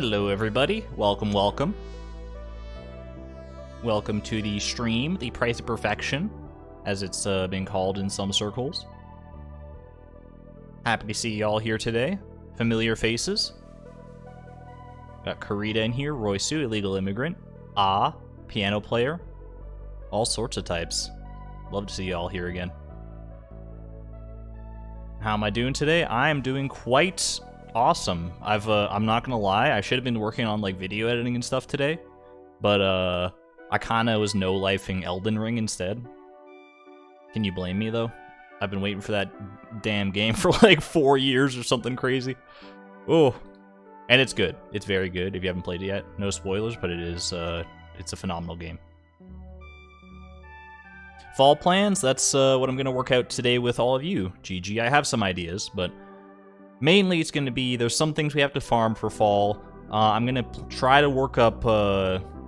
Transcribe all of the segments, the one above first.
Hello everybody, welcome, welcome. Welcome to the stream, the Price of Perfection, as it's been called in some circles. Happy to see y'all here today. Familiar faces. Got Karita in here, Roysu, illegal immigrant, piano player. All sorts of types. Love to see y'all here again. How am I doing today? I am doing quite awesome. I'm not gonna lie, I should have been working on like video editing and stuff today, but I kinda was no-lifing Elden Ring instead. Can you blame me though? I've been waiting for that damn game for like 4 years or something crazy. Oh, and it's good. It's very good. If you haven't played it yet, no spoilers, but it's a phenomenal game. Fall plans, that's what I'm gonna work out today with all of you. GG, I have some ideas, but mainly it's gonna be, there's some things we have to farm for fall. I'm gonna try to work up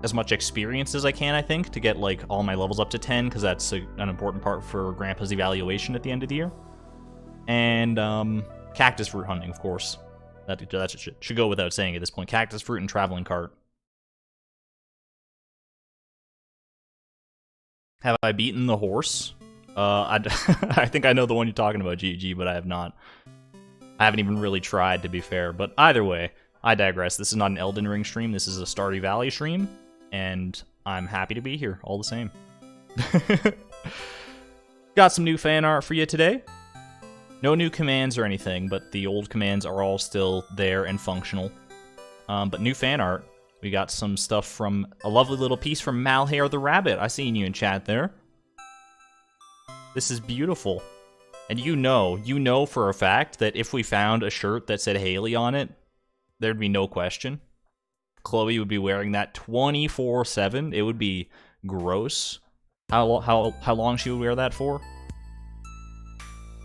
as much experience as I can, I think, to get like all my levels up to 10, because that's an important part for Grandpa's evaluation at the end of the year. And cactus fruit hunting, of course. That should go without saying at this point. Cactus fruit and traveling cart. Have I beaten the horse? I think I know the one you're talking about, GG, but I have not. I haven't even really tried, to be fair. But either way, I digress. This is not an Elden Ring stream. This is a Stardew Valley stream. And I'm happy to be here, all the same. Got some new fan art for you today. No new commands or anything, but the old commands are all still there and functional. But new fan art. We got some stuff from a lovely little piece from Malhair the Rabbit. I seen you in chat there. This is beautiful. And you know for a fact that if we found a shirt that said Haley on it, there'd be no question. Chloe would be wearing that 24/7. It would be gross. How long she would wear that for?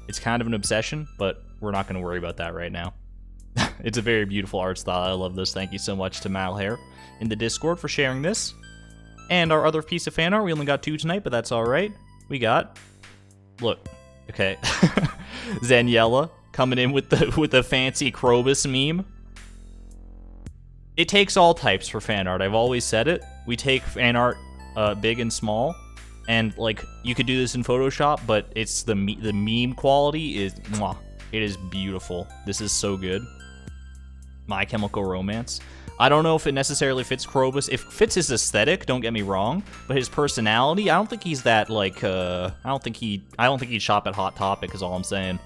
It's kind of an obsession, but we're not going to worry about that right now. It's a very beautiful art style. I love this. Thank you so much to Malhair in the Discord for sharing this. And our other piece of fan art, we only got 2 tonight, but that's alright. We got... Look. Okay. Zaniella coming in with the fancy Krobus meme. It takes all types for fan art. I've always said it. We take fan art big and small. And, like, you could do this in Photoshop, but it's the meme quality is... Mwah, it is beautiful. This is so good. My Chemical Romance. I don't know if it necessarily fits Krobus. If it fits his aesthetic, don't get me wrong, but his personality, I don't think he's that like I don't think he'd shop at Hot Topic is all I'm saying.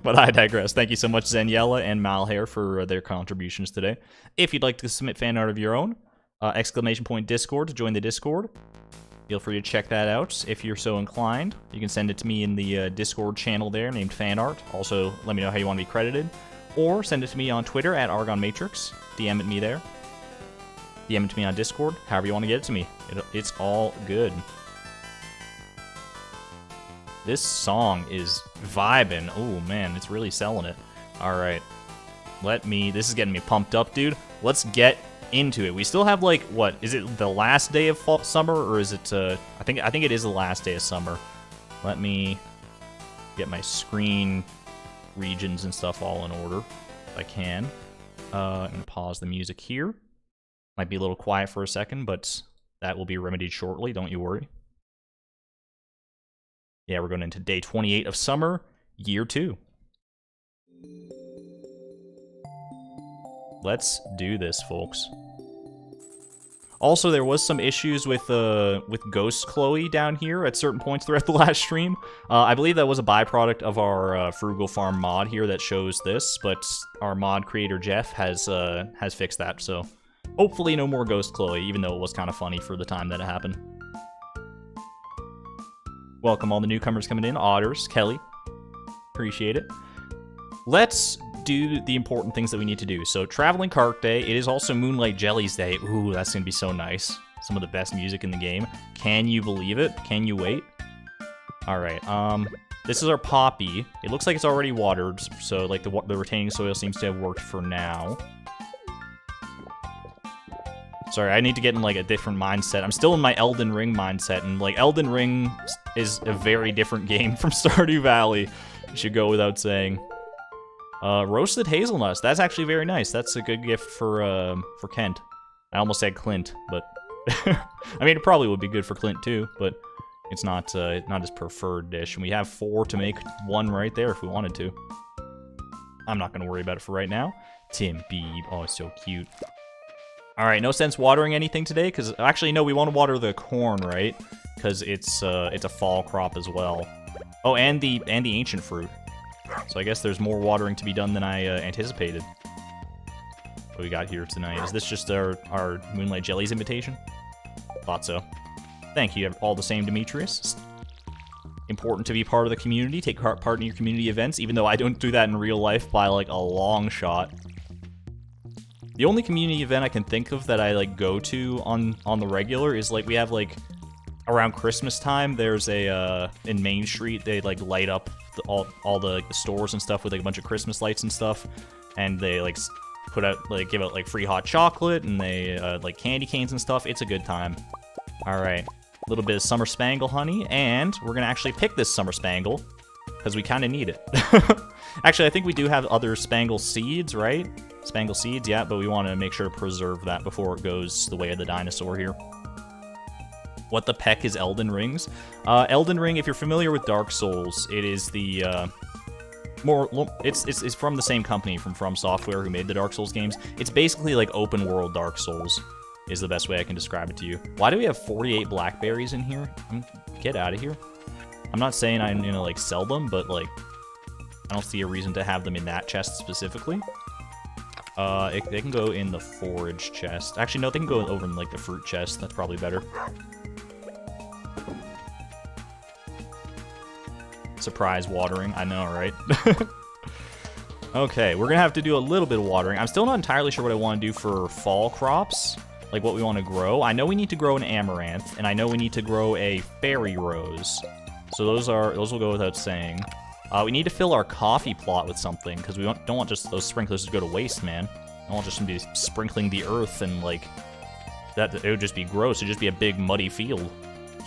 But I digress. Thank you so much, Zaniella and Malhair, for their contributions today. If you'd like to submit fan art of your own, !Discord to join the Discord. Feel free to check that out if you're so inclined. You can send it to me in the Discord channel there named Fan Art. Also, let me know how you want to be credited. Or send it to me on Twitter at ArgonMatrix. DM it me there. DM it to me on Discord. However you want to get it to me. It's all good. This song is vibing. Oh man, it's really selling it. Alright. This is getting me pumped up, dude. Let's get into it. We still have like, what? Is it the last day of summer? Or is it, I think it is the last day of summer. Let me get my screen regions and stuff all in order if I can. I'm gonna pause the music here. Might be a little quiet for a second, but that will be remedied shortly, don't you worry. Yeah, we're going into day 28 of summer, year 2. Let's do this, folks. Also, there was some issues with Ghost Chloe down here at certain points throughout the last stream. I believe that was a byproduct of our Frugal Farm mod here that shows this, but our mod creator Jeff has fixed that, so hopefully no more Ghost Chloe, even though it was kind of funny for the time that it happened. Welcome all the newcomers coming in. Otters, Kelly, appreciate it. Let's do the important things that we need to do. So, Traveling Cart Day. It is also Moonlight Jellies Day. Ooh, that's gonna be so nice. Some of the best music in the game. Can you believe it? Can you wait? Alright, this is our poppy. It looks like it's already watered, so like the retaining soil seems to have worked for now. Sorry, I need to get in like a different mindset. I'm still in my Elden Ring mindset, and like Elden Ring is a very different game from Stardew Valley. It should go without saying. Roasted hazelnuts. That's actually very nice. That's a good gift for Kent. I almost said Clint, but I mean, it probably would be good for Clint too, but it's not his preferred dish. And we have 4 to make 1 right there if we wanted to. I'm not gonna worry about it for right now. Tim Beeb. Oh, it's so cute. All right, no sense watering anything today, because actually no, we want to water the corn, right? Because it's a fall crop as well. Oh, and the ancient fruit. So I guess there's more watering to be done than I anticipated. What we got here tonight? Is this just our Moonlight Jellies invitation? Thought so. Thank you, all the same, Demetrius. Important to be part of the community, take part in your community events, even though I don't do that in real life by, like, a long shot. The only community event I can think of that I, like, go to on the regular is, like, we have, like, around Christmas time, there's a, in Main Street, they, like, light up all the stores and stuff with, like, a bunch of Christmas lights and stuff, and they, like, put out, like, give out, like, free hot chocolate, and they, like, candy canes and stuff. It's a good time. Alright, a little bit of summer spangle honey, and we're gonna actually pick this summer spangle, because we kind of need it. Actually, I think we do have other spangle seeds, right? Spangle seeds, yeah, but we want to make sure to preserve that before it goes the way of the dinosaur here. What the peck is Elden Rings? Elden Ring, if you're familiar with Dark Souls, it is the, it's from the same company, from Software, who made the Dark Souls games. It's basically like open world Dark Souls, is the best way I can describe it to you. Why do we have 48 blackberries in here? Get out of here. I'm not saying I'm gonna, like, sell them, but, like, I don't see a reason to have them in that chest specifically. They can go in the forage chest. Actually, no, they can go over in, like, the fruit chest. That's probably better. Surprise watering. I know, right? Okay, we're gonna have to do a little bit of watering. I'm still not entirely sure what I want to do for fall crops, like what we want to grow. I know we need to grow an amaranth, and I know we need to grow a fairy rose. So those will go without saying. We need to fill our coffee plot with something, because we don't want just those sprinklers to go to waste, man. I don't want just to be sprinkling the earth and, like, that. It would just be gross. It'd just be a big muddy field.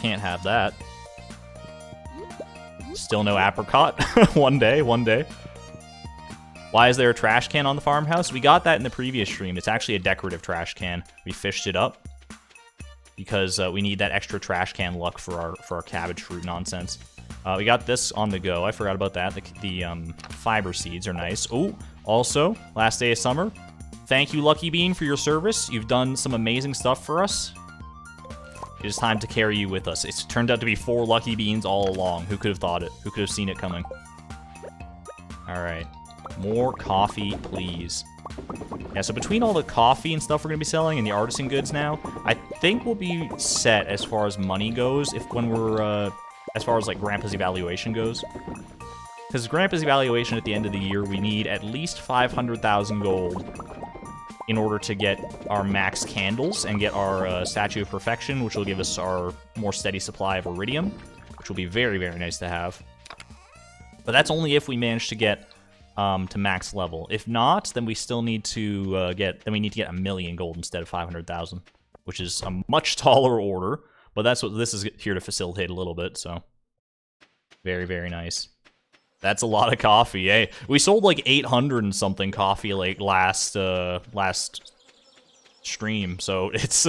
Can't have that. Still no apricot. One day. Why is there a trash can on the farmhouse? We got that in the previous stream. It's actually a decorative trash can. We fished it up because we need that extra trash can luck for our cabbage fruit nonsense. We got this on the go. I forgot about that. The fiber seeds are nice. Oh, also, last day of summer. Thank you, Lucky Bean, for your service. You've done some amazing stuff for us. It is time to carry you with us. It's turned out to be 4 Lucky Beans all along. Who could have thought it? Who could have seen it coming? All right. More coffee, please. Yeah, so between all the coffee and stuff we're going to be selling and the artisan goods now, I think we'll be set as far as money goes when we're, as far as, like, Grandpa's evaluation goes. Because Grandpa's evaluation at the end of the year, we need at least 500,000 gold in order to get our max candles and get our Statue of Perfection, which will give us our more steady supply of iridium, which will be very, very nice to have. But that's only if we manage to get to max level. If not, then we still need to get 1 million gold instead of 500,000, which is a much taller order. But that's what this is here to facilitate a little bit. So very, very nice. That's a lot of coffee, eh? We sold like 800 and something coffee like last stream. So it's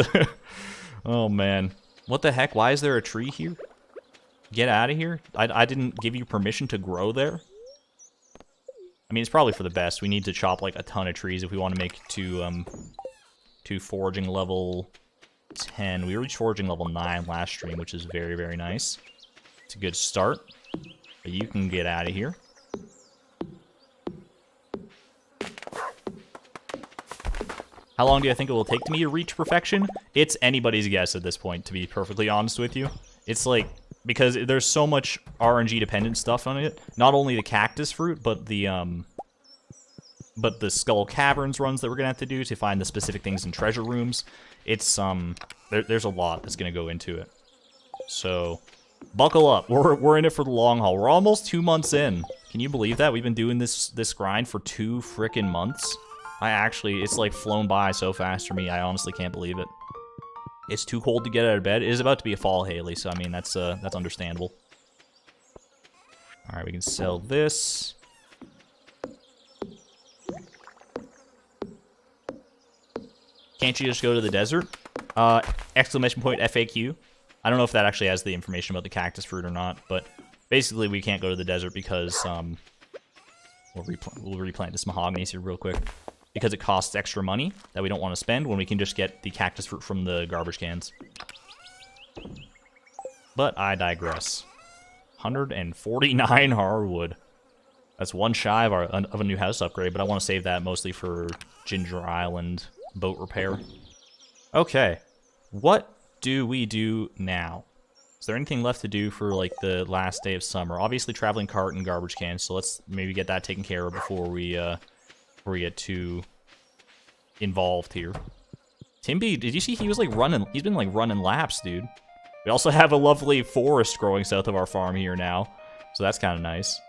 oh man, what the heck? Why is there a tree here? Get out of here! I didn't give you permission to grow there. I mean, it's probably for the best. We need to chop, like, a ton of trees if we want to make it to foraging level 10. We reached foraging level 9 last stream, which is very, very nice. It's a good start. But you can get out of here. How long do I think it will take me to reach perfection? It's anybody's guess at this point, to be perfectly honest with you. It's like, because there's so much RNG dependent stuff on it. Not only the cactus fruit, but the Skull Caverns runs that we're gonna have to do to find the specific things in treasure rooms. It's there's a lot that's gonna go into it. So buckle up. We're in it for the long haul. We're almost 2 months in. Can you believe that? We've been doing this grind for 2 frickin' months. It's like flown by so fast for me. I honestly can't believe it. It's too cold to get out of bed. It is about to be a fall, Haley, so I mean, that's understandable. Alright, we can sell this. Can't you just go to the desert? Exclamation point FAQ. I don't know if that actually has the information about the cactus fruit or not, but basically we can't go to the desert because we'll replant this mahogany here real quick. Because it costs extra money that we don't want to spend when we can just get the cactus fruit from the garbage cans. But I digress. 149 hardwood. That's one shy of a new house upgrade, but I want to save that mostly for Ginger Island boat repair. Okay, what do we do now? Is there anything left to do for like the last day of summer? Obviously, traveling cart and garbage cans, so let's maybe get that taken care of before we get too involved here. Timby, did you see he was like running? He's been like running laps, dude. We also have a lovely forest growing south of our farm here now, so that's kind of nice.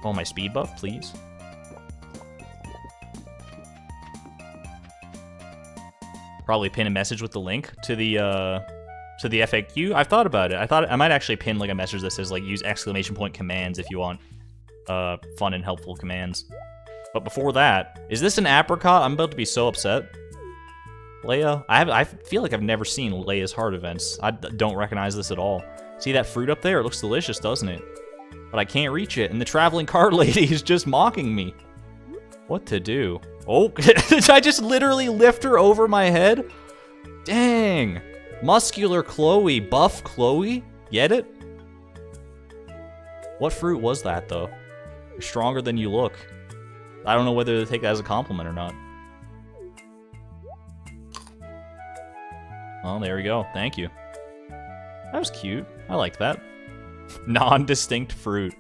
Oh, my speed buff, please. Probably pin a message with the link to the FAQ. I've thought about it. I thought I might actually pin like a message that says like use exclamation point commands if you want fun and helpful commands. But before that, is this an apricot? I'm about to be so upset. Leah, I feel like I've never seen Leah's heart events. I don't recognize this at all. See that fruit up there? It looks delicious, doesn't it? But I can't reach it, and the traveling cart lady is just mocking me. What to do? Oh, did I just literally lift her over my head? Dang. Muscular Chloe, buff Chloe? Get it? What fruit was that, though? You're stronger than you look. I don't know whether to take that as a compliment or not. Well, there we go. Thank you. That was cute. I like that. Non-distinct fruit.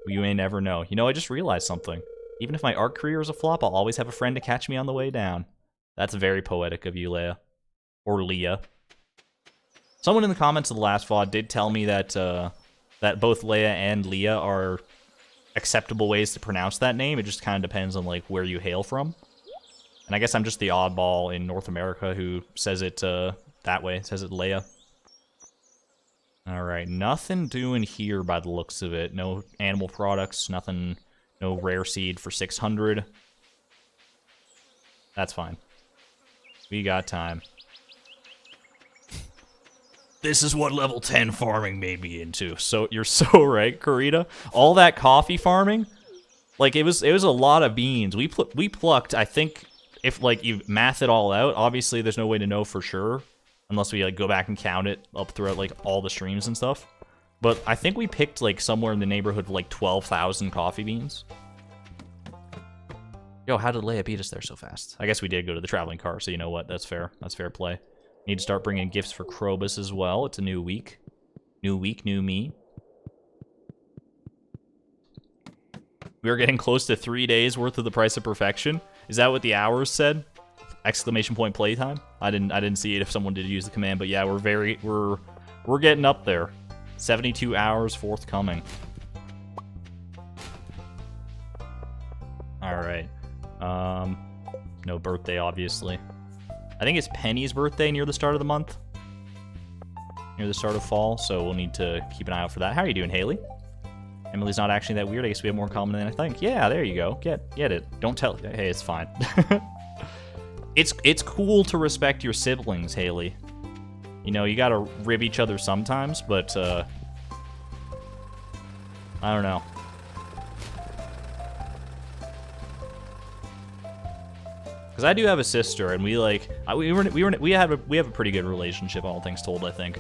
You may never know. You know, I just realized something. Even if my art career is a flop, I'll always have a friend to catch me on the way down. That's very poetic of you, Leah. Or Leah. Someone in the comments of the last VOD did tell me that that both Leah and Leah are acceptable ways to pronounce that name. It just kind of depends on like where you hail from. And I guess I'm just the oddball in North America who says it that way. Says it Leah. Alright, nothing doing here by the looks of it. No animal products, nothing, no rare seed for 600. That's fine. We got time. This is what level 10 farming made me into. So you're so right, Karita. All that coffee farming, like it was a lot of beans. We plucked, I think, if like you math it all out, obviously there's no way to know for sure unless we like go back and count it up throughout like all the streams and stuff. But I think we picked like somewhere in the neighborhood of like 12,000 coffee beans. Yo, how did Leia beat us there so fast? I guess we did go to the traveling car, so you know what? That's fair. That's fair play. Need to start bringing gifts for Krobus as well. It's a new week. New week, new me. We are getting close to 3 days worth of the price of perfection. Is that what the hours said? Exclamation point playtime? I didn't see it if someone did use the command, but yeah, we're getting up there. 72 hours forthcoming. Alright. No birthday, obviously. I think it's Penny's birthday near the start of the month. Near the start of fall, so we'll need to keep an eye out for that. How are you doing, Haley? Emily's not actually that weird. I guess we have more in common than I think. Yeah, there you go. Get it. Don't tell. Hey, it's fine. It's cool to respect your siblings, Haley. You know, you gotta rib each other sometimes, but, I don't know. Because I do have a sister, and we like we have a pretty good relationship, all things told. I think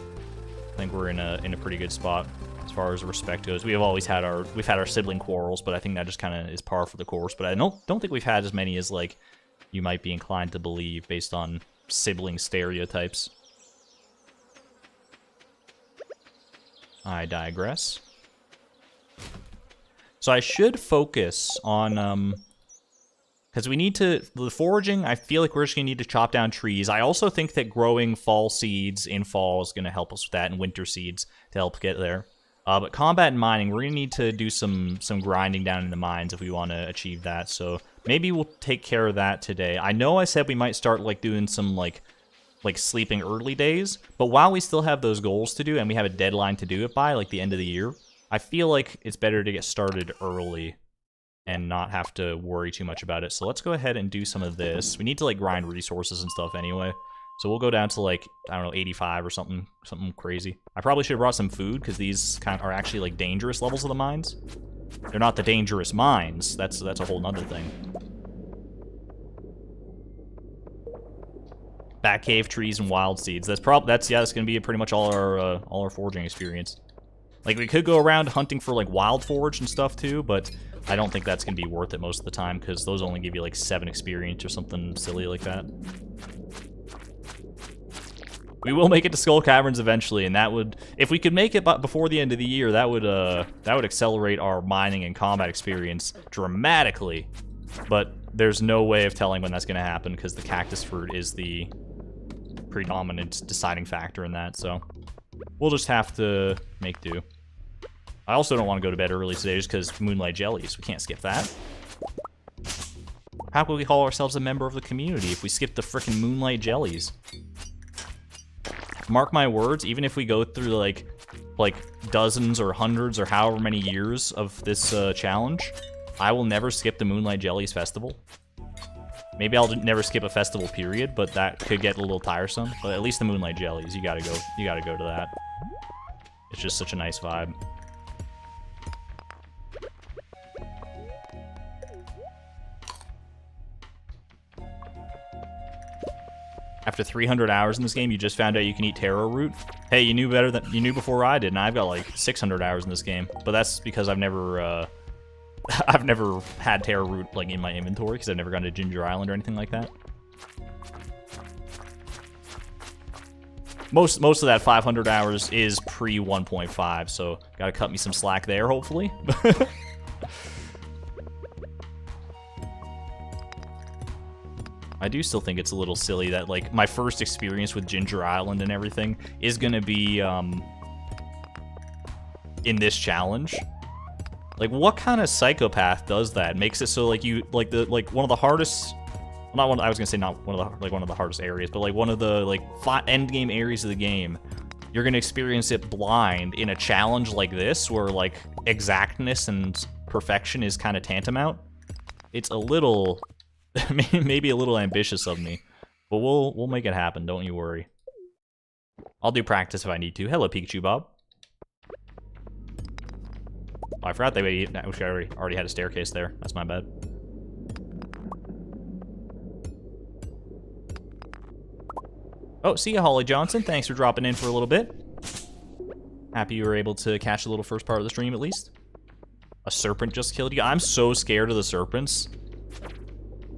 we're in a pretty good spot as far as respect goes. We've had our sibling quarrels, but I think that just kind of is par for the course. But I don't think we've had as many as like you might be inclined to believe based on sibling stereotypes. I digress. So I should focus on because we need to, the foraging, I feel like we're just going to need to chop down trees. I also think that growing fall seeds in fall is going to help us with that, and winter seeds to help get there. But combat and mining, we're going to need to do some grinding down in the mines if we want to achieve that. So maybe we'll take care of that today. I know I said we might start like doing some like sleeping early days, but while we still have those goals to do and we have a deadline to do it by, like the end of the year, I feel like it's better to get started early. and not have to worry too much about it. So let's go ahead and do some of this. We need to like grind resources and stuff anyway. So we'll go down to like, I don't know, 85 or something crazy. I probably should have brought some food because these kind of are actually like dangerous levels of the mines. They're not the dangerous mines. That's a whole nother thing. Bat cave, trees, and wild seeds. That's gonna be pretty much all our foraging experience. Like we could go around hunting for like wild forage and stuff too, but I don't think that's gonna be worth it most of the time because those only give you like 7 experience or something silly like that. We will make it to Skull Caverns eventually, and that would, if we could make it before the end of the year, that would accelerate our mining and combat experience dramatically. But there's no way of telling when that's going to happen because the cactus fruit is the predominant deciding factor in that. So we'll just have to make do. I also don't want to go to bed early today just because Moonlight Jellies. We can't skip that. How could we call ourselves a member of the community if we skip the frickin' Moonlight Jellies? Mark my words, even if we go through like dozens or hundreds or however many years of this challenge, I will never skip the Moonlight Jellies festival. Maybe I'll never skip a festival period, but that could get a little tiresome. But at least the Moonlight Jellies, you gotta go to that. It's just such a nice vibe. After 300 hours in this game, you just found out you can eat taro root. Hey, you knew before I did, and I've got like 600 hours in this game. But that's because I've never had taro root like in my inventory because I've never gone to Ginger Island or anything like that. Most of that 500 hours is pre 1.5, so gotta cut me some slack there, hopefully. I do still think it's a little silly that, like, my first experience with Ginger Island and everything is gonna be, in this challenge. Like, what kind of psychopath does that? Makes it so, like, you, like, one of the hardest, not one, I was gonna say not one of the, like, one of the hardest areas, but, like, one of the, like, end game areas of the game, you're gonna experience it blind in a challenge like this, where, like, exactness and perfection is kind of tantamount. It's a little... maybe a little ambitious of me, but we'll make it happen, don't you worry. I'll do practice if I need to. Hello, Pikachu Bob. Oh, I forgot I wish I already had a staircase there. That's my bad. Oh, see ya, Holly Johnson. Thanks for dropping in for a little bit. Happy you were able to catch the little first part of the stream, at least. A serpent just killed you. I'm so scared of the serpents.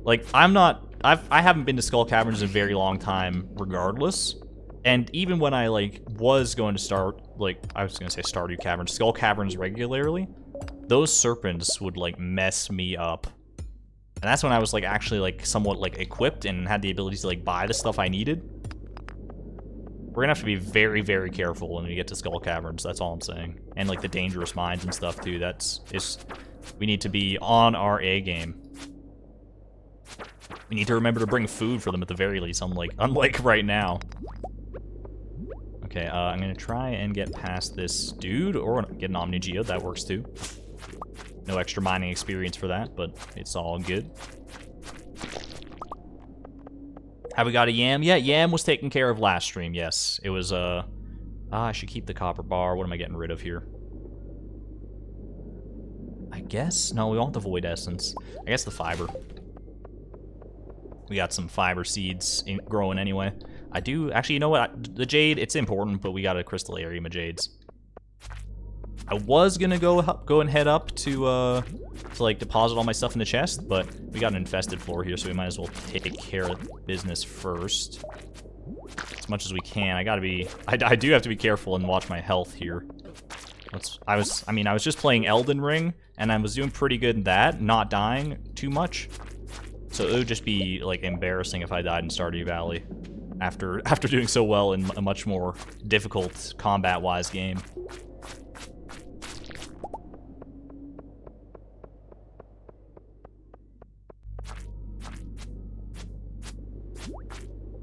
Like, I haven't been to Skull Caverns in a very long time, regardless. And even when I, like, was going to start, like, I was gonna say Stardew Caverns, Skull Caverns regularly, those serpents would, like, mess me up. And that's when I was, like, actually, like, somewhat, like, equipped and had the ability to, like, buy the stuff I needed. We're gonna have to be very, very careful when we get to Skull Caverns, that's all I'm saying. And, like, the dangerous mines and stuff, too, we need to be on our A game. We need to remember to bring food for them at the very least, unlike right now. Okay, I'm gonna try and get past this dude, or get an Omni Geode, that works too. No extra mining experience for that, but it's all good. Have we got a Yam? Yeah, Yam was taken care of last stream, yes. It was, I should keep the copper bar. What am I getting rid of here? I guess? No, we want the Void Essence. I guess the fiber. We got some fiber seeds growing anyway. I do... Actually, you know what? The jade, it's important, but we got a crystallarium of jades. I was gonna go and head up to like, deposit all my stuff in the chest, but we got an infested floor here, so we might as well take care of business first. As much as we can. I do have to be careful and watch my health here. I was just playing Elden Ring, and I was doing pretty good in that, not dying too much. So it would just be, like, embarrassing if I died in Stardew Valley after doing so well in a much more difficult combat-wise game.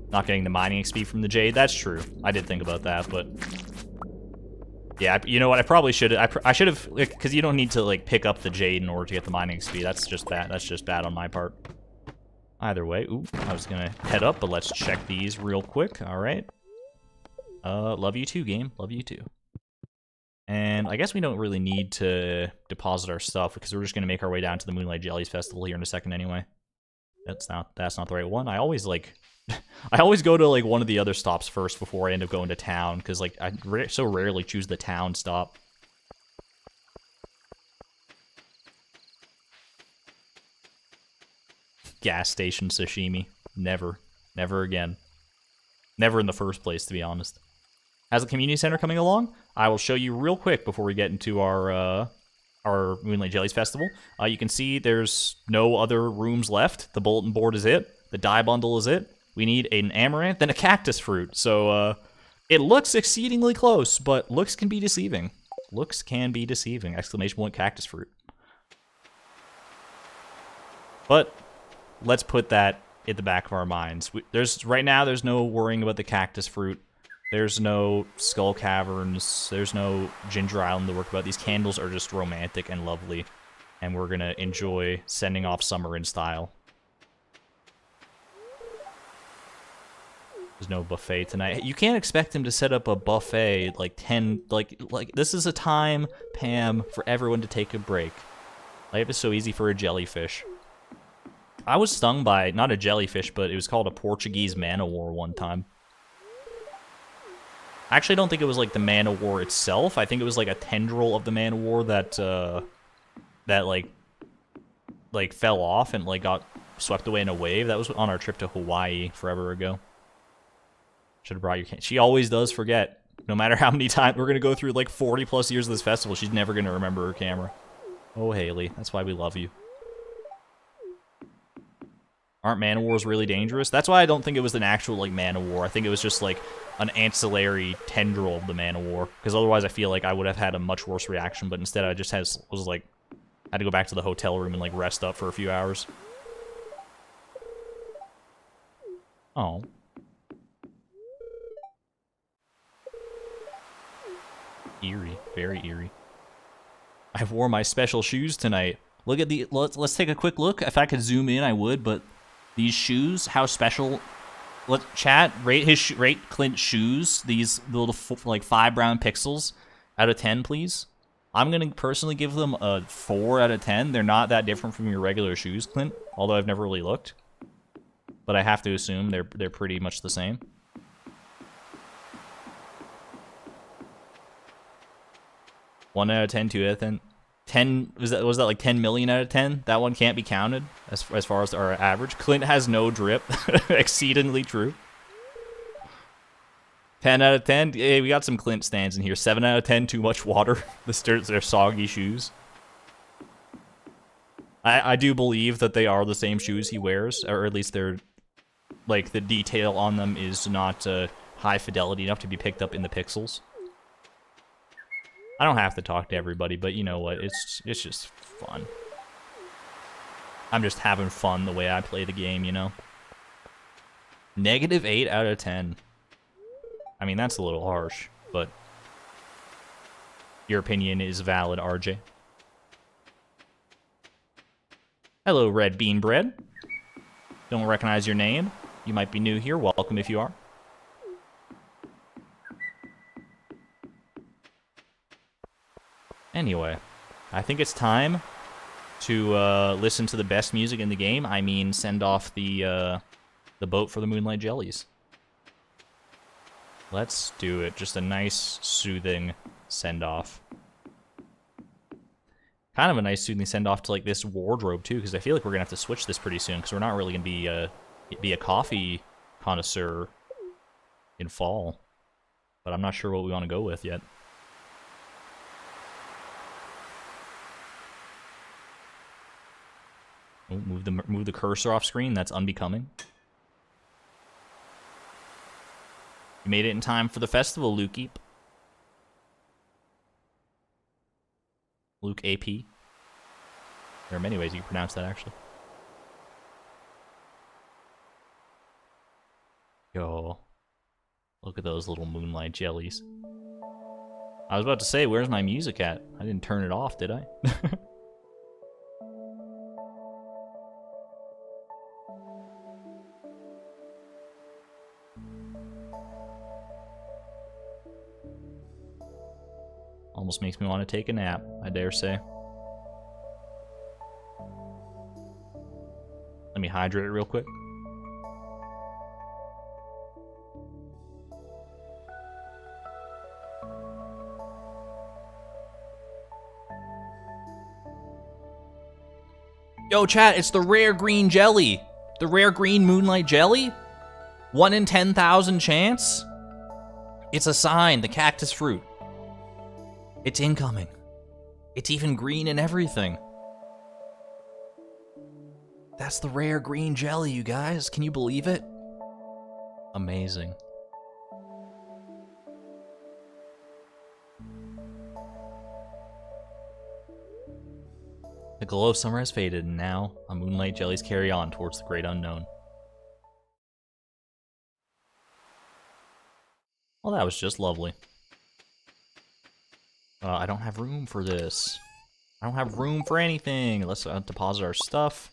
Not getting the mining XP from the Jade, that's true. I did think about that, but Yeah, you know what? I probably should. I should have, because you don't need to like pick up the jade in order to get the mining XP. That's just bad. That's just bad on my part. Either way, ooh, I was gonna head up, but let's check these real quick. All right. Love you too, game. Love you too. And I guess we don't really need to deposit our stuff because we're just gonna make our way down to the Moonlight Jellies festival here in a second anyway. That's not the right one. I always like, I always go to like one of the other stops first before I end up going to town because like I so rarely choose the town stop. Gas station sashimi. Never. Never again. Never in the first place, to be honest. How's the community center coming along? I will show you real quick before we get into our Moonlight Jellies festival. You can see there's no other rooms left. The bulletin board is it. The dye bundle is it. We need an amaranth and a cactus fruit. So it looks exceedingly close, but looks can be deceiving. Looks can be deceiving. Exclamation point cactus fruit. But let's put that at the back of our minds. Right now there's no worrying about the cactus fruit. There's no Skull Caverns. There's no Ginger Island to work about. These candles are just romantic and lovely. And we're gonna enjoy sending off summer in style. There's no buffet tonight. You can't expect him to set up a buffet like 10... Like this is a time, Pam, for everyone to take a break. Life is so easy for a jellyfish. I was stung by, not a jellyfish, but it was called a Portuguese man-o-war one time. I actually don't think it was like the man-o-war itself. I think it was like a tendril of the man-o-war that like fell off and like got swept away in a wave. That was on our trip to Hawaii forever ago. Should have brought your She always does forget. No matter how many times we're gonna go through like 40 plus years of this festival, she's never gonna remember her camera. Oh, Haley, that's why we love you. Aren't man-o-wars really dangerous? That's why I don't think it was an actual, like, man-o-war. I think it was just, like, an ancillary tendril of the man-o-war. Because otherwise I feel like I would have had a much worse reaction, but instead I just had to go back to the hotel room and, like, rest up for a few hours. Oh. Eerie. Very eerie. I wore my special shoes tonight. Look at the... Let's take a quick look. If I could zoom in, I would, but... These shoes, how special. Let chat rate Clint's shoes. These little like 5 brown pixels out of 10, please. I'm gonna personally give them a 4 out of 10. They're not that different from your regular shoes, Clint. Although I've never really looked, but I have to assume they're pretty much the same. One out of 10, 2 out of 10. 10 was that like 10 million out of 10? That one can't be counted as far as our average. Clint has no drip. Exceedingly true. 10 out of 10. Hey, we got some Clint stands in here. 7 out of 10. Too much water. They're soggy shoes. I do believe that they are the same shoes he wears, or at least they're like the detail on them is not high fidelity enough to be picked up in the pixels. I don't have to talk to everybody, but you know what? It's just fun. I'm just having fun the way I play the game, you know? -8 out of 10. I mean, that's a little harsh, but your opinion is valid, RJ. Hello, Red Bean Bread. Don't recognize your name. You might be new here. Welcome if you are. Anyway, I think it's time to listen to the best music in the game. I mean, send off the boat for the Moonlight Jellies. Let's do it. Just a nice, soothing send-off. Kind of a nice, soothing send-off to like this wardrobe too, because I feel like we're gonna have to switch this pretty soon, because we're not really gonna be a coffee connoisseur in fall. But I'm not sure what we want to go with yet. Oh, move the cursor off screen. That's unbecoming. You made it in time for the festival, Lukey. Luke AP. There are many ways you can pronounce that, actually. Yo. Look at those little Moonlight Jellies. I was about to say, where's my music at? I didn't turn it off, did I? Almost makes me want to take a nap, I dare say. Let me hydrate it real quick. Yo, chat, it's the rare green jelly. The rare green Moonlight Jelly? 1 in 10,000 chance? It's a sign, the cactus fruit. It's incoming. It's even green and everything. That's the rare green jelly, you guys. Can you believe it? Amazing. The glow of summer has faded, and now a Moonlight Jellies carry on towards the great unknown. Well, that was just lovely. I don't have room for this. I don't have room for anything. Let's deposit our stuff.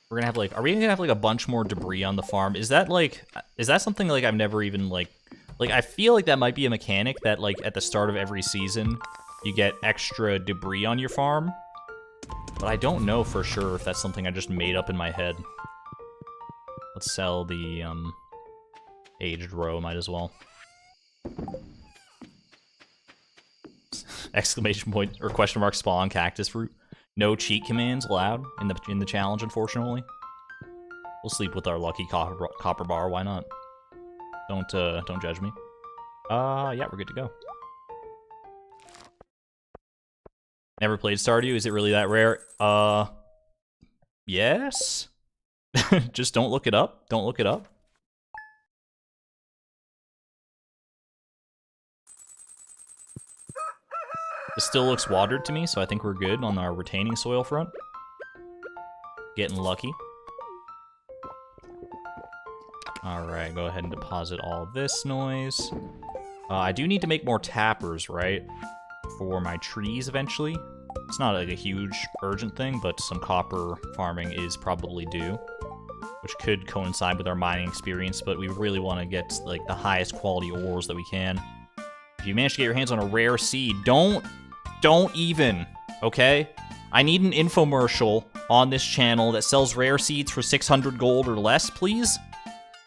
We're gonna have like, are we gonna have like a bunch more debris on the farm? Is that something like I've never even like I feel like that might be a mechanic that like at the start of every season, you get extra debris on your farm, but I don't know for sure if that's something I just made up in my head. Let's sell the aged row, might as well. Exclamation point or question mark spawn cactus fruit. No cheat commands allowed in the challenge, unfortunately. We'll sleep with our lucky copper bar. Why not? Don't judge me. Yeah, we're good to go. Never played Stardew. Is it really that rare? Yes. Just don't look it up. Don't look it up. This still looks watered to me, so I think we're good on our retaining soil front. Getting lucky. Alright, go ahead and deposit all this noise. I do need to make more tappers, right? For my trees eventually. It's not like a huge urgent thing, but some copper farming is probably due, which could coincide with our mining experience, but we really want to get like the highest quality ores that we can. If you manage to get your hands on a rare seed, don't even, okay? I need an infomercial on this channel that sells rare seeds for 600 gold or less, please?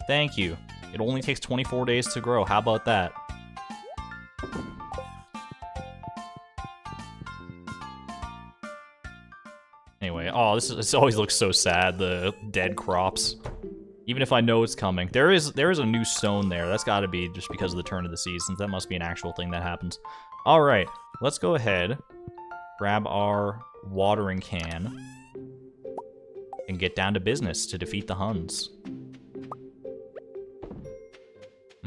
Thank you. It only takes 24 days to grow. How about that? Anyway, oh, this always looks so sad, the dead crops. Even if I know it's coming. There is a new stone there. That's got to be just because of the turn of the seasons. That must be an actual thing that happens. All right, let's go ahead, grab our watering can, and get down to business to defeat the Huns.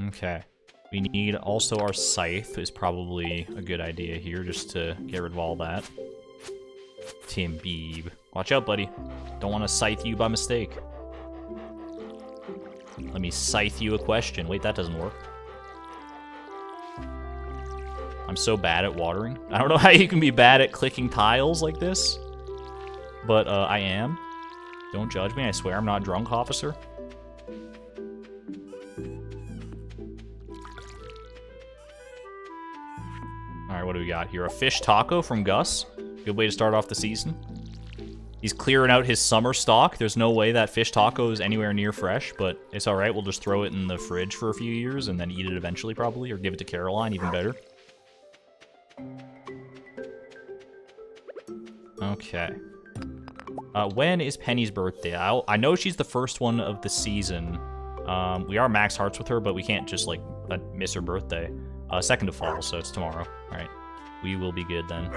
Okay. We need also our scythe is probably a good idea here just to get rid of all that. Tim Beeb. Watch out, buddy. Don't want to scythe you by mistake. Let me scythe you a question. Wait, that doesn't work. I'm so bad at watering. I don't know how you can be bad at clicking tiles like this, but I am. Don't judge me. I swear I'm not drunk, officer. Alright, what do we got here? A fish taco from Gus. Good way to start off the season. He's clearing out his summer stock. There's no way that fish taco is anywhere near fresh, but it's alright. We'll just throw it in the fridge for a few years and then eat it eventually, probably, or give it to Caroline, even better. Okay. When is Penny's birthday? I know she's the first one of the season. We are max hearts with her, but we can't just, like, miss her birthday. 2nd of fall, so it's tomorrow. Alright. We will be good then.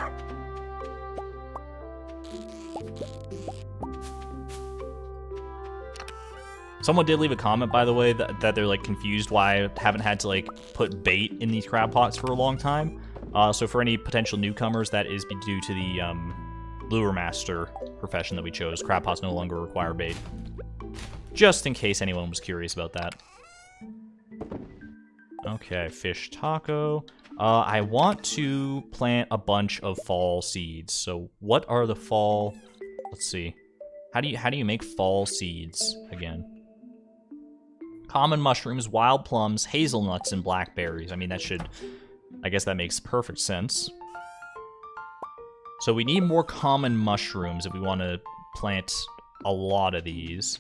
Someone did leave a comment, by the way, that they're, like, confused why I haven't had to, like, put bait in these crab pots for a long time. So for any potential newcomers, that is due to the, lure master profession that we chose. Crab pots no longer require bait. Just in case anyone was curious about that. Okay, fish taco. I want to plant a bunch of fall seeds. So what are the fall... Let's see. How do you make fall seeds again? Common mushrooms, wild plums, hazelnuts, and blackberries. I mean, that should... I guess that makes perfect sense. So we need more common mushrooms if we want to plant a lot of these.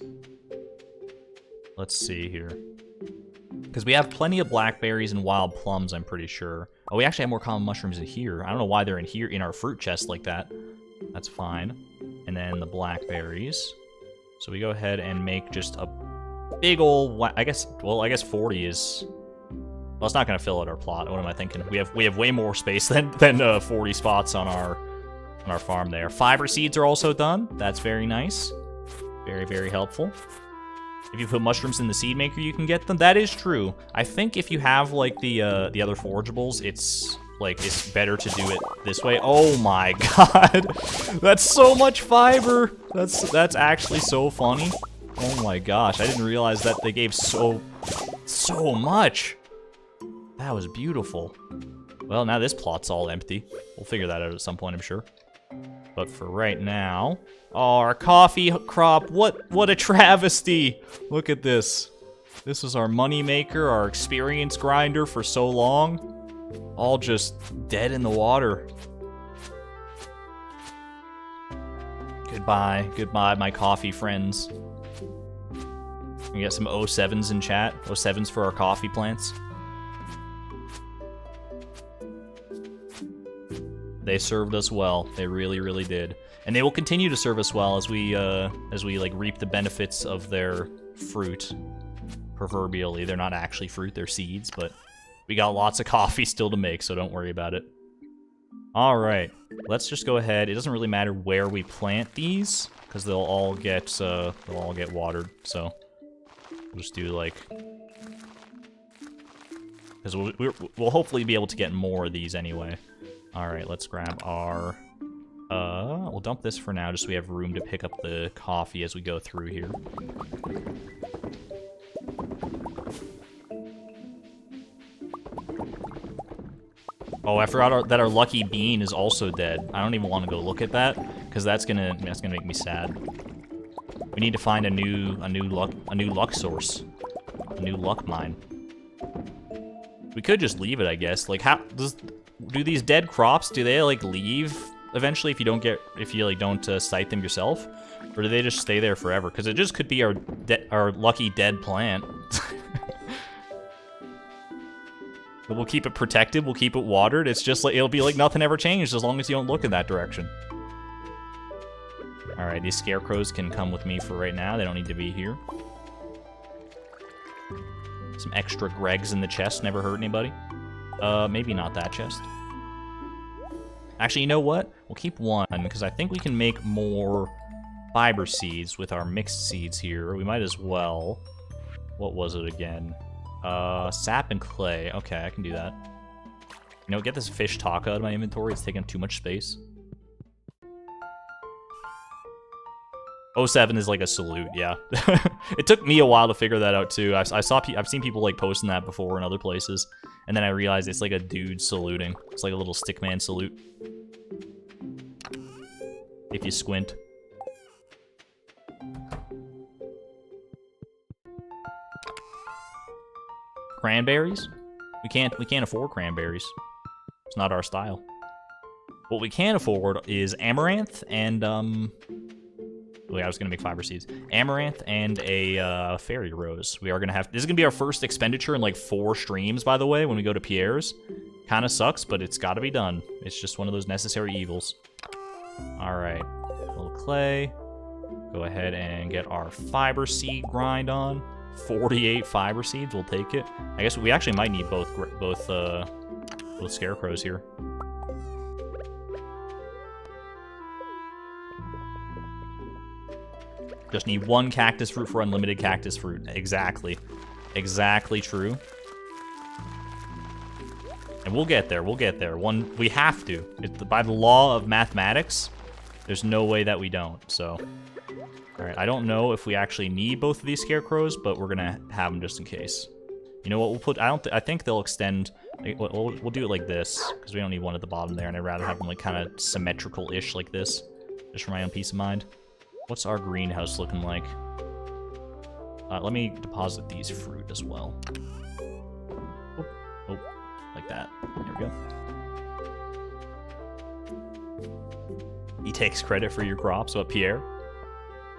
Let's see here. Because we have plenty of blackberries and wild plums, I'm pretty sure. Oh, we actually have more common mushrooms in here. I don't know why they're in here in our fruit chest like that. That's fine. And then the blackberries. So we go ahead and make just a big old... I guess 40 is... Well, it's not going to fill out our plot. What am I thinking? We have way more space than 40 spots on our farm there. Fiber seeds are also done. That's very nice. Very, very helpful. If you put mushrooms in the seed maker, you can get them. That is true. I think if you have like the other forageables, it's better to do it this way. Oh my god, that's so much fiber. That's actually so funny. Oh my gosh, I didn't realize that they gave so much. That was beautiful. Well, now this plot's all empty. We'll figure that out at some point, I'm sure. But for right now... Oh, our coffee crop. What a travesty. Look at this. This is our money maker, our experience grinder for so long. All just dead in the water. Goodbye. Goodbye, my coffee friends. We get some 07s in chat. 07s for our coffee plants. They served us well. They really, really did. And they will continue to serve us well as we like reap the benefits of their fruit. Proverbially, they're not actually fruit, they're seeds, but we got lots of coffee still to make, so don't worry about it. All right, let's just go ahead. It doesn't really matter where we plant these because they'll all get watered. So we'll just do like, because we'll hopefully be able to get more of these anyway. All right, let's grab our. We'll dump this for now, just so we have room to pick up the coffee as we go through here. Oh, I forgot that our lucky bean is also dead. I don't even want to go look at that, because that's gonna make me sad. We need to find a new luck source, a new luck mine. We could just leave it, I guess. Like, how do these dead crops? Do they like leave eventually if you don't cite them yourself, or do they just stay there forever? Because it just could be our lucky dead plant. But we'll keep it protected. We'll keep it watered. It's just like it'll be like nothing ever changed as long as you don't look in that direction. All right, these scarecrows can come with me for right now. They don't need to be here. Some extra Gregs in the chest never hurt anybody. Maybe not that chest. Actually, you know what? We'll keep one, because I think we can make more fiber seeds with our mixed seeds here. We might as well. What was it again? Sap and clay. Okay, I can do that. You know, get this fish taco out of my inventory. It's taking up too much space. 07 is like a salute, yeah. It took me a while to figure that out too. I've seen people like posting that before in other places, and then I realized it's like a dude saluting. It's like a little stickman salute. If you squint. Cranberries? We can't afford cranberries. It's not our style. What we can afford is amaranth and I was gonna make fiber seeds. Amaranth and a fairy rose. We are gonna have. This is gonna be our first expenditure in like 4 streams, by the way. When we go to Pierre's, kind of sucks, but it's got to be done. It's just one of those necessary evils. All right, a little clay. Go ahead and get our fiber seed grind on. 48 fiber seeds. We'll take it. I guess we actually might need both scarecrows here. Just need 1 cactus fruit for unlimited cactus fruit. Exactly. Exactly true. And we'll get there. We'll get there. We have to. By the law of mathematics, there's no way that we don't. So, all right. I don't know if we actually need both of these scarecrows, but we're gonna have them just in case. You know what? We'll put. I think they'll extend. We'll do it like this because we don't need one at the bottom there, and I'd rather have them like kind of symmetrical-ish like this, just for my own peace of mind. What's our greenhouse looking like? Let me deposit these fruit as well. Oh, like that. There we go. He takes credit for your crops. What, Pierre?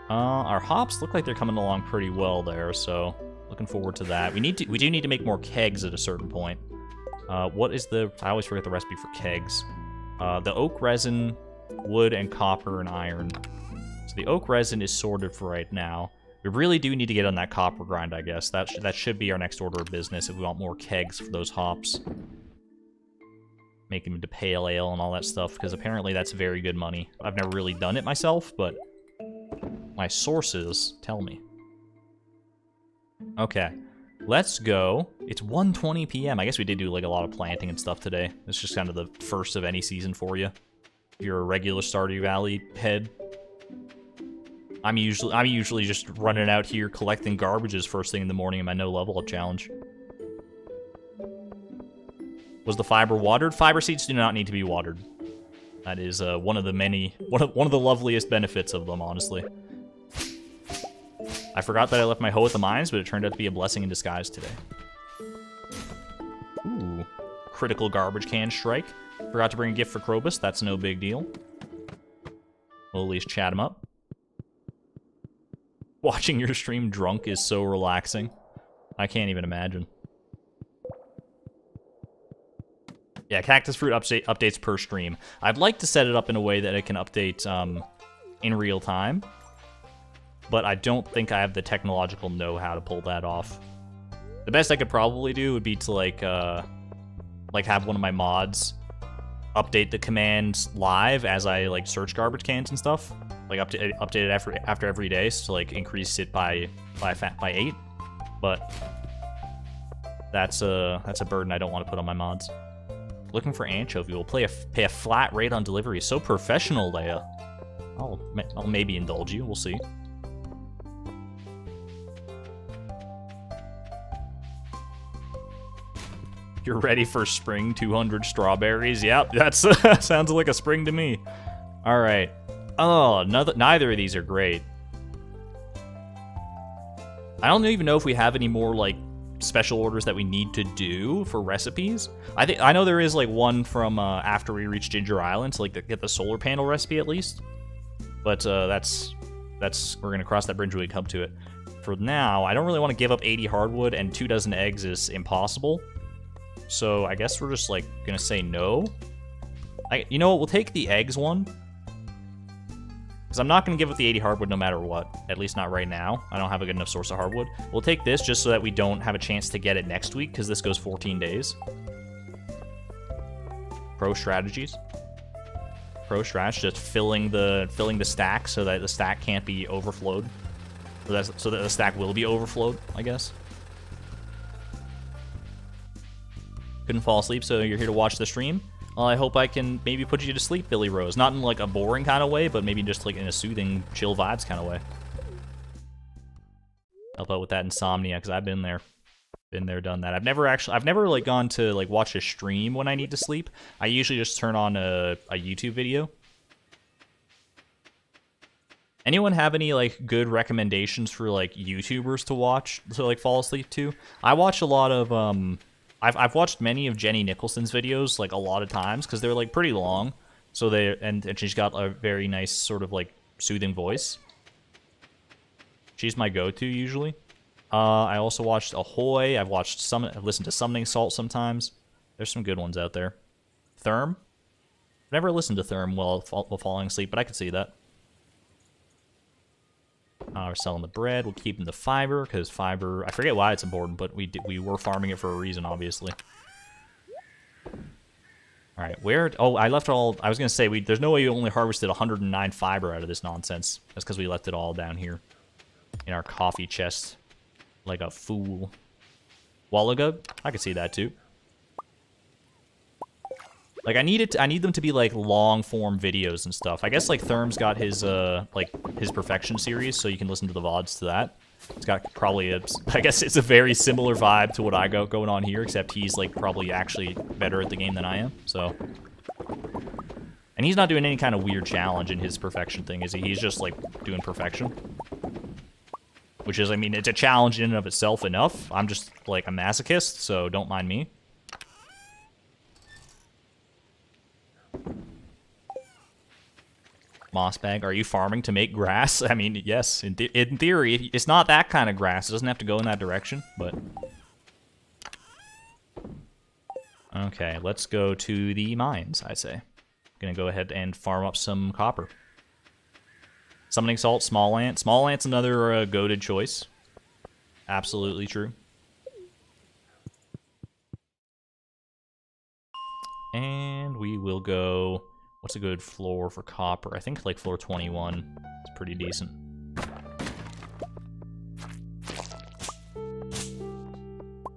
Our hops look like they're coming along pretty well there, so looking forward to that. We do need to make more kegs at a certain point. What is the... I always forget the recipe for kegs. The oak resin, wood, and copper and iron. So the oak resin is sorted for right now. We really do need to get on that copper grind, I guess. That should be our next order of business if we want more kegs for those hops. Make them into pale ale and all that stuff, because apparently that's very good money. I've never really done it myself, but my sources tell me. Okay, let's go. It's 1:20 p.m. I guess we did do like a lot of planting and stuff today. It's just kind of the first of any season for you. If you're a regular Stardew Valley head. I'm usually just running out here collecting garbages first thing in the morning in my no level up challenge. Was the fiber watered? Fiber seeds do not need to be watered. That is one of the loveliest benefits of them, honestly. I forgot that I left my hoe at the mines, but it turned out to be a blessing in disguise today. Ooh, critical garbage can strike. Forgot to bring a gift for Krobus. That's no big deal. We'll at least chat him up. Watching your stream drunk is so relaxing. I can't even imagine. Yeah, cactus fruit updates per stream. I'd like to set it up in a way that it can update in real time, but I don't think I have the technological know-how to pull that off. The best I could probably do would be to like have one of my mods update the commands live as I like search garbage cans and stuff. Like update it after every day, so like increase it by 8. But that's a burden I don't want to put on my mods. Looking for anchovy. We'll pay a flat rate on delivery. So professional, Leah. I'll maybe indulge you. We'll see. You're ready for spring 200 strawberries? Yep, that's sounds like a spring to me. All right. Oh, neither of these are great. I don't even know if we have any more like special orders that we need to do for recipes. I know there is like one from after we reach Ginger Island to like get the solar panel recipe at least. But that's we're gonna cross that bridge when we come to it. For now, I don't really want to give up 80 hardwood, and 2 dozen eggs is impossible. So I guess we're just like gonna say no. You know what? We'll take the eggs one. Because I'm not going to give up the 80 hardwood no matter what. At least not right now. I don't have a good enough source of hardwood. We'll take this just so that we don't have a chance to get it next week, because this goes 14 days. Pro strategies. Pro strat, just filling the stack so that the stack can't be overflowed. So that the stack will be overflowed, I guess. Couldn't fall asleep, so you're here to watch the stream? Well, I hope I can maybe put you to sleep, Billy Rose. Not in like a boring kind of way, but maybe just like in a soothing, chill vibes kind of way. Help out with that insomnia, because I've been there. Been there, done that. I've never like gone to like watch a stream when I need to sleep. I usually just turn on a YouTube video. Anyone have any like good recommendations for like YouTubers to watch to like fall asleep to? I watch a lot of I've watched many of Jenny Nicholson's videos like a lot of times because they're like pretty long. So and she's got a very nice sort of like soothing voice. She's my go-to usually. I also watched Ahoy. I've listened to Summoning Salt sometimes. There's some good ones out there. Therm. I've never listened to Therm while falling asleep, but I could see that. We're selling the bread. We're keeping the fiber, because fiber... I forget why it's important, but we were farming it for a reason, obviously. Alright, where... Oh, I left all... I was going to say, there's no way you only harvested 109 fiber out of this nonsense. That's because we left it all down here. In our coffee chest. Like a fool. Wallagug? I could see that, too. Like, I need them to be, like, long-form videos and stuff. I guess, like, Therm's got his, his Perfection series, so you can listen to the VODs to that. It's got probably I guess it's a very similar vibe to what I got going on here, except he's like probably actually better at the game than I am, so. And he's not doing any kind of weird challenge in his perfection thing, is he? He's just like doing perfection. Which is, I mean, it's a challenge in and of itself enough. I'm just like a masochist, so don't mind me. Moss bag, are you farming to make grass? I mean, yes, in theory, it's not that kind of grass. It doesn't have to go in that direction, but... Okay, let's go to the mines, I say. Gonna go ahead and farm up some copper. Summoning salt, small ant. Small ant's another goated choice. Absolutely true. And we will go... What's a good floor for copper? I think like floor 21. It's pretty decent.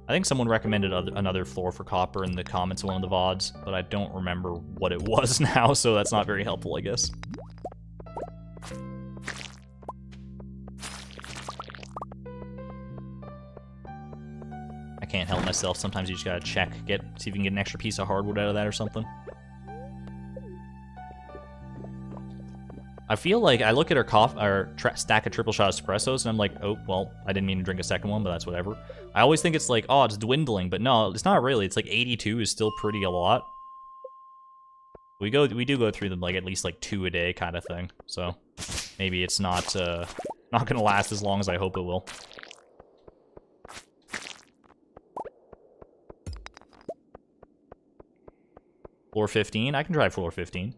I think someone recommended another floor for copper in the comments of one of the VODs, but I don't remember what it was now, so that's not very helpful, I guess. I can't help myself. Sometimes you just gotta check, see if you can get an extra piece of hardwood out of that or something. I feel like I look at our stack of triple shot espressos and I'm like, oh, well, I didn't mean to drink a second one, but that's whatever. I always think it's like, oh, it's dwindling, but no, it's not really. It's like 82 is still pretty a lot. We do go through them like at least like 2 a day kind of thing. So maybe it's not gonna last as long as I hope it will. Floor 15, I can try floor 15.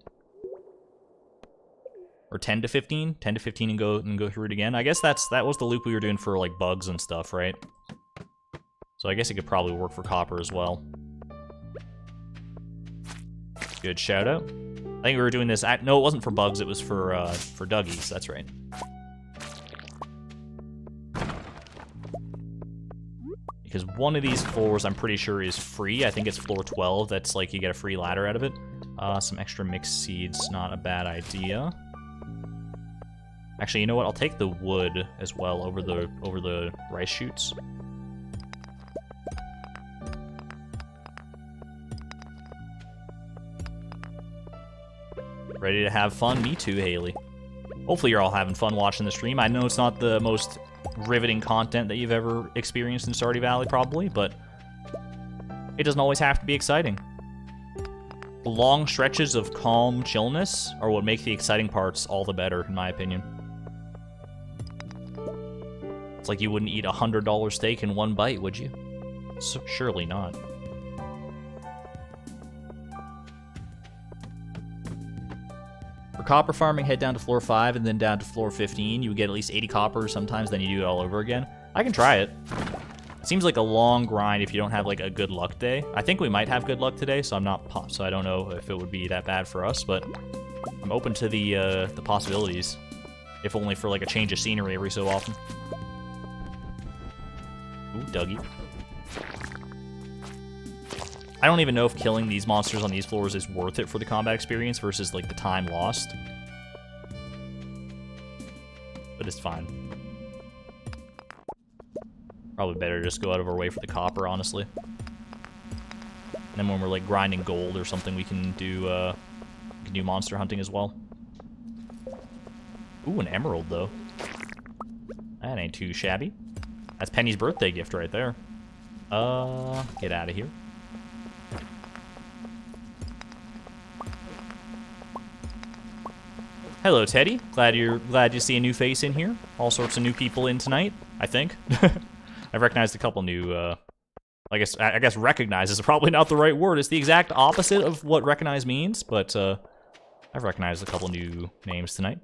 Or 10 to 15? 10 to 15 and go through it again. I guess that was the loop we were doing for like bugs and stuff, right? So I guess it could probably work for copper as well. Good shout out. I think we were doing this no, it wasn't for bugs, it was for Dougie's, that's right. Because one of these floors I'm pretty sure is free. I think it's floor 12, that's like you get a free ladder out of it. Some extra mixed seeds, not a bad idea. Actually, you know what? I'll take the wood as well over the rice shoots. Ready to have fun? Me too, Haley. Hopefully you're all having fun watching the stream. I know it's not the most riveting content that you've ever experienced in Stardew Valley, probably, but it doesn't always have to be exciting. Long stretches of calm chillness are what make the exciting parts all the better, in my opinion. It's like you wouldn't eat a $100 steak in one bite, would you? Surely not. For copper farming, head down to floor 5 and then down to floor 15. You would get at least 80 copper sometimes, then you do it all over again. I can try it. It seems like a long grind if you don't have like a good luck day. I think we might have good luck today, so so I don't know if it would be that bad for us, but I'm open to the possibilities. If only for like a change of scenery every so often. Ooh, Dougie. I don't even know if killing these monsters on these floors is worth it for the combat experience versus like the time lost. But it's fine. Probably better to just go out of our way for the copper, honestly. And then when we're like grinding gold or something, we can do monster hunting as well. Ooh, an emerald though. That ain't too shabby. That's Penny's birthday gift right there. Get out of here. Hello, Teddy. Glad you see a new face in here. All sorts of new people in tonight, I think. I've recognized a couple new, I guess recognize is probably not the right word. It's the exact opposite of what recognize means, but I've recognized a couple new names tonight.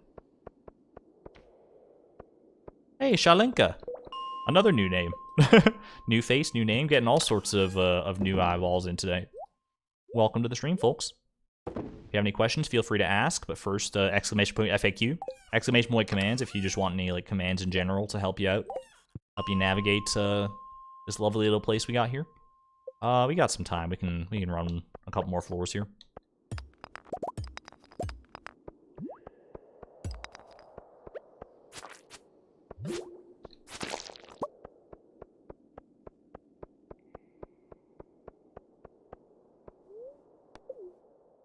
Hey, Shalinka. Another new name. New face, new name, getting all sorts of new eyeballs in today. Welcome to the stream, folks. If you have any questions, feel free to ask, but first, exclamation point FAQ. Exclamation point commands if you just want any like commands in general to help you out. Help you navigate this lovely little place we got here. We got some time. We can run a couple more floors here.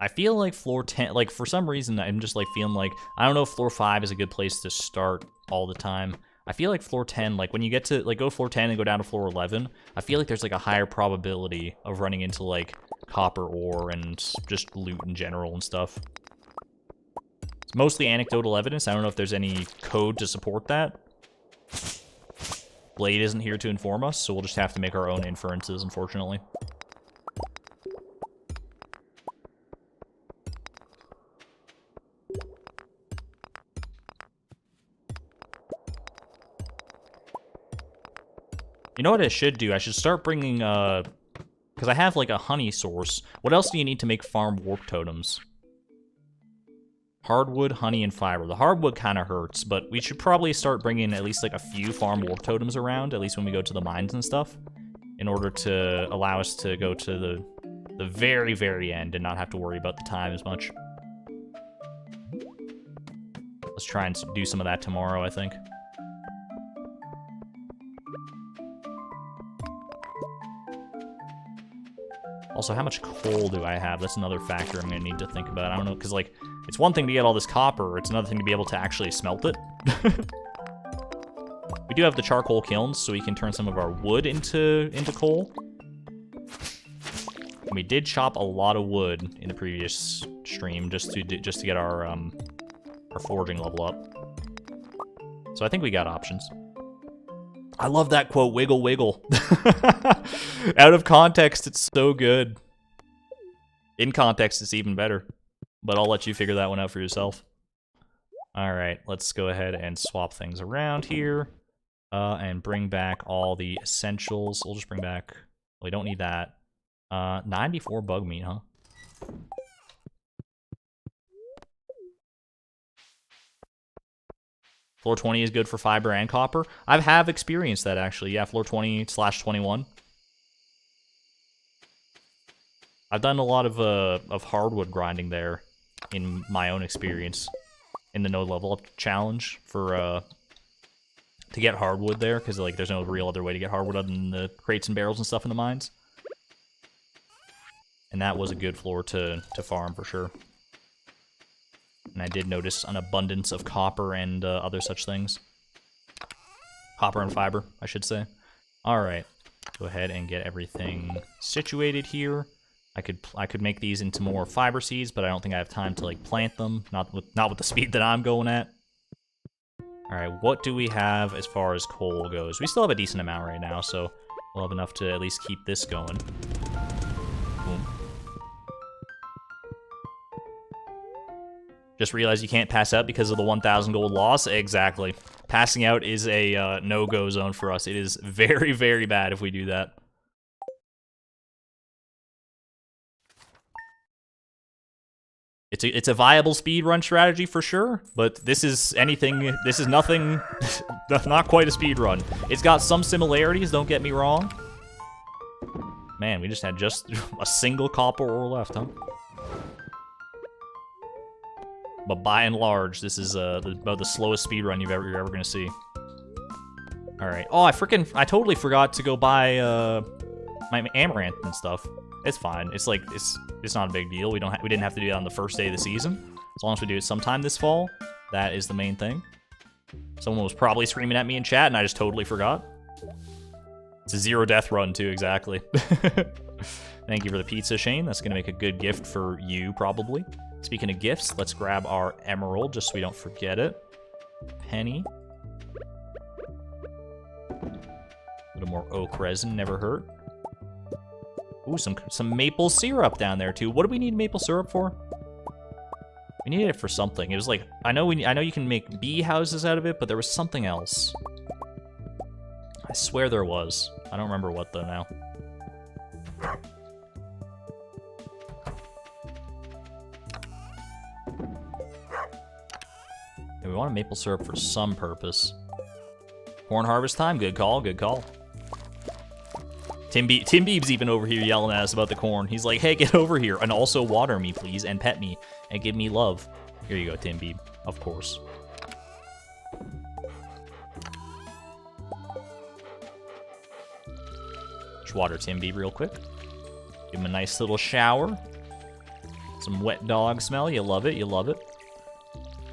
I feel like floor 10, like for some reason, I'm just like feeling like, I don't know if floor 5 is a good place to start all the time. I feel like floor 10, like when you get to, like go floor 10 and go down to floor 11, I feel like there's like a higher probability of running into like copper ore and just loot in general and stuff. It's mostly anecdotal evidence. I don't know if there's any code to support that. Blade isn't here to inform us, so we'll just have to make our own inferences, unfortunately. You know what I should do? I should start bringing, because I have, like, a honey source. What else do you need to make farm warp totems? Hardwood, honey, and fiber. The hardwood kind of hurts, but we should probably start bringing at least, like, a few farm warp totems around, at least when we go to the mines and stuff, in order to allow us to go to the very, very end and not have to worry about the time as much. Let's try and do some of that tomorrow, I think. Also, how much coal do I have? That's another factor I'm going to need to think about. I don't know, because, like, it's one thing to get all this copper, it's another thing to be able to actually smelt it. We do have the charcoal kilns, so we can turn some of our wood into coal. And we did chop a lot of wood in the previous stream just to get our forging level up. So I think we got options. I love that quote, wiggle, wiggle. Out of context, it's so good. In context, it's even better. But I'll let you figure that one out for yourself. Alright, let's go ahead and swap things around here. And bring back all the essentials. We'll just bring back... Well, we don't need that. 94 bug meat, huh? Floor 20 is good for fiber and copper. I have experienced that, actually. Yeah, floor 20/21. I've done a lot of hardwood grinding there in my own experience in the no level up challenge for to get hardwood there, because like there's no real other way to get hardwood other than the crates and barrels and stuff in the mines. And that was a good floor to farm for sure. And I did notice an abundance of copper and other such things. Copper and fiber, I should say. Alright, go ahead and get everything situated here. I could make these into more fiber seeds, but I don't think I have time to like plant them. Not with the speed that I'm going at. Alright, what do we have as far as coal goes? We still have a decent amount right now, so we'll have enough to at least keep this going. Boom. Just realized you can't pass out because of the 1,000 gold loss? Exactly. Passing out is a no-go zone for us. It is very, very bad if we do that. It's a viable speedrun strategy for sure, but this is nothing, not quite a speedrun. It's got some similarities, don't get me wrong. Man, we just had just a single copper ore left, huh? But by and large, this is about the slowest speedrun you're ever gonna see. All right. Oh, I totally forgot to go buy my amaranth and stuff. It's fine. It's like it's not a big deal. We didn't have to do that on the first day of the season. As long as we do it sometime this fall, that is the main thing. Someone was probably screaming at me in chat, and I just totally forgot. It's a 0 death run too, exactly. Thank you for the pizza, Shane. That's gonna make a good gift for you, probably. Speaking of gifts, let's grab our emerald just so we don't forget it. Penny. A little more oak resin, never hurt. Ooh, some maple syrup down there too. What do we need maple syrup for? We needed it for something. It was like I know you can make bee houses out of it, but there was something else. I swear there was. I don't remember what though now. We want a maple syrup for some purpose. Corn harvest time, good call, good call. Tim Beeb's even over here yelling at us about the corn. He's like, hey, get over here, and also water me, please, and pet me, and give me love. Here you go, Tim Beeb, of course. Just water Tim Beeb real quick. Give him a nice little shower. Some wet dog smell. You love it. You love it.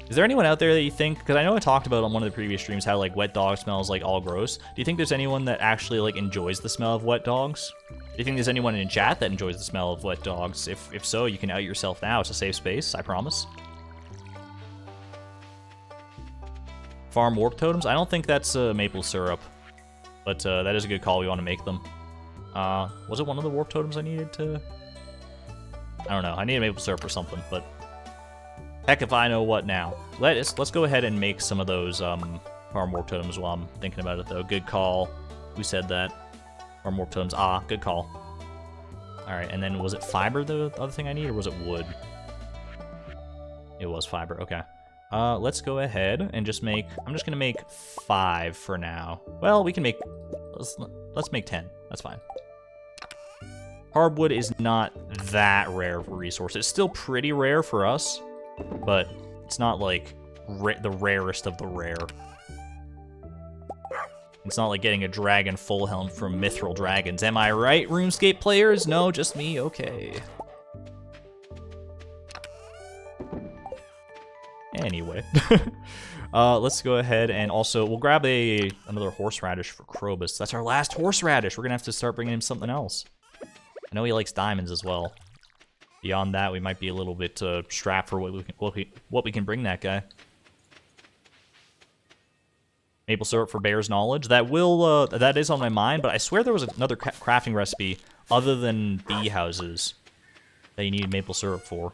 Is there anyone out there that you think, because I know I talked about on one of the previous streams how like wet dog smells like all gross. Do you think there's anyone that actually like enjoys the smell of wet dogs? Do you think there's anyone in chat that enjoys the smell of wet dogs? If so, you can out yourself now. It's a safe space, I promise. Farm warp totems? I don't think that's maple syrup, but that is a good call. We want to make them. Was it one of the warp totems I needed to? I don't know. I need maple syrup or something, but heck if I know what now. Let's go ahead and make some of those farm warp totems while I'm thinking about it, though. Good call. Who said that? Farm warp totems. Ah, good call. All right, and then was it fiber the other thing I need, or was it wood? It was fiber. Okay. Let's go ahead and just make. I'm just gonna make 5 for now. Well, we can make. Let's make 10. That's fine. Hardwood is not that rare of a resource. It's still pretty rare for us, but it's not like the rarest of the rare. It's not like getting a dragon full helm from Mithril Dragons. Am I right, RuneScape players? No, just me? Okay. Anyway. Let's go ahead and also, we'll grab another horseradish for Krobus. That's our last horseradish. We're gonna have to start bringing him something else. I know he likes diamonds as well. Beyond that, we might be a little bit strapped for what we can bring that guy. Maple syrup for Bear's Knowledge. That is on my mind, but I swear there was another crafting recipe other than bee houses that you need maple syrup for.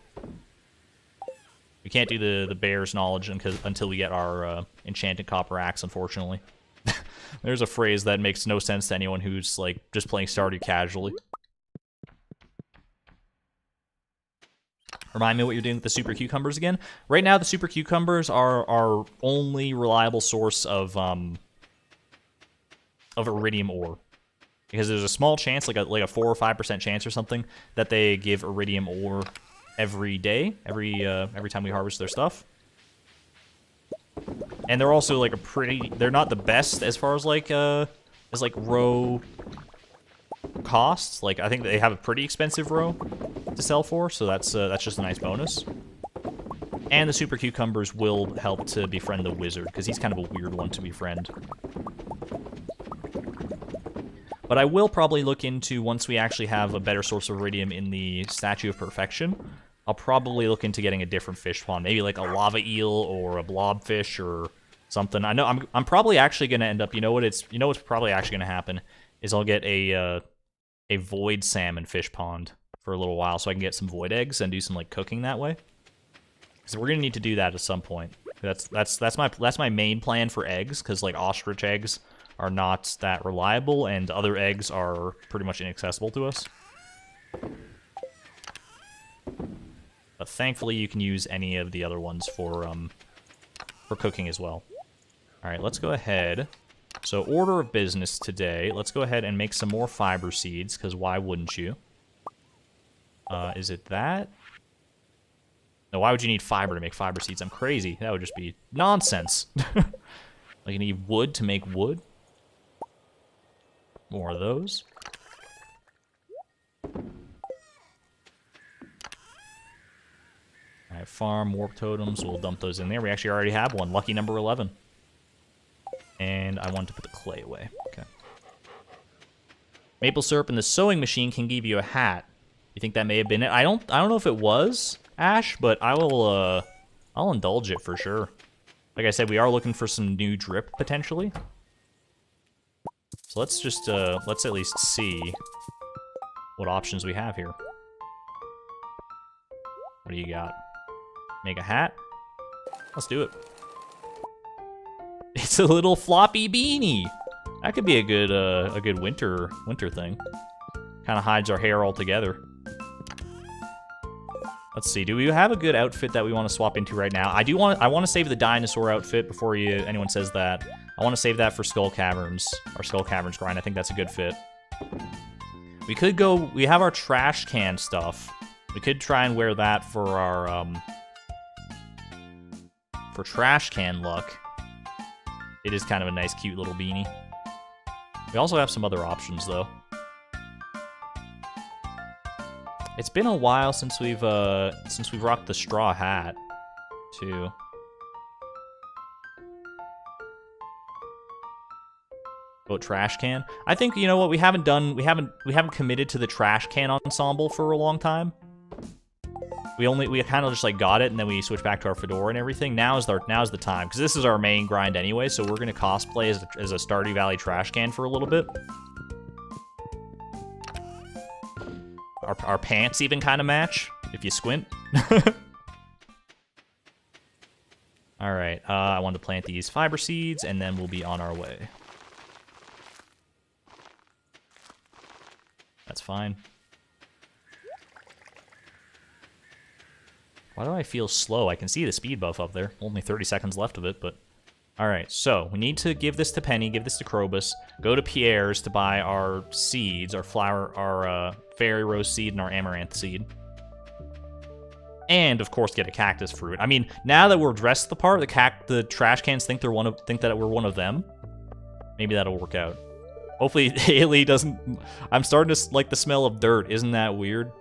We can't do the Bear's Knowledge until we get our enchanted copper axe, unfortunately. There's a phrase that makes no sense to anyone who's like just playing Stardew casually. Remind me what you're doing with the super cucumbers again. Right now, the super cucumbers are our only reliable source of iridium ore, because there's a small chance, like a 4 or 5% chance or something, that they give iridium ore every day, every time we harvest their stuff. And they're also like they're not the best as far as like row costs. Like I think they have a pretty expensive row to sell for, so that's just a nice bonus. And the super cucumbers will help to befriend the wizard, because he's kind of a weird one to befriend. But I will probably look into, once we actually have a better source of iridium in the Statue of Perfection, I'll probably look into getting a different fish spawn, maybe like a lava eel or a blobfish or something. I know I'm probably actually going to end up, you know what's probably actually going to happen is I'll get a void salmon fish pond for a little while, so I can get some void eggs and do some like cooking that way. So we're gonna need to do that at some point. That's my main plan for eggs, because like ostrich eggs are not that reliable, and other eggs are pretty much inaccessible to us. But thankfully, you can use any of the other ones for cooking as well. All right, let's go ahead. So order of business today. Let's go ahead and make some more fiber seeds, because why wouldn't you? Is it that? No, why would you need fiber to make fiber seeds? I'm crazy. That would just be nonsense. Like you need wood to make wood. More of those. Alright, farm warp totems. We'll dump those in there. We actually already have one. Lucky number 11. And I want to put the clay away. Okay. Maple syrup in the sewing machine can give you a hat. You think that may have been it? I don't know if it was, Ash, but I'll indulge it for sure. Like I said, we are looking for some new drip potentially. So let's just let's at least see what options we have here. What do you got? Make a hat? Let's do it. It's a little floppy beanie. That could be a good winter thing. Kind of hides our hair altogether. Let's see. Do we have a good outfit that we want to swap into right now? I want to save the dinosaur outfit before anyone says that. I want to save that for Skull Caverns, our Skull Caverns grind. I think that's a good fit. We could go. We have our trash can stuff. We could try and wear that for our for trash can luck. It is kind of a nice, cute little beanie. We also have some other options though. It's been a while since we've rocked the straw hat, too. About trash can. I think, you know what, we haven't committed to the trash can ensemble for a long time. We kind of just like got it, and then we switched back to our fedora and everything. Now's the time, because this is our main grind anyway. So we're gonna cosplay as a Stardew Valley trash can for a little bit. Our pants even kind of match if you squint. All right, I wanted to plant these fiber seeds, and then we'll be on our way. That's fine. Why do I feel slow? I can see the speed buff up there. Only 30 seconds left of it, but... Alright, so we need to give this to Penny, give this to Krobus, go to Pierre's to buy our seeds, our flower, our fairy rose seed and our amaranth seed. And, of course, get a cactus fruit. I mean, now that we're dressed the part, the trash cans think that we're one of them. Maybe that'll work out. Hopefully, Haley doesn't... I'm starting to like the smell of dirt. Isn't that weird?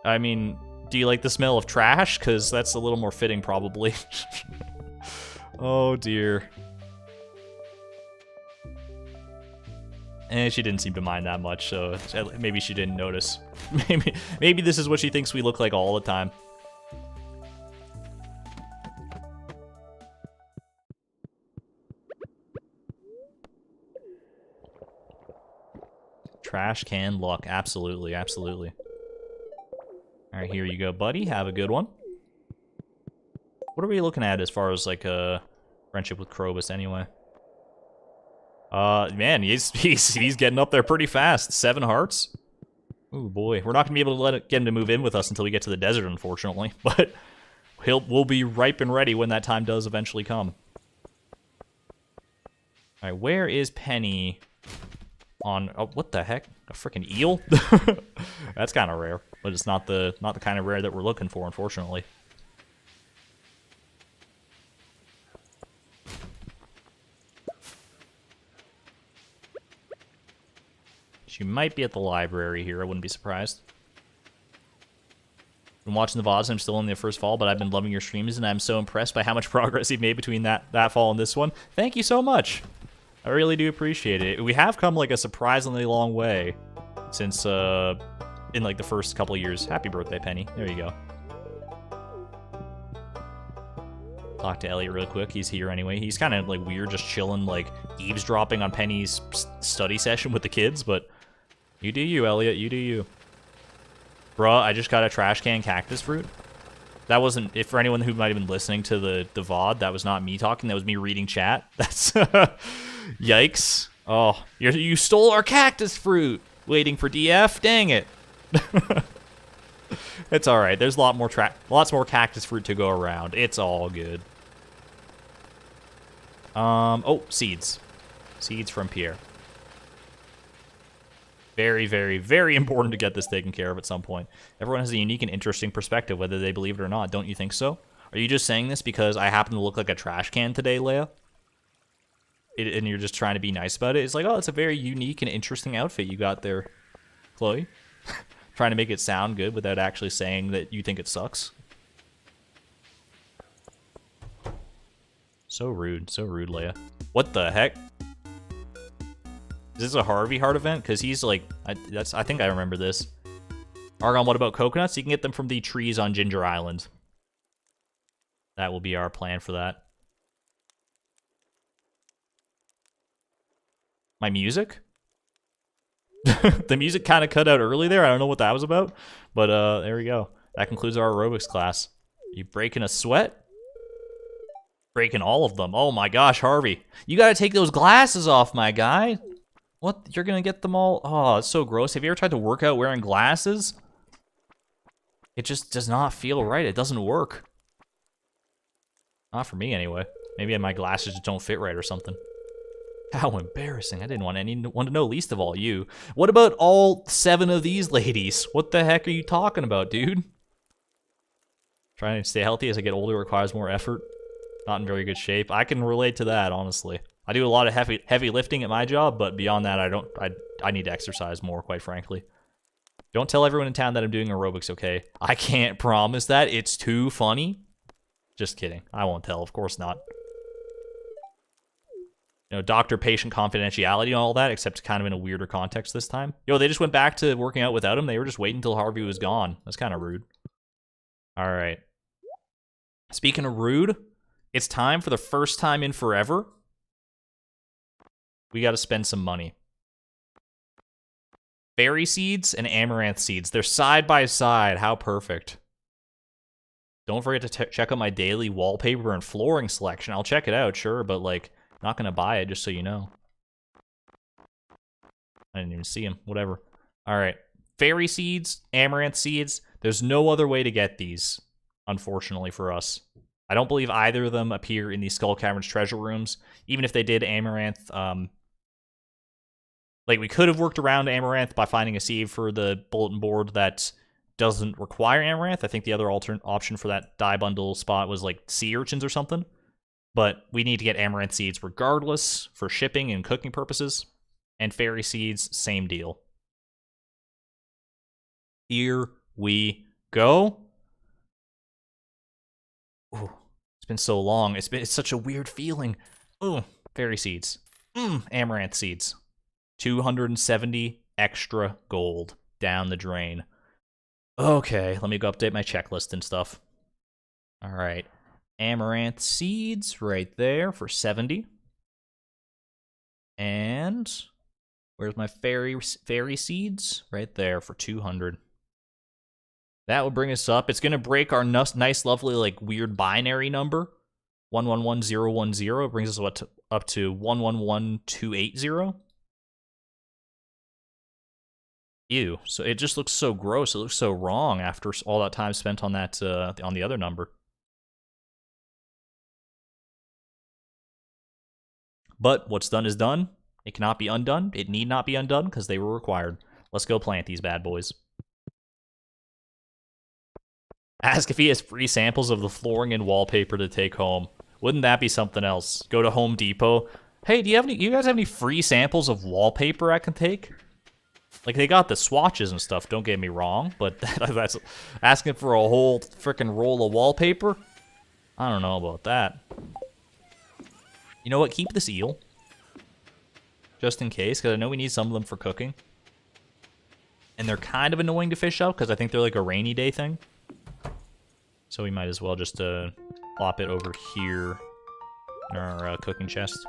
I mean... Do you like the smell of trash? Because that's a little more fitting, probably. Oh, dear. And she didn't seem to mind that much, so maybe she didn't notice. Maybe this is what she thinks we look like all the time. Trash can luck. Absolutely, absolutely. Alright, here you go, buddy. Have a good one. What are we looking at as far as, like, a friendship with Krobus, anyway? Man, he's getting up there pretty fast. 7 hearts? Ooh, boy. We're not gonna be able to get him to move in with us until we get to the desert, unfortunately. But we'll be ripe and ready when that time does eventually come. Alright, where is Penny on... Oh, what the heck? A freaking eel? That's kind of rare. But it's not the kind of rare that we're looking for, unfortunately. She might be at the library here. I wouldn't be surprised. Been watching the VODs. I'm still in the first fall, but I've been loving your streams, and I'm so impressed by how much progress you've made between that fall and this one. Thank you so much. I really do appreciate it. We have come like a surprisingly long way since in like the first couple of years. Happy birthday, Penny. There you go. Talk to Elliott real quick. He's here anyway. He's kind of like weird, just chilling, like eavesdropping on Penny's study session with the kids, but you do you, Elliott. You do you. Bruh, I just got a trash can cactus fruit. That wasn't, if for anyone who might have been listening to the VOD, that was not me talking. That was me reading chat. That's, yikes. Oh, you stole our cactus fruit. Waiting for DF? Dang it. It's alright. There's lots more cactus fruit to go around. It's all good. Oh, seeds. Seeds from Pierre. Very, very, very important to get this taken care of at some point. Everyone has a unique and interesting perspective, whether they believe it or not. Don't you think so? Are you just saying this because I happen to look like a trash can today, Leah? And you're just trying to be nice about it? It's like, oh, it's a very unique and interesting outfit you got there, Chloe. Trying to make it sound good without actually saying that you think it sucks. So rude, Leia. What the heck? Is this a Harvey Heart event? Because he's like, I think I remember this. Argon, what about coconuts? You can get them from the trees on Ginger Island. That will be our plan for that. My music? The music kind of cut out early there. I don't know what that was about. But there we go. That concludes our aerobics class. You breaking a sweat? Breaking all of them. Oh my gosh, Harvey. You gotta take those glasses off, my guy. What? You're gonna get them all? Oh, it's so gross. Have you ever tried to work out wearing glasses? It just does not feel right. It doesn't work. Not for me, anyway. Maybe my glasses just don't fit right or something. How embarrassing. I didn't want anyone to know, least of all you. What about all 7 of these ladies? What the heck are you talking about, dude? Trying to stay healthy as I get older requires more effort. Not in very good shape. I can relate to that, honestly. I do a lot of heavy lifting at my job, but beyond that, I need to exercise more, quite frankly. Don't tell everyone in town that I'm doing aerobics, okay? I can't promise that. It's too funny. Just kidding. I won't tell. Of course not. You know, doctor-patient confidentiality and all that, except kind of in a weirder context this time. Yo, they just went back to working out without him. They were just waiting until Harvey was gone. That's kind of rude. All right. Speaking of rude, it's time for the first time in forever. We got to spend some money. Fairy seeds and amaranth seeds. They're side by side. How perfect. Don't forget to check out my daily wallpaper and flooring selection. I'll check it out, sure, but, like, not going to buy it, just so you know. I didn't even see him. Whatever. All right. Fairy seeds, amaranth seeds. There's no other way to get these, unfortunately for us. I don't believe either of them appear in the Skull Cavern's treasure rooms. Even if they did amaranth, like, we could have worked around amaranth by finding a seed for the bulletin board that doesn't require amaranth. I think the other alternate option for that dye bundle spot was, like, sea urchins or something. But we need to get amaranth seeds regardless for shipping and cooking purposes. And fairy seeds, same deal. Here we go. Ooh, it's been so long. It's such a weird feeling. Ooh, fairy seeds. Amaranth seeds. 270 extra gold down the drain. Okay, let me go update my checklist and stuff. All right. Amaranth seeds right there for 70. And where's my fairy seeds? Right there for 200. That will bring us up. It's going to break our nice, lovely, like, weird binary number. 111010. It brings us up to 111280. Ew. So it just looks so gross. It looks so wrong after all that time spent on that on the other number. But what's done is done. It cannot be undone. It need not be undone because they were required. Let's go plant these bad boys. Ask if he has free samples of the flooring and wallpaper to take home. Wouldn't that be something else? Go to Home Depot. Hey, do you guys have any free samples of wallpaper I can take? Like, they got the swatches and stuff, don't get me wrong, but that's asking for a whole freaking roll of wallpaper? I don't know about that. You know what? Keep this eel. Just in case, because I know we need some of them for cooking. And they're kind of annoying to fish out, because I think they're like a rainy day thing. So we might as well just plop it over here in our cooking chest.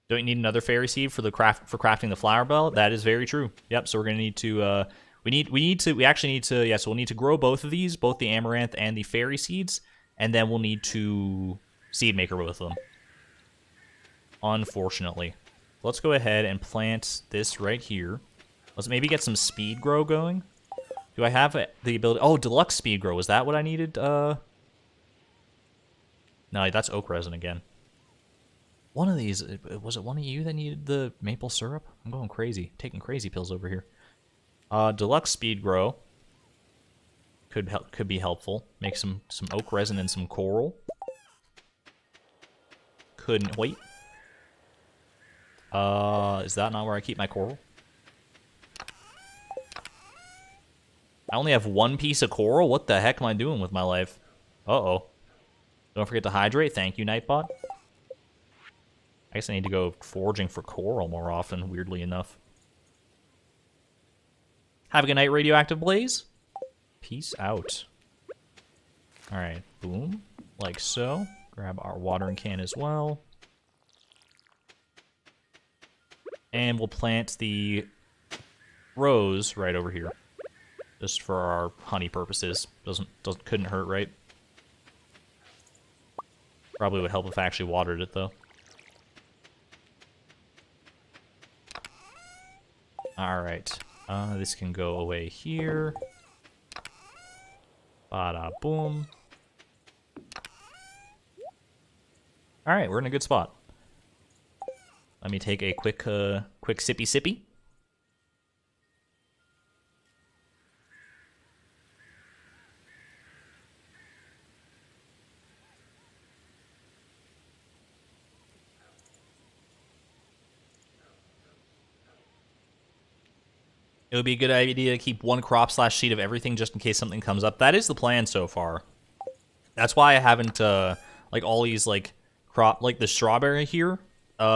Don't you need another fairy seed for crafting the flower bell? That is very true. Yep. So we're gonna need to. We actually need to. Yeah. So we'll need to grow both of these, both the amaranth and the fairy seeds, and then we'll need to seed maker both of them. Unfortunately, let's go ahead and plant this right here. Let's maybe get some speed grow going. Do I have the ability? Oh, deluxe speed grow. Was that what I needed? No, that's oak resin again. One of these, was it one of you that needed the maple syrup? I'm going crazy, taking crazy pills over here. Deluxe speed grow could be helpful. Make some oak resin and some coral. Couldn't wait. Is that not where I keep my coral? I only have one piece of coral? What the heck am I doing with my life? Uh-oh. Don't forget to hydrate. Thank you, Nightbot. I guess I need to go foraging for coral more often, weirdly enough. Have a good night, Radioactive Blaze. Peace out. Alright, boom. Like so. Grab our watering can as well. And we'll plant the rose right over here. Just for our honey purposes. Couldn't hurt, right? Probably would help if I actually watered it, though. Alright. This can go away here. Bada boom. Alright, we're in a good spot. Let me take a quick sippy. would be a good idea to keep one crop / seed of everything just in case something comes up. That is the plan so far. That's why I haven't, like, all these, like, like the strawberry here.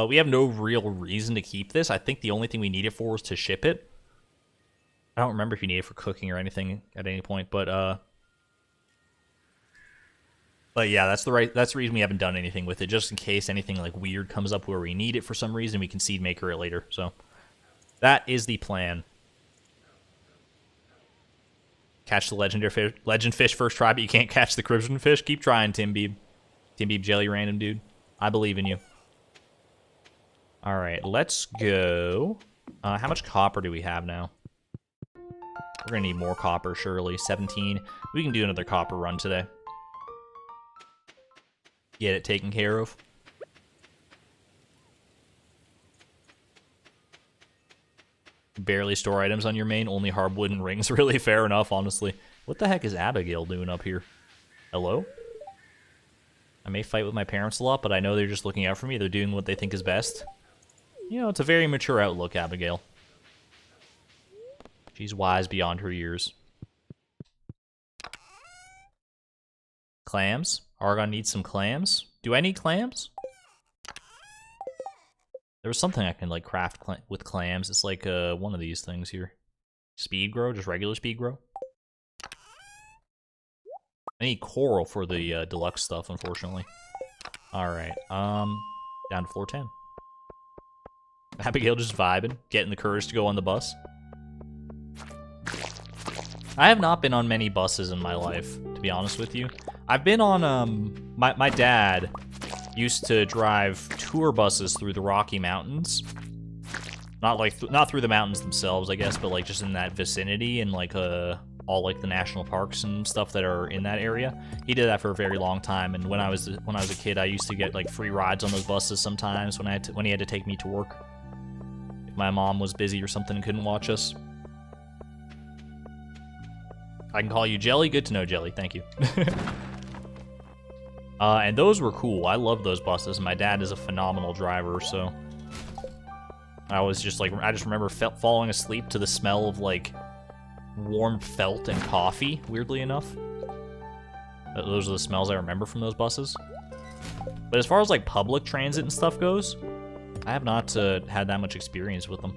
We have no real reason to keep this. I think the only thing we need it for is to ship it. I don't remember if you need it for cooking or anything at any point, but yeah, that's the reason we haven't done anything with it, just in case anything like weird comes up where we need it for some reason, we can seed maker it later. So that is the plan. Catch the legend fish first try, but you can't catch the crimson fish. Keep trying, Tim Beeb. Tim Beeb Jelly Random Dude. I believe in you. All right, let's go. How much copper do we have now? We're gonna need more copper, surely. 17. We can do another copper run today. Get it taken care of. Barely store items on your main, only hardwood and rings. Really fair enough, honestly. What the heck is Abigail doing up here? Hello? I may fight with my parents a lot, but I know they're just looking out for me. They're doing what they think is best. You know, it's a very mature outlook, Abigail. She's wise beyond her years. Clams? Argon needs some clams? Do I need clams? There was something I can, like, craft with clams. It's like one of these things here. Speed grow? Just regular speed grow? I need coral for the deluxe stuff, unfortunately. Alright, down to floor 10. Abigail just vibing, getting the courage to go on the bus. I have not been on many buses in my life, to be honest with you. I've been on, my dad used to drive tour buses through the Rocky Mountains. Not like, not through the mountains themselves, I guess, but like just in that vicinity and like, all like the national parks and stuff that are in that area. He did that for a very long time, and when I was a kid, I used to get like free rides on those buses sometimes when he had to take me to work. If my mom was busy or something and couldn't watch us. I can call you Jelly. Good to know, Jelly. Thank you. And those were cool. I love those buses. My dad is a phenomenal driver, so I was just like, I just remember falling asleep to the smell of like warm felt and coffee, weirdly enough. Those are the smells I remember from those buses. But as far as like public transit and stuff goes, I have not had that much experience with them.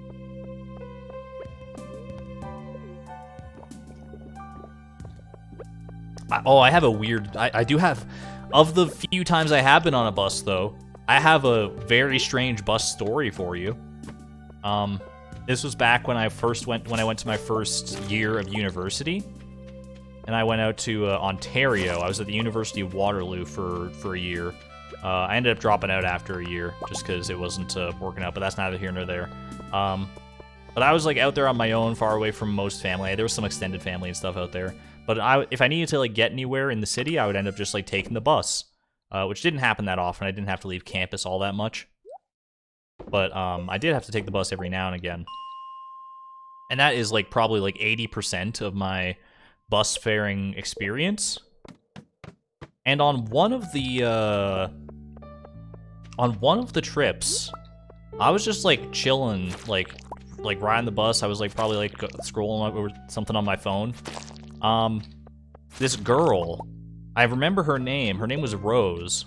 I have a weird... I do have... Of the few times I have been on a bus, though, I have a very strange bus story for you. This was back when I went to my first year of university. And I went out to Ontario. I was at the University of Waterloo for a year. I ended up dropping out after a year, just because it wasn't working out, but that's neither here nor there. But I was like out there on my own, far away from most family. There was some extended family and stuff out there. But if I needed to like get anywhere in the city, I would end up just like taking the bus, which didn't happen that often. I didn't have to leave campus all that much. But I did have to take the bus every now and again. And that is like probably like 80% of my bus faring experience. And on one of the trips, I was just like chilling, like riding the bus. I was like probably like scrolling over something on my phone. This girl, I remember her name. Her name was Rose.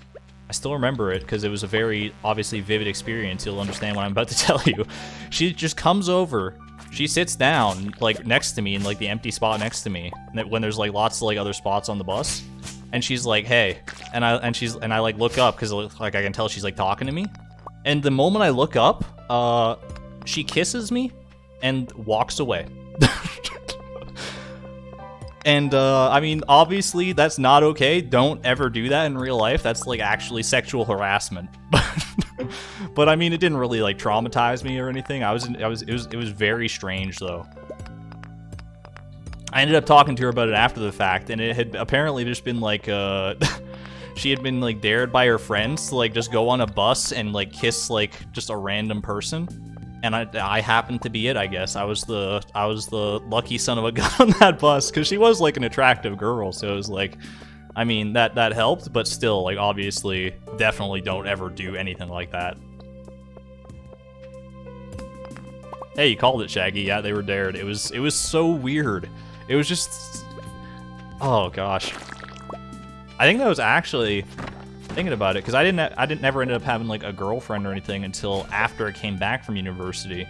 I still remember it because it was a very obviously vivid experience. You'll understand what I'm about to tell you. She just comes over. She sits down like next to me in like the empty spot next to me when there's like lots of like other spots on the bus. And she's like, "Hey," and I like look up because like I can tell she's like talking to me. And the moment I look up, she kisses me and walks away. And I mean, obviously that's not okay. Don't ever do that in real life. That's like actually sexual harassment. But I mean, it didn't really like traumatize me or anything. It was very strange though. I ended up talking to her about it after the fact, and it had apparently just been like, she had been like dared by her friends to like just go on a bus and like kiss like just a random person, and I happened to be it. I guess I was the lucky son of a gun on that bus because she was like an attractive girl, so it was like, I mean that helped, but still like obviously definitely don't ever do anything like that. Hey, you called it, Shaggy. Yeah, they were dared. It was so weird. It was just, oh gosh. I think that was actually, thinking about it, because I didn't never ended up having like a girlfriend or anything until after I came back from university.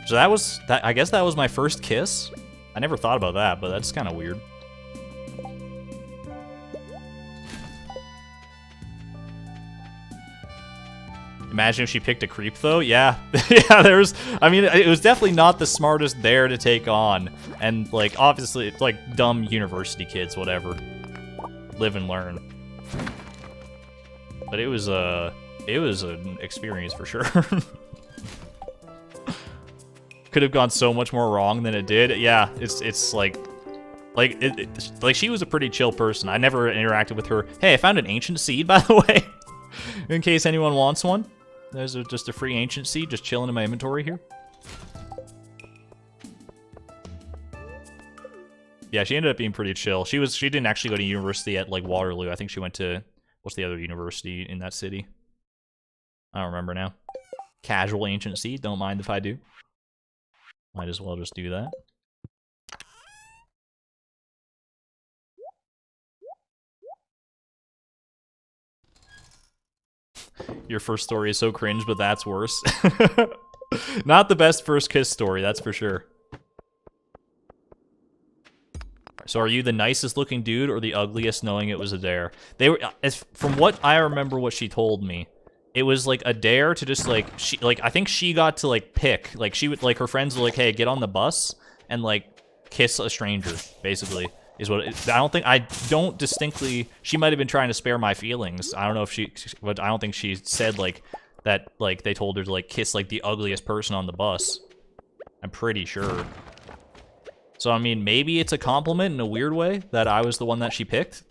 So I guess that was my first kiss. I never thought about that, but that's kind of weird. Imagine if she picked a creep, though. Yeah, yeah. I mean, it was definitely not the smartest dare to take on, and like, obviously, it's like dumb university kids, whatever. Live and learn. But it was an experience for sure. Could have gone so much more wrong than it did. Yeah, it's like she was a pretty chill person. I never interacted with her. Hey, I found an ancient seed, by the way, in case anyone wants one. There's just a free ancient seed just chilling in my inventory here. Yeah, she ended up being pretty chill. She didn't actually go to university at like Waterloo. I think she went to, what's the other university in that city? I don't remember now. Casual ancient seed. Don't mind if I do. Might as well just do that. Your first story is so cringe, but that's worse. Not the best first kiss story, that's for sure. So are you the nicest looking dude or the ugliest knowing it was a dare? They were, from what I remember what she told me, it was like a dare to just like, I think she got to like pick, like she would, like her friends were like, hey, get on the bus and like kiss a stranger, basically. Is what I don't distinctly, she might have been trying to spare my feelings. I don't know if but I don't think she said like that, like they told her to like kiss like the ugliest person on the bus. I'm pretty sure. So I mean, maybe it's a compliment in a weird way that I was the one that she picked.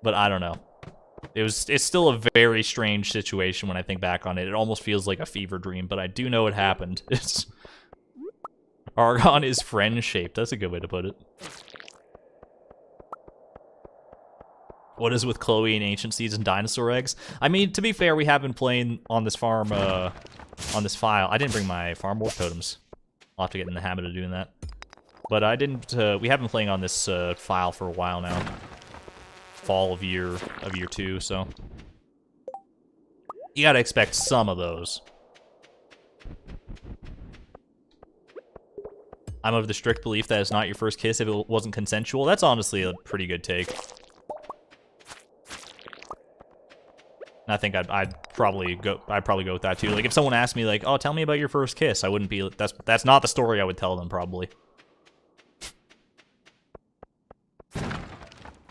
But I don't know. It's still a very strange situation when I think back on it. It almost feels like a fever dream, but I do know it happened. Argon is friend-shaped. That's a good way to put it. What is with Chloe and ancient seeds and dinosaur eggs? I mean, to be fair, we have been playing on this farm, on this file. I didn't bring my farm wolf totems. I'll have to get in the habit of doing that. But I didn't, we have been playing on this file for a while now. Fall of year 2, so. You gotta expect some of those. I'm of the strict belief that it's not your first kiss if it wasn't consensual. That's honestly a pretty good take. And I think I'd probably go with that too. Like if someone asked me like, "Oh, tell me about your first kiss," I wouldn't be, that's not the story I would tell them probably.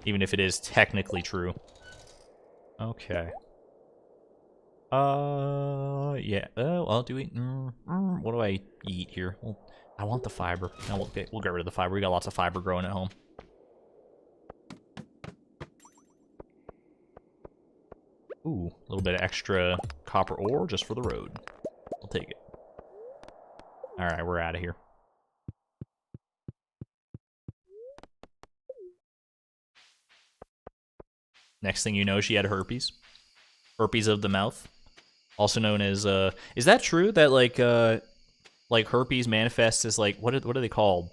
Even if it is technically true. Okay. Yeah. Well, do we? What do I eat here? Well, I want the fiber. No, we'll get rid of the fiber. We got lots of fiber growing at home. Ooh, a little bit of extra copper ore just for the road. I'll take it. All right, we're out of here. Next thing you know, she had herpes. Herpes of the mouth. Also known as, is that true that like herpes manifests as like, what are they called?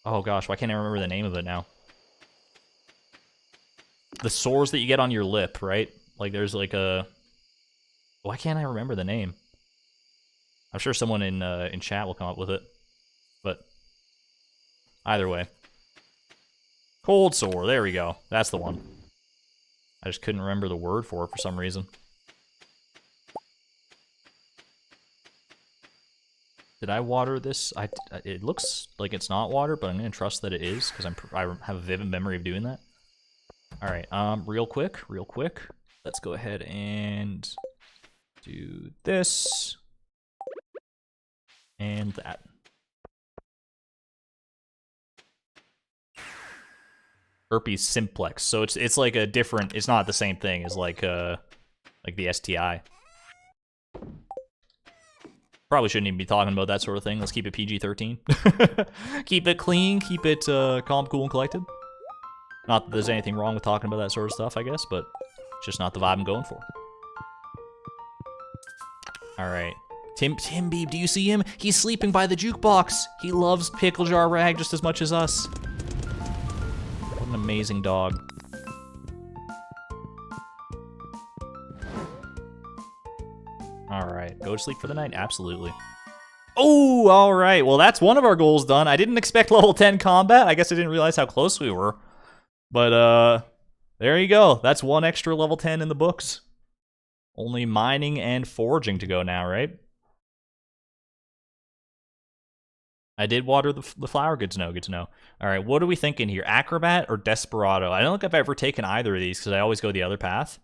Oh gosh, why can't I remember the name of it now? The sores that you get on your lip, right? Like there's like a, why can't I remember the name? I'm sure someone in chat will come up with it. But either way. Cold sore, there we go. That's the one. I just couldn't remember the word for it for some reason. Did I water this? It looks like it's not water, but I'm gonna trust that it is because I have a vivid memory of doing that. All right, real quick. Let's go ahead and do this and that. Herpes simplex. So it's like a different. It's not the same thing as like the STI. Probably shouldn't even be talking about that sort of thing. Let's keep it PG-13. Keep it clean, keep it calm, cool, and collected. Not that there's anything wrong with talking about that sort of stuff, I guess, but it's just not the vibe I'm going for. Alright. Tim Beeb, do you see him? He's sleeping by the jukebox. He loves Pickle Jar Rag just as much as us. What an amazing dog. All right, go to sleep for the night? Absolutely. Oh, all right. Well, that's one of our goals done. I didn't expect level 10 combat. I guess I didn't realize how close we were. But, there you go. That's one extra level 10 in the books. Only mining and foraging to go now, right? I did water the flower. Good to know, good to know. All right, what are we thinking here? Acrobat or Desperado? I don't think I've ever taken either of these because I always go the other path.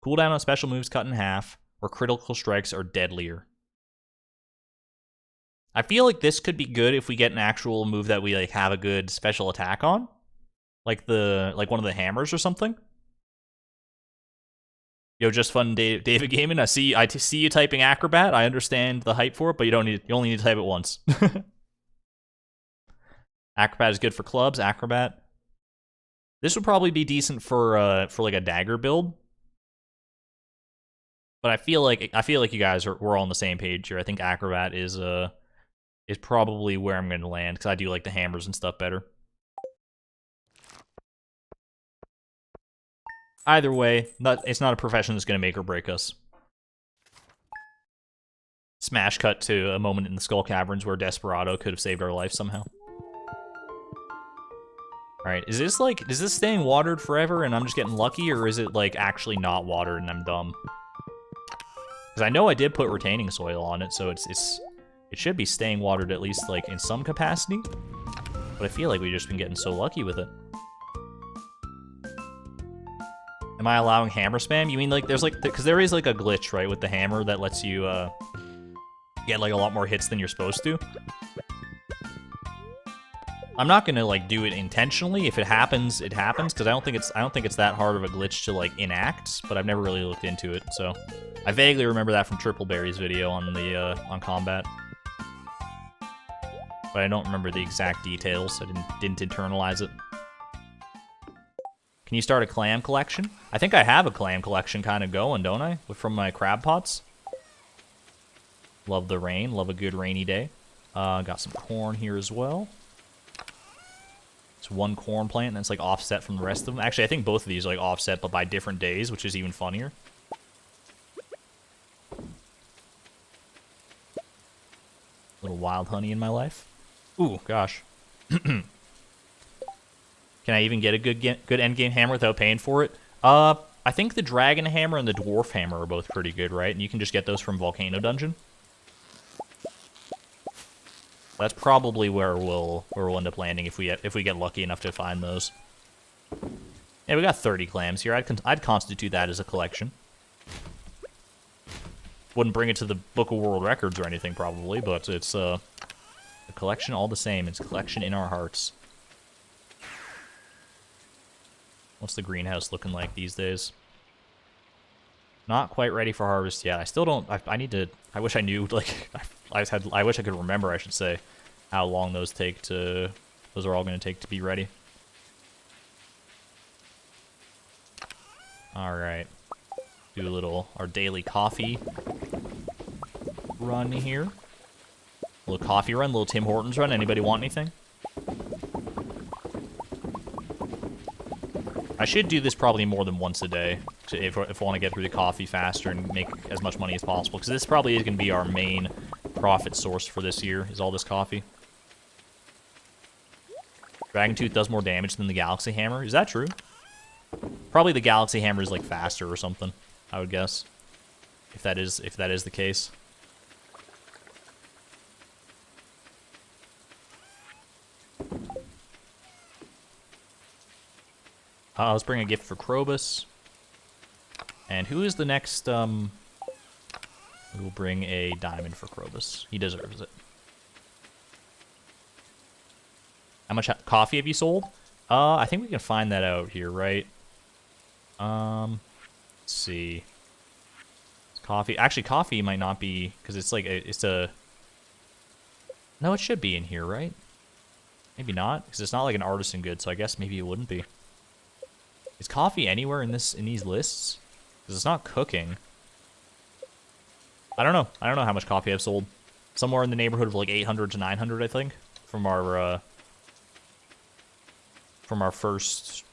Cooldown on special moves cut in half, or critical strikes are deadlier. I feel like this could be good if we get an actual move that we like have a good special attack on. Like one of the hammers or something. Yo, just fun, David Gaming. I see you typing Acrobat. I understand the hype for it, but you only need to type it once. Acrobat is good for clubs. Acrobat. This would probably be decent for like a dagger build. But I feel like you guys we're all on the same page here. I think Acrobat is probably where I'm going to land because I do like the hammers and stuff better. Either way, it's not a profession that's going to make or break us. Smash cut to a moment in the Skull Caverns where Desperado could have saved our life somehow. Alright, is this staying watered forever and I'm just getting lucky, or is it like actually not watered and I'm dumb? Because I know I did put retaining soil on it, so it should be staying watered at least like in some capacity. But I feel like we've just been getting so lucky with it. Am I allowing hammer spam? You mean like there's like, because there is like a glitch, right, with the hammer that lets you get like a lot more hits than you're supposed to. I'm not gonna like do it intentionally. If it happens, it happens, because I don't think it's that hard of a glitch to like enact, but I've never really looked into it, so I vaguely remember that from Tripleberry's video on the on combat. But I don't remember the exact details. I didn't internalize it. Can you start a clam collection? I think I have a clam collection kind of going, don't I? From my crab pots. Love the rain. Love a good rainy day. Got some corn here as well. It's one corn plant, and it's like offset from the rest of them. Actually, I think both of these are like offset, but by different days, which is even funnier. Little wild honey in my life. Ooh, gosh. Can I even get a good endgame hammer without paying for it? I think the dragon hammer and the dwarf hammer are both pretty good, right? And you can just get those from Volcano Dungeon. That's probably where we'll end up landing if we get lucky enough to find those. Yeah, we got 30 clams here. I'd constitute that as a collection. Wouldn't bring it to the Book of World Records or anything probably, but it's a collection all the same. It's a collection in our hearts. What's the greenhouse looking like these days? Not quite ready for harvest yet. I still don't. I need to. I wish I knew. Like, I wish I could remember. I should say, how long those take to. Those are all going to take to be ready. All right. Do a little our daily coffee run here. A little coffee run, little Tim Hortons run. Anybody want anything? I should do this probably more than once a day if I want to get through the coffee faster and make as much money as possible, because this probably is going to be our main profit source for this year, is all this coffee. Dragon Tooth does more damage than the Galaxy Hammer. Is that true? Probably the Galaxy Hammer is like faster or something, I would guess. If that is the case. Let's bring a gift for Krobus. And who is the next, we will bring a diamond for Krobus. He deserves it. How much coffee have you sold? I think we can find that out here, right? Let's see. Coffee. Actually, coffee might not be, because it's like, it's a... No, it should be in here, right? Maybe not, because it's not like an artisan good, so I guess maybe it wouldn't be. Is coffee anywhere in these lists? Because it's not cooking. I don't know. I don't know how much coffee I've sold. Somewhere in the neighborhood of like 800 to 900, I think, from our first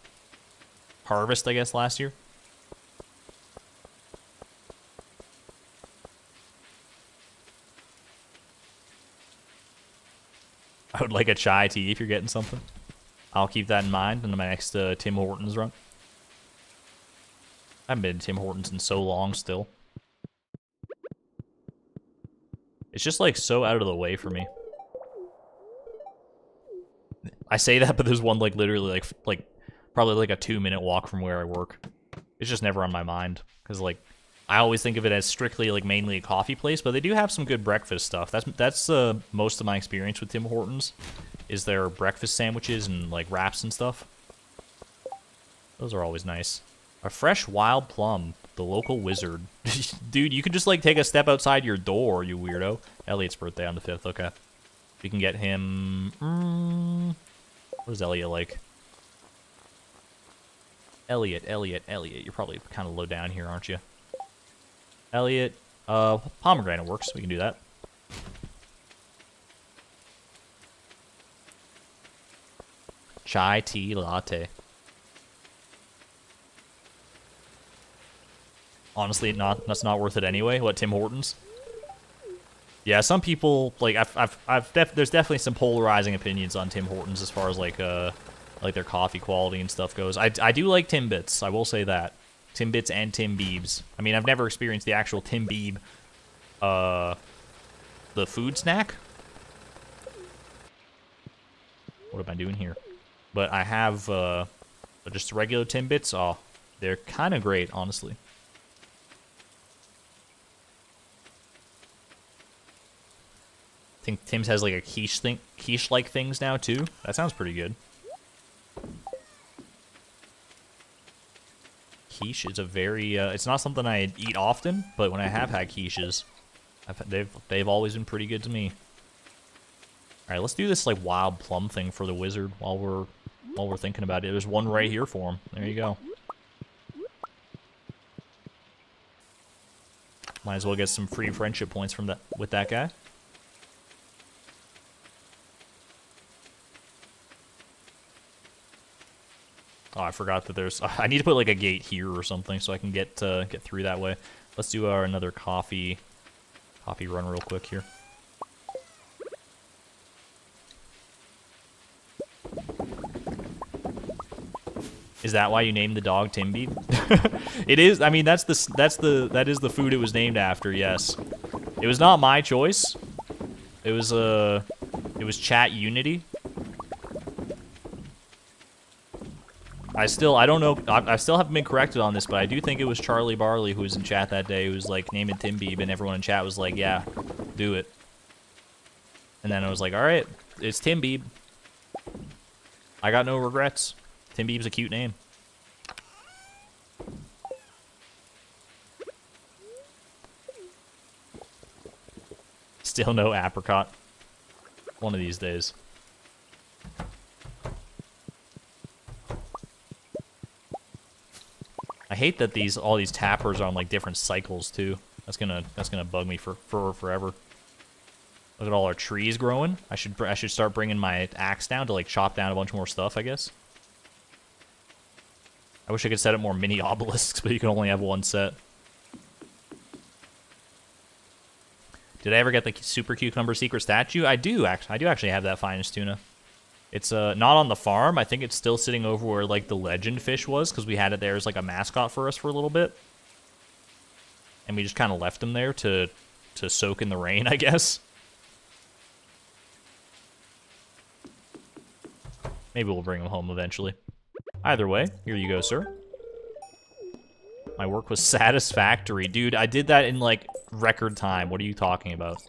harvest, I guess, last year. I would like a chai tea if you're getting something. I'll keep that in mind in my next Tim Hortons run. I haven't been to Tim Hortons in so long still. It's just like so out of the way for me. I say that, but there's one like literally like probably like a 2-minute walk from where I work. It's just never on my mind because like I always think of it as strictly like mainly a coffee place, but they do have some good breakfast stuff. That's most of my experience with Tim Hortons is their breakfast sandwiches and like wraps and stuff. Those are always nice. A fresh wild plum, the local wizard. Dude, you could just like take a step outside your door, you weirdo. Elliott's birthday on the 5th, okay. We can get him... what is Elliott like? Elliott. You're probably kind of low down here, aren't you? Elliott, pomegranate works. We can do that. Chai tea latte. Honestly, that's not worth it anyway. What, Tim Hortons? Yeah, some people like there's definitely some polarizing opinions on Tim Hortons as far as like their coffee quality and stuff goes. I do like Timbits. I will say that. Timbits and Tim Biebs. I mean, I've never experienced the actual Tim Bieb the food snack. What am I doing here? But I have just regular Timbits. Oh, they're kind of great, honestly. I think Tim's has like a quiche-like things now too. That sounds pretty good. Quiche is a very it's not something I eat often, but when I have had quiches, they've always been pretty good to me. All right, let's do this like wild plum thing for the wizard while we're thinking about it. There's one right here for him. There you go. Might as well get some free friendship points from with that guy. Oh, I forgot that there's... I need to put like a gate here or something so I can get through that way. Let's do another coffee run real quick here. Is that why you named the dog Tim Bieb? It is. I mean, that is the food it was named after. Yes, it was not my choice. It was Chat Unity. I don't know. I still haven't been corrected on this, but I do think it was Charlie Barley who was in chat that day who was like naming Tim Bieb, and everyone in chat was like, "Yeah, do it." And then I was like, "All right, it's Tim Bieb. I got no regrets. Tim Bieb's a cute name." Still no apricot. One of these days. I hate that all these tappers are on like different cycles too. That's gonna bug me for forever. Look at all our trees growing. I should start bringing my axe down to like chop down a bunch more stuff, I guess. I wish I could set up more mini obelisks, but you can only have one set. Did I ever get the Super Cucumber Secret Statue? I do actually have that finest tuna. It's not on the farm. I think it's still sitting over where like the legend fish was, because we had it there as like a mascot for us for a little bit. And we just kind of left him there to soak in the rain, I guess. Maybe we'll bring him home eventually. Either way, here you go, sir. My work was satisfactory. Dude, I did that in like record time. What are you talking about?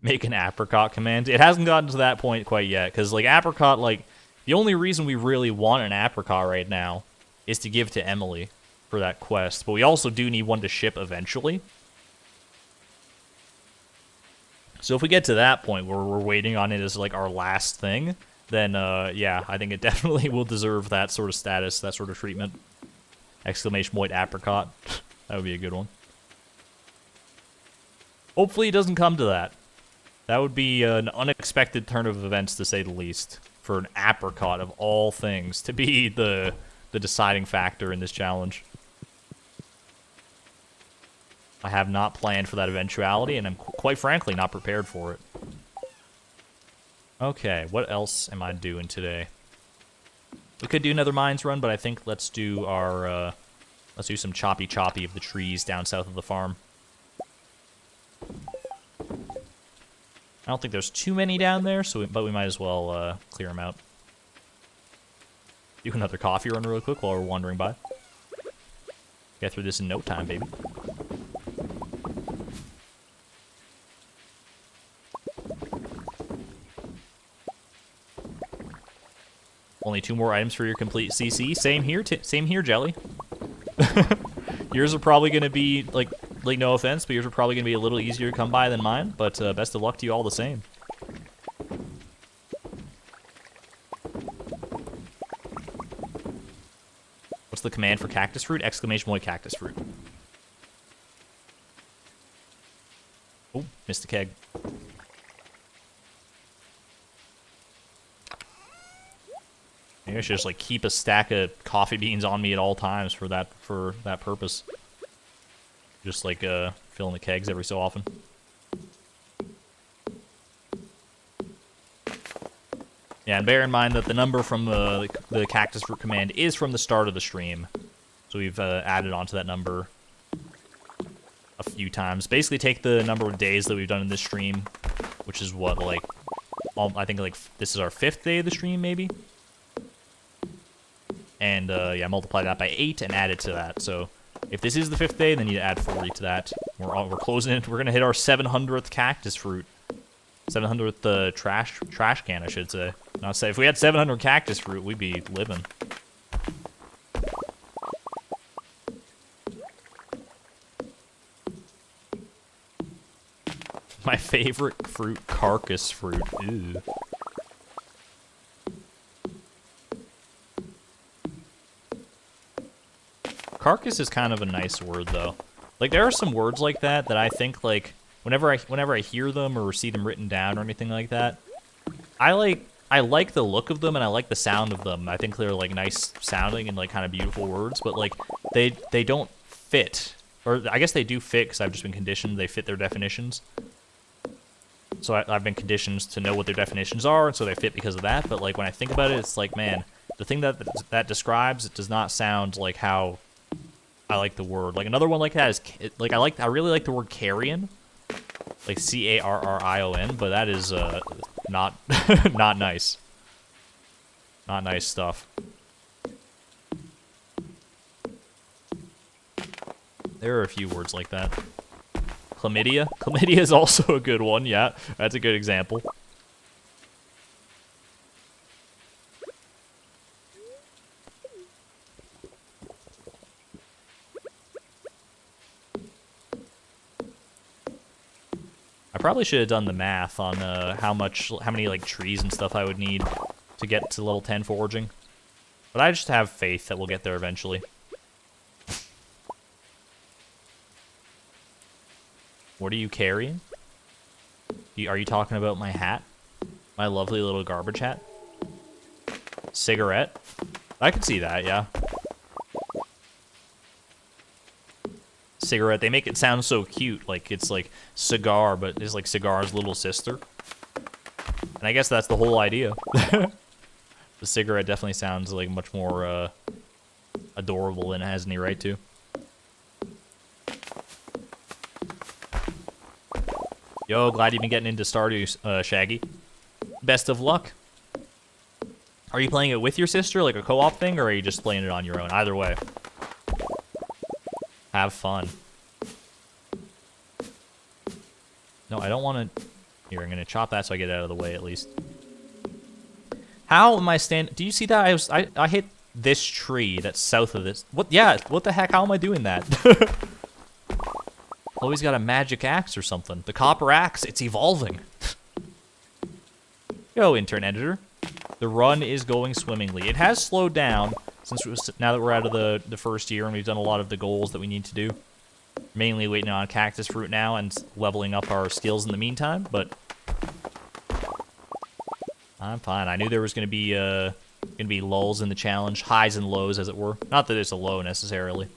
Make an apricot command. It hasn't gotten to that point quite yet, because like apricot, like the only reason we really want an apricot right now is to give to Emily for that quest, but we also do need one to ship eventually. So if we get to that point where we're waiting on it as like our last thing, then yeah, I think it definitely will deserve that sort of status, that sort of treatment. Exclamation point apricot. That would be a good one. Hopefully it doesn't come to that. That would be an unexpected turn of events, to say the least, for an apricot of all things to be the deciding factor in this challenge. I have not planned for that eventuality, and I'm quite frankly not prepared for it. Okay, what else am I doing today? We could do another mines run, but I think let's do our let's do some choppy of the trees down south of the farm. I don't think there's too many down there, but we might as well clear them out. Do another coffee run real quick while we're wandering by. Get through this in no time, baby. Only 2 more items for your complete CC. Same here, Jelly. Yours are probably going to be, like, no offense, but yours are probably going to be a little easier to come by than mine, but best of luck to you all the same. What's the command for cactus fruit? Exclamation point cactus fruit. Oh, missed a keg. Maybe I should just, like, keep a stack of coffee beans on me at all times for that purpose. Just, like, filling the kegs every so often. Yeah, and bear in mind that the number from the cactus fruit command is from the start of the stream. So we've added onto that number a few times. Basically take the number of days that we've done in this stream, which is what, like, I think, like, this is our 5th day of the stream, maybe? And, yeah, multiply that by 8 and add it to that. So if this is the 5th day, then you need to add 40 to that. We're closing it. We're going to hit our 700th cactus fruit. 700th trash can, I should say. Not say if we had 700 cactus fruit, we'd be living. My favorite fruit, carcass fruit. Ew. Carcass is kind of a nice word, though. Like, there are some words like that I think, like, whenever I hear them or see them written down or anything like that, I like the look of them and I like the sound of them. I think they're, like, nice sounding and, like, kind of beautiful words, but, like, they don't fit. Or I guess they do fit because I've just been conditioned. They fit their definitions. So I've been conditioned to know what their definitions are, and so they fit because of that. But, like, when I think about it, it's like, man, the thing that describes it does not sound like how I like the word. Like, another one like that is, like, I really like the word carrion. Like, C-A-R-R-I-O-N, but that is, not, not nice. Not nice stuff. There are a few words like that. Chlamydia? Chlamydia is also a good one, yeah. That's a good example. I probably should have done the math on how many like trees and stuff I would need to get to level 10 foraging. But I just have faith that we'll get there eventually. What are you carrying? Are you talking about my hat? My lovely little garbage hat? Cigarette? I could see that, yeah. Cigarette, they make it sound so cute, like it's like cigar, but it's like cigar's little sister. And I guess that's the whole idea. The cigarette definitely sounds like much more adorable than it has any right to. Yo, glad you've been getting into Stardew, Shaggy. Best of luck. Are you playing it with your sister, like a co-op thing, or are you just playing it on your own? Either way. Have fun. No, I don't want to... Here, I'm going to chop that so I get it out of the way, at least. How am I standing... Do you see that? I hit this tree that's south of this. What? Yeah, what the heck? How am I doing that? Chloe's got a magic axe or something. The copper axe, it's evolving. Yo, intern editor. The run is going swimmingly. It has slowed down since now that we're out of the first year and we've done a lot of the goals that we need to do. Mainly waiting on cactus fruit now and leveling up our skills in the meantime, but I'm fine. I knew there was gonna be lulls in the challenge, highs and lows, as it were. Not that it's a low necessarily,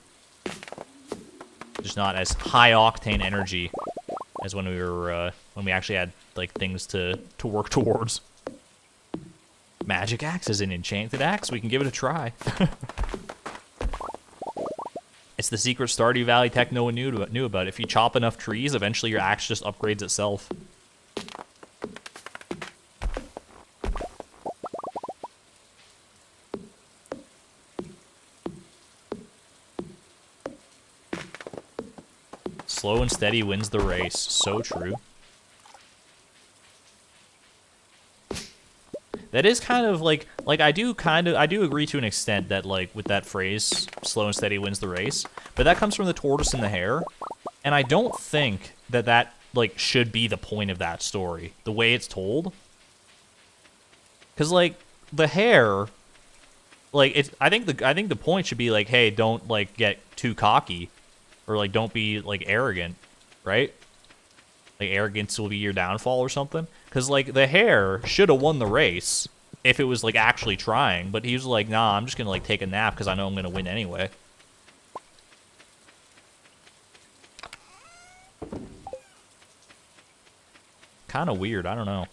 just not as high octane energy as when we actually had like things to work towards. Magic axe is an enchanted axe. We can give it a try. It's the secret Stardew Valley tech no one knew about. If you chop enough trees, eventually your axe just upgrades itself. Slow and steady wins the race. So true. That is kind of like I do agree to an extent that like with that phrase, slow and steady wins the race, but that comes from the tortoise and the hare, and I don't think that like should be the point of that story, the way it's told. Cuz like the hare, like I think the point should be like, hey, don't like get too cocky, or like don't be like arrogant, right? Like arrogance will be your downfall or something. Because, like, the hare should have won the race if it was, like, actually trying. But he was like, nah, I'm just going to, like, take a nap because I know I'm going to win anyway. Kind of weird. I don't know.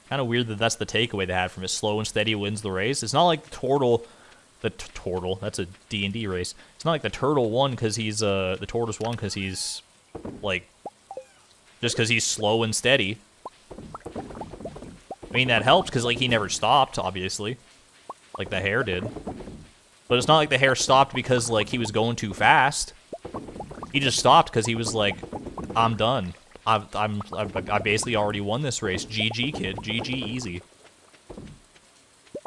Kind of weird that that's the takeaway they had from it. Slow and steady wins the race. It's not like the turtle... turtle. That's a D&D race. It's not like the turtle won because he's... the tortoise won because he's, like... just because he's slow and steady. I mean, that helps because, like, he never stopped, obviously. Like the hare did. But it's not like the hare stopped because, like, he was going too fast. He just stopped because he was like, I'm done. I basically already won this race. GG, kid. GG, easy.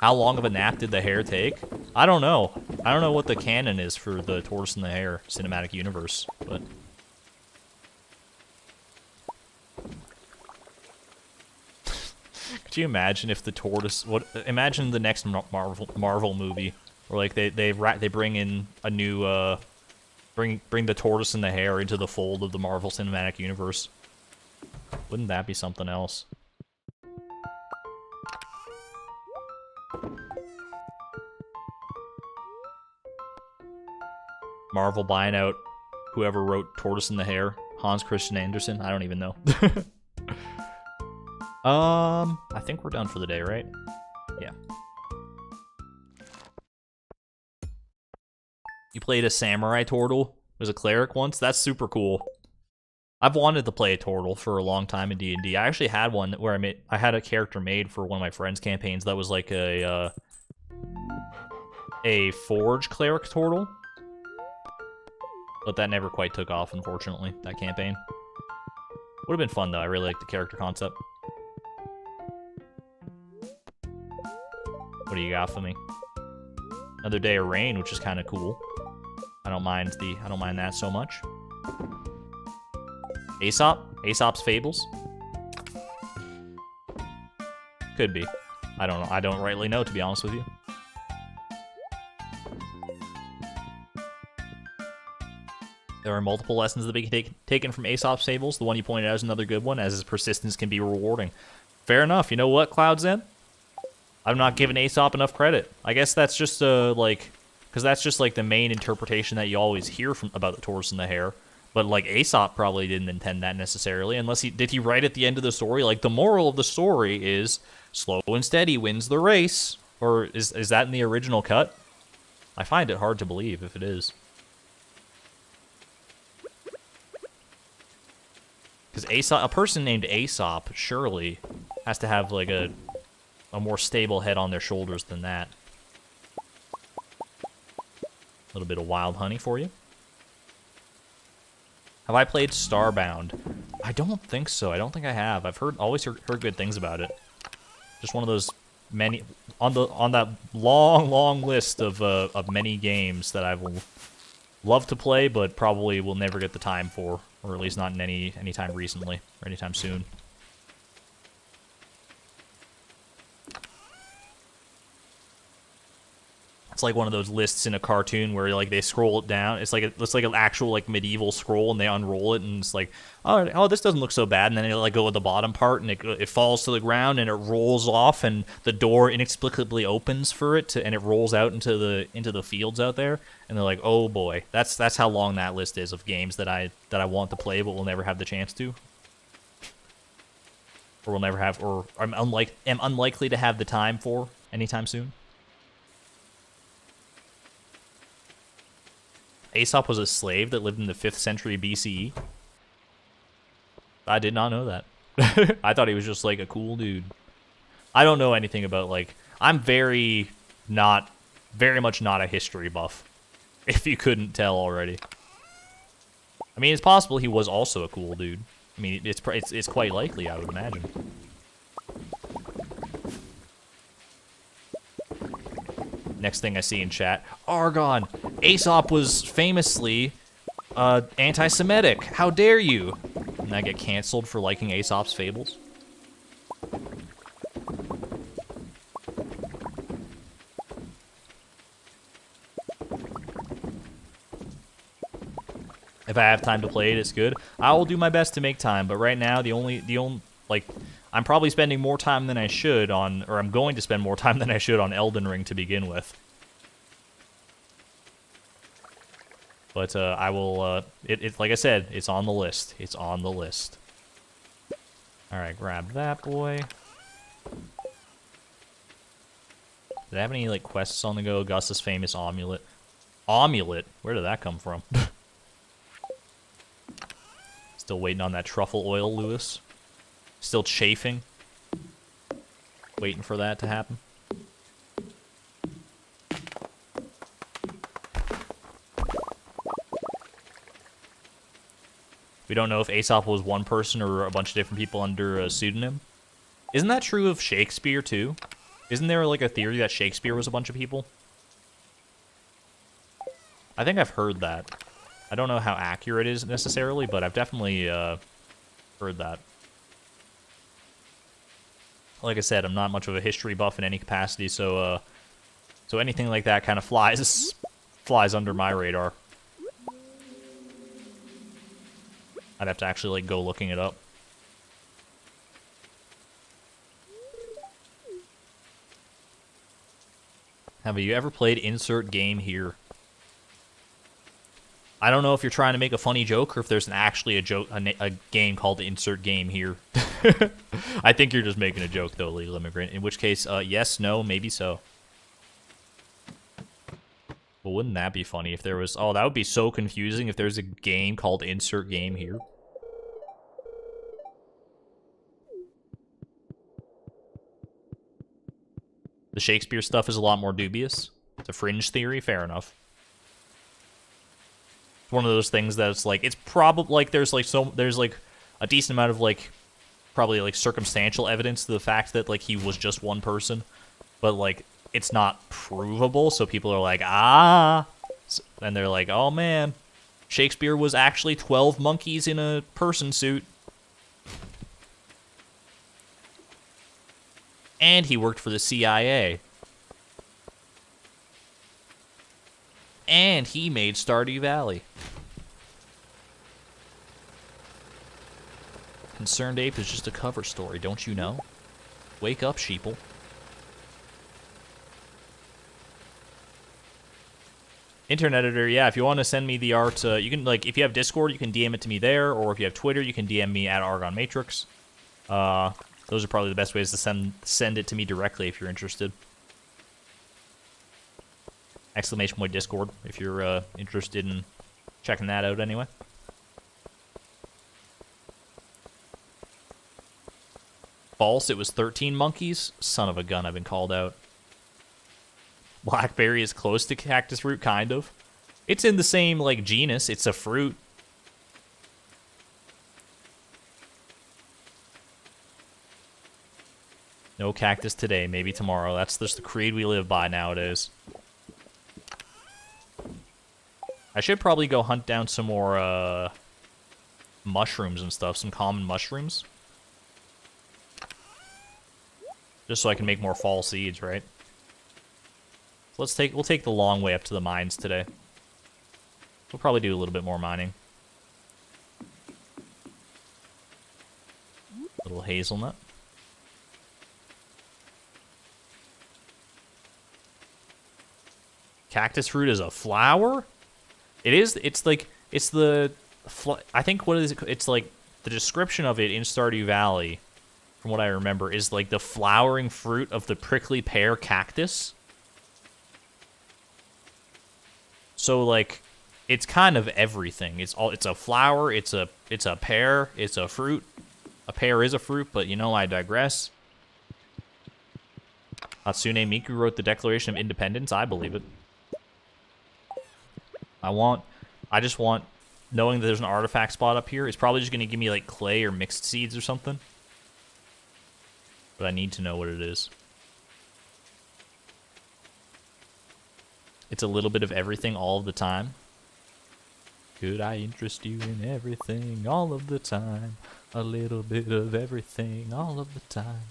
How long of a nap did the hare take? I don't know. I don't know what the canon is for the tortoise and the hare cinematic universe, but... Could you imagine if the tortoise... imagine the next Marvel movie, where like they bring in a new bring the tortoise and the hare into the fold of the Marvel Cinematic Universe. Wouldn't that be something else? Marvel buying out whoever wrote Tortoise and the Hare, Hans Christian Andersen. I don't even know. I think we're done for the day, right? Yeah. You played a samurai turtle? Was a cleric once? That's super cool. I've wanted to play a turtle for a long time in D&D. I actually had one where I had a character made for one of my friends' campaigns that was like a forge cleric turtle. But that never quite took off, unfortunately, that campaign. Would have been fun, though. I really like the character concept. What do you got for me? Another day of rain, which is kind of cool. I don't mind that so much. Aesop's Fables? Could be. I don't know. I don't rightly know, to be honest with you. There are multiple lessons that be taken from Aesop's Fables. The one you pointed out is another good one, as his persistence can be rewarding. Fair enough. You know what, Cloud's in? I'm not giving Aesop enough credit. I guess that's just because that's just like the main interpretation that you always hear about the tortoise and the hare. But like Aesop probably didn't intend that necessarily, unless did he write at the end of the story like the moral of the story is slow and steady wins the race, or is that in the original cut? I find it hard to believe if it is. Because a person named Aesop surely has to have like a more stable head on their shoulders than that. A little bit of wild honey for you. Have I played Starbound? I don't think so. I don't think I have. I've always heard good things about it. Just one of those many on that long list of many games that I will love to play, but probably will never get the time for, or at least not in any time recently or anytime soon. It's like one of those lists in a cartoon where like they scroll it down. It's like an actual like medieval scroll, and they unroll it, and it's like, oh, this doesn't look so bad. And then it'll like go to the bottom part, and it falls to the ground, and it rolls off, and the door inexplicably opens for it, and it rolls out into the fields out there. And they're like, oh boy, that's how long that list is of games that I want to play, but will never have the chance to, or will never have, or am unlikely to have the time for anytime soon. Aesop was a slave that lived in the 5th century BCE. I did not know that. I thought he was just like a cool dude. I don't know anything about like, I'm very much not a history buff, if you couldn't tell already. I mean, it's possible he was also a cool dude. I mean, it's quite likely, I would imagine. Next thing I see in chat, Argon, Aesop was famously anti-Semitic. How dare you? And I get canceled for liking Aesop's fables. If I have time to play it, it's good. I will do my best to make time, but right now the only like, I'm probably spending more time than I should on, or I'm going to spend more time than I should on Elden Ring to begin with. But I will, like I said, it's on the list. It's on the list. Alright, grab that boy. Did I have any, like, quests on the go? Augustus' famous amulet. Amulet? Where did that come from? Still waiting on that truffle oil, Lewis. Still chafing. Waiting for that to happen. We don't know if Aesop was one person or a bunch of different people under a pseudonym. Isn't that true of Shakespeare, too? Isn't there, like, a theory that Shakespeare was a bunch of people? I think I've heard that. I don't know how accurate it is necessarily, but I've definitely heard that. Like I said, I'm not much of a history buff in any capacity, so anything like that kind of flies under my radar. I'd have to actually, like, go looking it up. Have you ever played Insert Game Here? I don't know if you're trying to make a funny joke or if there's actually a game called Insert Game Here. I think you're just making a joke, though, Legal Immigrant. In which case, yes, no, maybe so. But wouldn't that be funny if there was... Oh, that would be so confusing if there's a game called Insert Game Here. The Shakespeare stuff is a lot more dubious. It's a fringe theory, fair enough. It's one of those things that's like, it's probably like there's like a decent amount of like probably like circumstantial evidence to the fact that like he was just one person, but like it's not provable, so people are like, ah, and they're like, oh man, Shakespeare was actually 12 monkeys in a person suit. And he worked for the CIA. And he made Stardew Valley. Concerned Ape is just a cover story, don't you know? Wake up, sheeple. Internet editor, yeah, if you want to send me the art, you can, like, if you have Discord, you can DM it to me there, or if you have Twitter, you can DM me at Argon Matrix. Those are probably the best ways to send it to me directly if you're interested. Exclamation point Discord if you're interested in checking that out anyway. False, it was 13 monkeys? Son of a gun, I've been called out. Blackberry is close to cactus fruit, kind of. It's in the same, like, genus. It's a fruit. No cactus today, maybe tomorrow. That's just the creed we live by nowadays. I should probably go hunt down some more, mushrooms and stuff. Some common mushrooms. Just so I can make more fall seeds, right? So we'll take the long way up to the mines today. We'll probably do a little bit more mining. Little hazelnut. Cactus fruit is a flower? It is. It's like I think what is it? It's like the description of it in Stardew Valley, from what I remember, is like the flowering fruit of the prickly pear cactus. So like, it's kind of everything. It's a flower. It's a pear. It's a fruit. A pear is a fruit, but you know, I digress. Hatsune Miku wrote the Declaration of Independence. I believe it. I just want, knowing that there's an artifact spot up here, it's probably just going to give me, like, clay or mixed seeds or something. But I need to know what it is. It's a little bit of everything all of the time. Could I interest you in everything all of the time? A little bit of everything all of the time.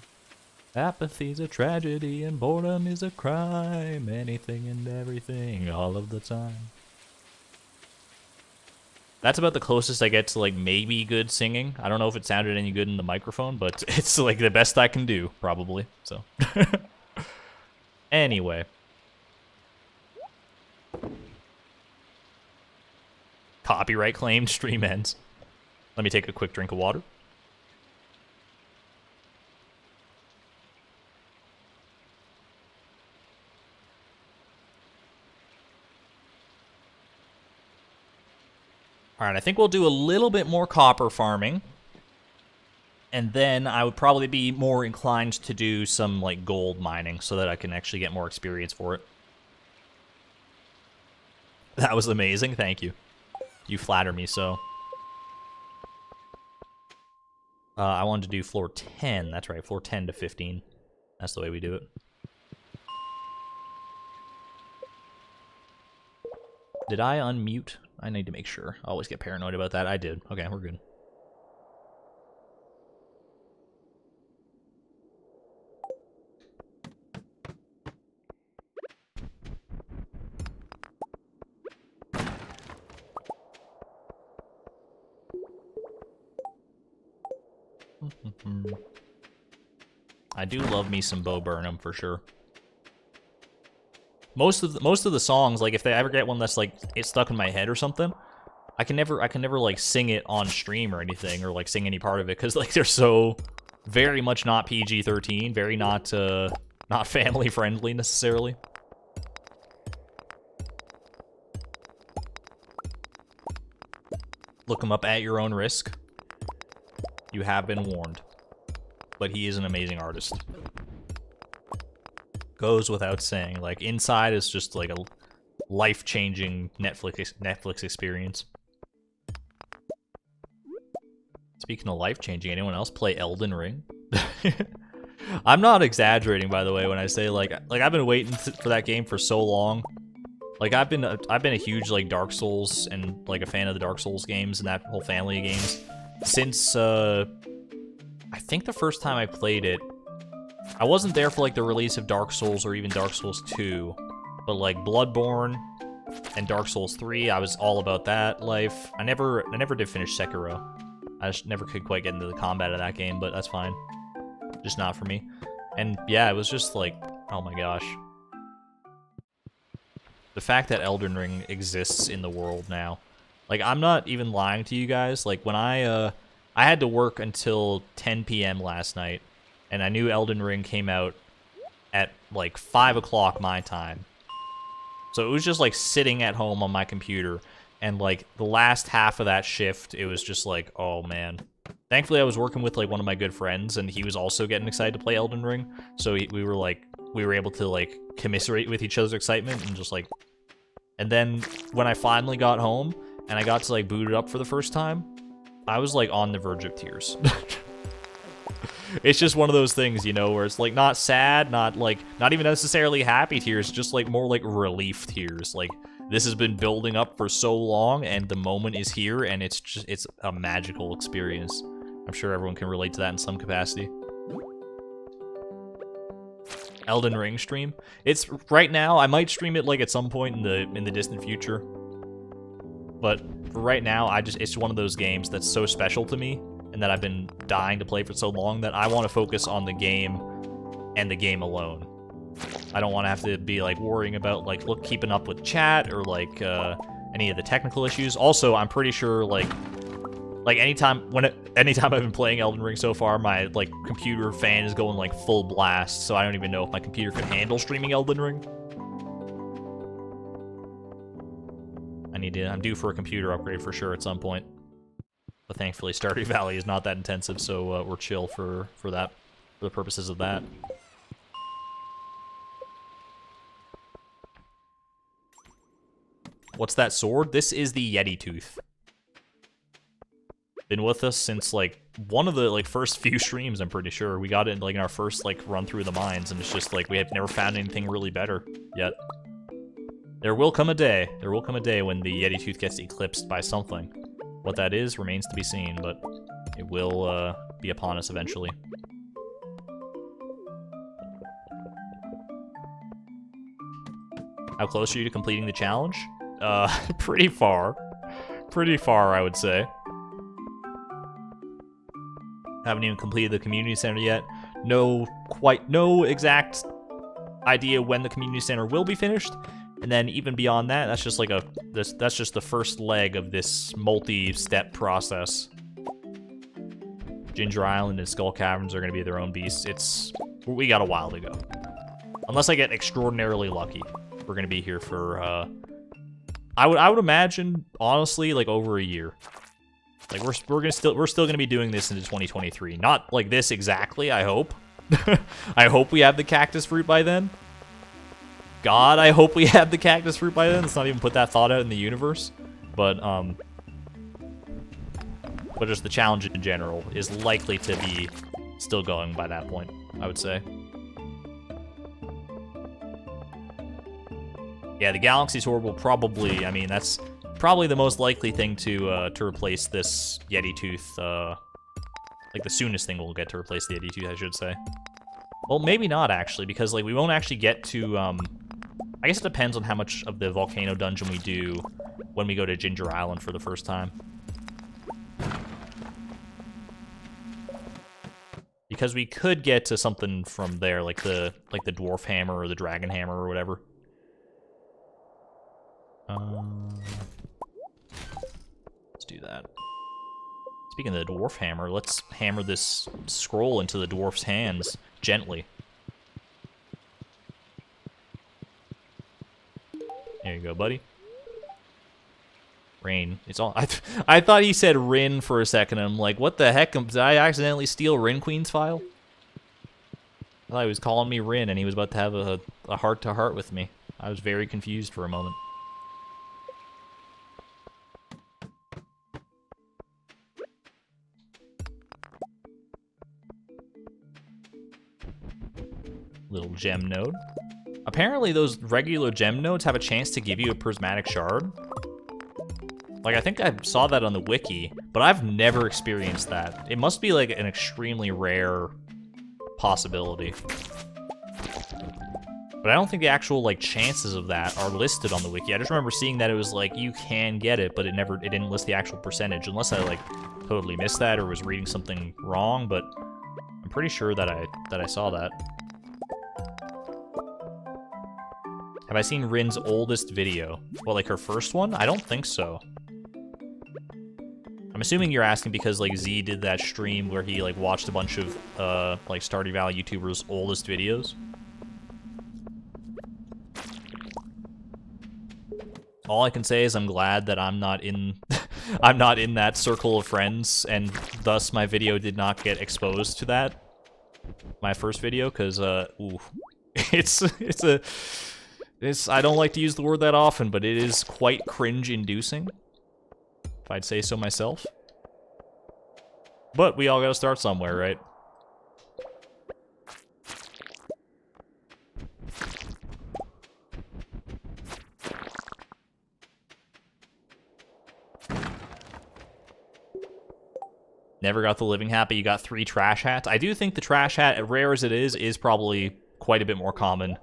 Apathy's a tragedy and boredom is a crime. Anything and everything all of the time. That's about the closest I get to, like, maybe good singing. I don't know if it sounded any good in the microphone, but it's, like, the best I can do, probably. So, anyway. Copyright claimed, stream ends. Let me take a quick drink of water. Alright, I think we'll do a little bit more copper farming. And then I would probably be more inclined to do some, like, gold mining so that I can actually get more experience for it. That was amazing, thank you. You flatter me, so. I wanted to do floor 10, that's right, floor 10 to 15. That's the way we do it. Did I unmute? I need to make sure. I always get paranoid about that. I did. Okay, we're good. I do love me some Bo Burnham for sure. Most of the songs, like if they ever get one that's like it's stuck in my head or something, I can never like sing it on stream or anything, or like sing any part of it, because like they're so very much not PG-13, very not family friendly necessarily. Look him up at your own risk. You have been warned. But he is an amazing artist. Goes without saying. Like, Inside is just like a life-changing Netflix experience. Speaking of life-changing, anyone else play Elden Ring? I'm not exaggerating, by the way, when I say like I've been waiting for that game for so long. Like I've been a huge like Dark Souls and like a fan of the Dark Souls games and that whole family of games since I think the first time I played it, I wasn't there for like the release of Dark Souls or even Dark Souls 2, but like Bloodborne and Dark Souls 3, I was all about that life. I never did finish Sekiro. I just never could quite get into the combat of that game, but that's fine. Just not for me. And yeah, it was just like, oh my gosh. The fact that Elden Ring exists in the world now. Like, I'm not even lying to you guys. Like, when I had to work until 10 p.m. last night, and I knew Elden Ring came out at, like, 5 o'clock my time. So it was just, like, sitting at home on my computer, and, like, the last half of that shift, it was just like, oh, man. Thankfully, I was working with, like, one of my good friends, and he was also getting excited to play Elden Ring, so we were able to, like, commiserate with each other's excitement, and just, like... And then, when I finally got home, and I got to, like, boot it up for the first time, I was, like, on the verge of tears. It's just one of those things, you know, where it's, like, not sad, not even necessarily happy tears, just, like, more, like, relief tears. Like, this has been building up for so long, and the moment is here, and it's a magical experience. I'm sure everyone can relate to that in some capacity. Elden Ring stream. It's right now. I might stream it like at some point in the distant future. But for right now, it's one of those games that's so special to me, and that I've been dying to play for so long that I want to focus on the game and the game alone. I don't want to have to be like worrying about like keeping up with chat or like any of the technical issues. Also, I'm pretty sure like anytime I've been playing Elden Ring so far, my like computer fan is going like full blast, so I don't even know if my computer could handle streaming Elden Ring. I'm due for a computer upgrade for sure at some point. But thankfully Stardew Valley is not that intensive, so we're chill for that, for the purposes of that. What's that sword? This is the Yeti Tooth. Been with us since like one of the like first few streams, I'm pretty sure. We got it like in our first like run through the mines, and it's just like we have never found anything really better yet. There will come a day when the Yeti Tooth gets eclipsed by something. What that is remains to be seen, but it will be upon us eventually. How close are you to completing the challenge? Pretty far. Pretty far, I would say. Haven't even completed the community center yet. No exact idea when the community center will be finished. And then even beyond that, that's just like that's just the first leg of this multi-step process. Ginger Island and Skull Caverns are going to be their own beasts. We got a while to go. Unless I get extraordinarily lucky, we're going to be here for I would imagine honestly like over a year. Like we're still going to be doing this into 2023. Not like this exactly, I hope. I hope we have the cactus fruit by then. God, I hope we have the cactus fruit by then. Let's not even put that thought out in the universe. But just the challenge in general is likely to be still going by that point, I would say. Yeah, the Galaxy Sword will probably, I mean, that's probably the most likely thing to replace this Yeti Tooth, like the soonest thing we'll get to replace the Yeti Tooth, I should say. Well, maybe not, actually, because, like, we won't actually get to, I guess it depends on how much of the volcano dungeon we do when we go to Ginger Island for the first time. Because we could get to something from there, like the dwarf hammer or the dragon hammer or whatever. Let's do that. Speaking of the dwarf hammer, let's hammer this scroll into the dwarf's hands gently. There you go, buddy. Rain. It's all. I thought he said Rin for a second. I'm like, what the heck? Did I accidentally steal Rin Queen's file? I thought he was calling me Rin, and he was about to have a heart-to-heart with me. I was very confused for a moment. Little gem node. Apparently those regular gem nodes have a chance to give you a prismatic shard. Like, I think I saw that on the wiki, but I've never experienced that. It must be like an extremely rare possibility. But I don't think the actual like chances of that are listed on the wiki. I just remember seeing that it was like you can get it, but it didn't list the actual percentage, unless I like totally missed that or was reading something wrong, but I'm pretty sure that I saw that. Have I seen Rin's oldest video? Well, like her first one? I don't think so. I'm assuming you're asking because like Z did that stream where he like watched a bunch of like Stardew Valley YouTubers' oldest videos. All I can say is I'm glad that I'm not in I'm not in that circle of friends, and thus my video did not get exposed to that. My first video, because ooh, it's I don't like to use the word that often, but it is quite cringe-inducing, if I'd say so myself. But we all gotta start somewhere, right? Never got the living hat, but you got 3 trash hats. I do think the trash hat, rare as it is probably quite a bit more common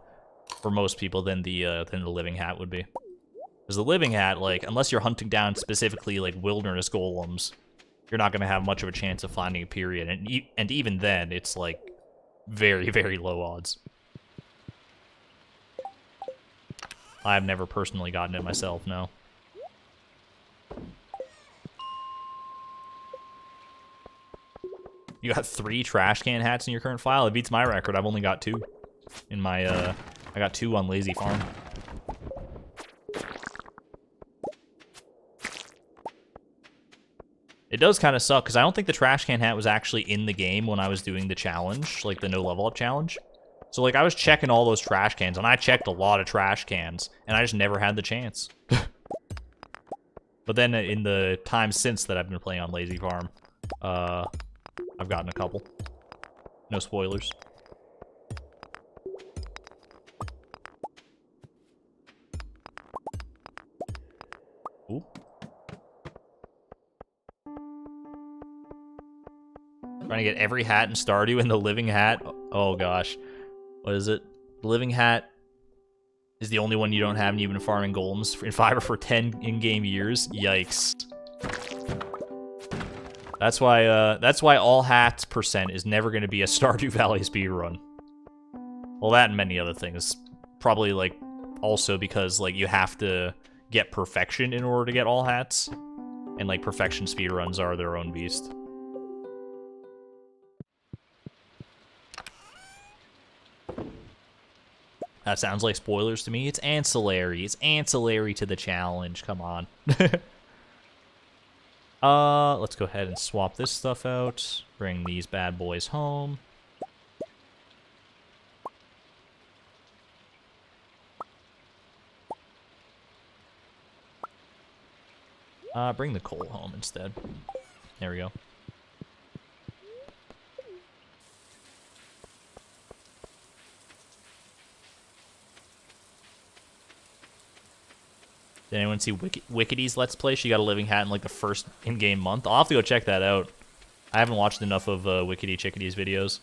for most people than the living hat would be. Because the living hat, like, unless you're hunting down specifically, like, wilderness golems, you're not going to have much of a chance of finding a period. And even then, it's, like, very, very low odds. I've never personally gotten it myself, no. You got 3 trash can hats in your current file? It beats my record. I've only got 2 in my, I got 2 on Lazy Farm. It does kind of suck, because I don't think the trash can hat was actually in the game when I was doing the challenge, like the no level up challenge. So, like, I was checking all those trash cans, and I checked a lot of trash cans, and I just never had the chance. But then in the time since that I've been playing on Lazy Farm, I've gotten a couple. No spoilers. Ooh. Trying to get every hat in Stardew and the living hat. Oh gosh. What is it? The living hat is the only one you don't have, and you've been farming golems in Fiverr for 10 in-game years. Yikes. That's why all hats percent is never going to be a Stardew Valley speedrun. Well, that and many other things. Probably, like, also because, like, you have to get perfection in order to get all hats. And, like, perfection speedruns are their own beast. That sounds like spoilers to me. It's ancillary. It's ancillary to the challenge. Come on. Let's go ahead and swap this stuff out. Bring these bad boys home. Bring the coal home instead. There we go. Did anyone see Wickedy's Let's Play? She got a living hat in, like, the first in-game month. I'll have to go check that out. I haven't watched enough of Wickedy Chickedy's videos.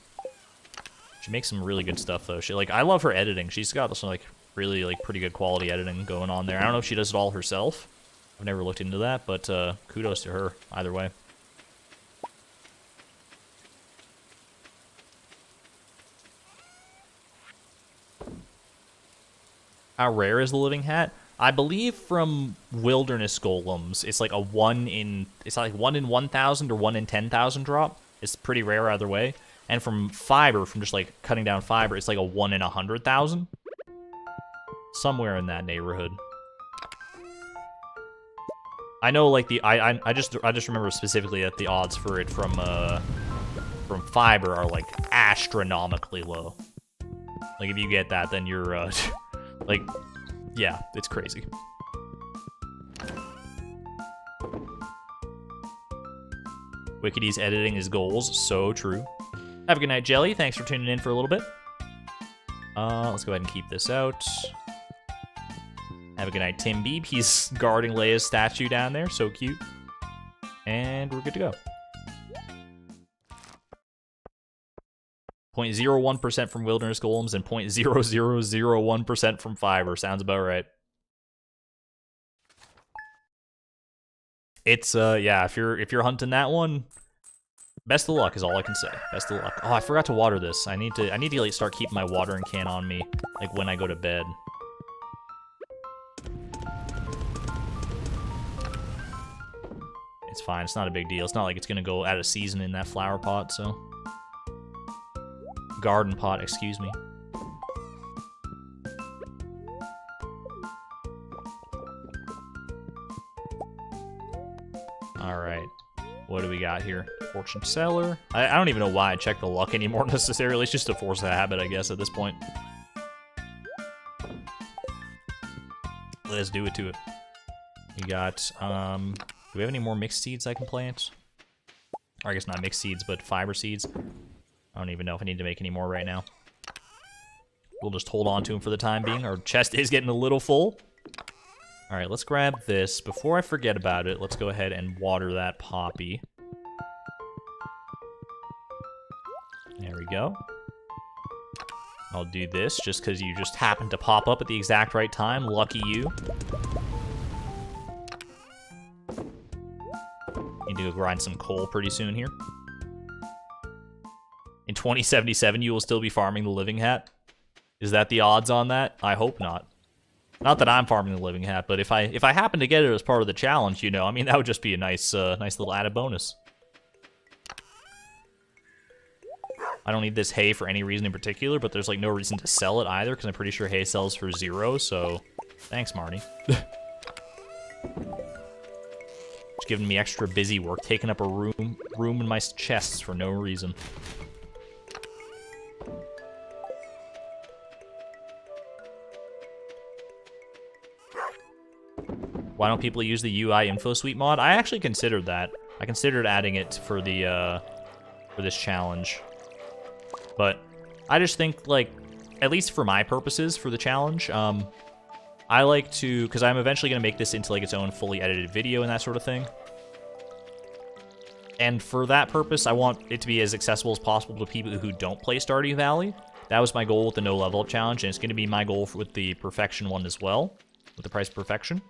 She makes some really good stuff, though. She, like, I love her editing. She's got some, like, really, like, pretty good quality editing going on there. I don't know if she does it all herself. I've never looked into that, but kudos to her, either way. How rare is the living hat? I believe from wilderness golems, it's like a 1 in 1,000 or 1 in 10,000 drop. It's pretty rare either way. And from fiber, from just like cutting down fiber, it's like a 1 in 100,000. Somewhere in that neighborhood. I know, like, I just remember specifically that the odds for it from fiber are like astronomically low. Like, if you get that, then you're like, yeah, it's crazy. Wickedy's editing is goals, so true. Have a good night, Jelly. Thanks for tuning in for a little bit. Let's go ahead and keep this out. Have a good night, Tim Beeb. He's guarding Leia's statue down there, so cute. And we're good to go. 0.01% from wilderness golems and 0.0001% from fiber. Sounds about right. It's yeah, if you're hunting that one, best of luck is all I can say. Best of luck. Oh, I forgot to water this. I need to like start keeping my watering can on me, like when I go to bed. It's fine. It's not a big deal. It's not like it's gonna go out of season in that flower pot, so. Garden pot, excuse me. Alright. What do we got here? Fortune Seller. I don't even know why I check the luck anymore necessarily. It's just a force of habit, I guess, at this point. Let's do it to it. We got, do we have any more mixed seeds I can plant? Or I guess not mixed seeds, but fiber seeds. I don't even know if I need to make any more right now. We'll just hold on to them for the time being. Our chest is getting a little full. All right, let's grab this. Before I forget about it, let's go ahead and water that poppy. There we go. I'll do this just because you just happened to pop up at the exact right time. Lucky you. Need to go grind some coal pretty soon here. In 2077, you will still be farming the living hat. Is that the odds on that? I hope not. Not that I'm farming the living hat, but if I happen to get it as part of the challenge, you know, I mean, that would just be a nice little added bonus. I don't need this hay for any reason in particular, but there's like no reason to sell it either, because I'm pretty sure hay sells for 0, so thanks, Marty. Just giving me extra busy work, taking up a room in my chests for no reason. Why don't people use the UI info suite mod? I actually considered that. I considered adding it for the for this challenge. But I just think, like, at least for my purposes for the challenge, I like to, because I'm eventually going to make this into like its own fully edited video and that sort of thing. And for that purpose, I want it to be as accessible as possible to people who don't play Stardew Valley. That was my goal with the no level up challenge, and it's going to be my goal with the perfection one as well, with the price of perfection.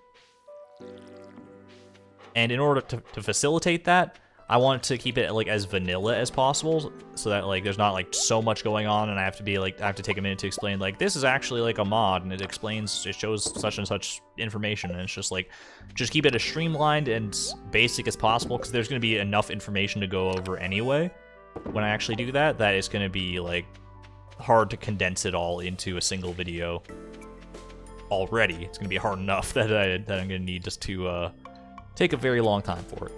And in order to facilitate that, I want to keep it like as vanilla as possible, so that like there's not like so much going on, and I have to take a minute to explain like this is actually like a mod, and it shows such and such information, and it's just like just keep it as streamlined and basic as possible, because there's going to be enough information to go over anyway. When I actually do that, that is going to be like hard to condense it all into a single video. Already, it's going to be hard enough that I'm going to need just to take a very long time for it.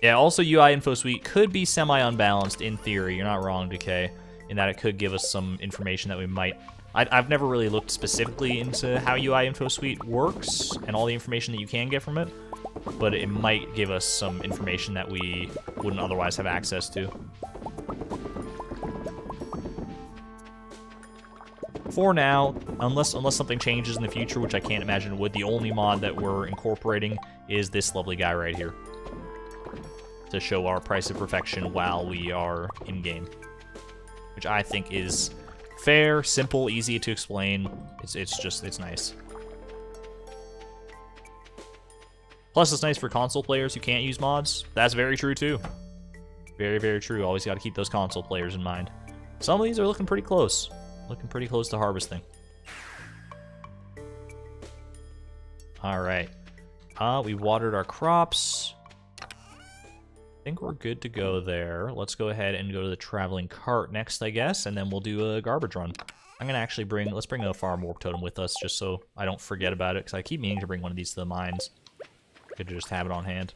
Yeah, also UI Info Suite could be semi-unbalanced in theory. You're not wrong, Decay, in that it could give us some information that we might... I've never really looked specifically into how UI Info Suite works and all the information that you can get from it, but it might give us some information that we wouldn't otherwise have access to. For now, unless something changes in the future, which I can't imagine it would, the only mod that we're incorporating is this lovely guy right here, to show our price of perfection while we are in-game. Which I think is fair, simple, easy to explain. It's nice. Plus, it's nice for console players who can't use mods. That's very true, too. Very, very true. Always got to keep those console players in mind. Some of these are looking pretty close. Looking pretty close to harvesting. Alright. We watered our crops. I think we're good to go there. Let's go ahead and go to the traveling cart next, I guess, and then we'll do a garbage run. I'm gonna actually let's bring a farm warp totem with us, just so I don't forget about it, because I keep meaning to bring one of these to the mines. Good to just have it on hand.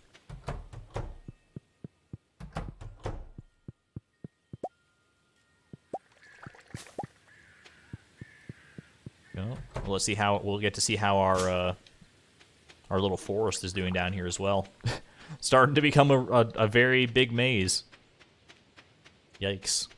Let's see how we'll get to see how our little forest is doing down here as well. Starting to become a very big maze. Yikes.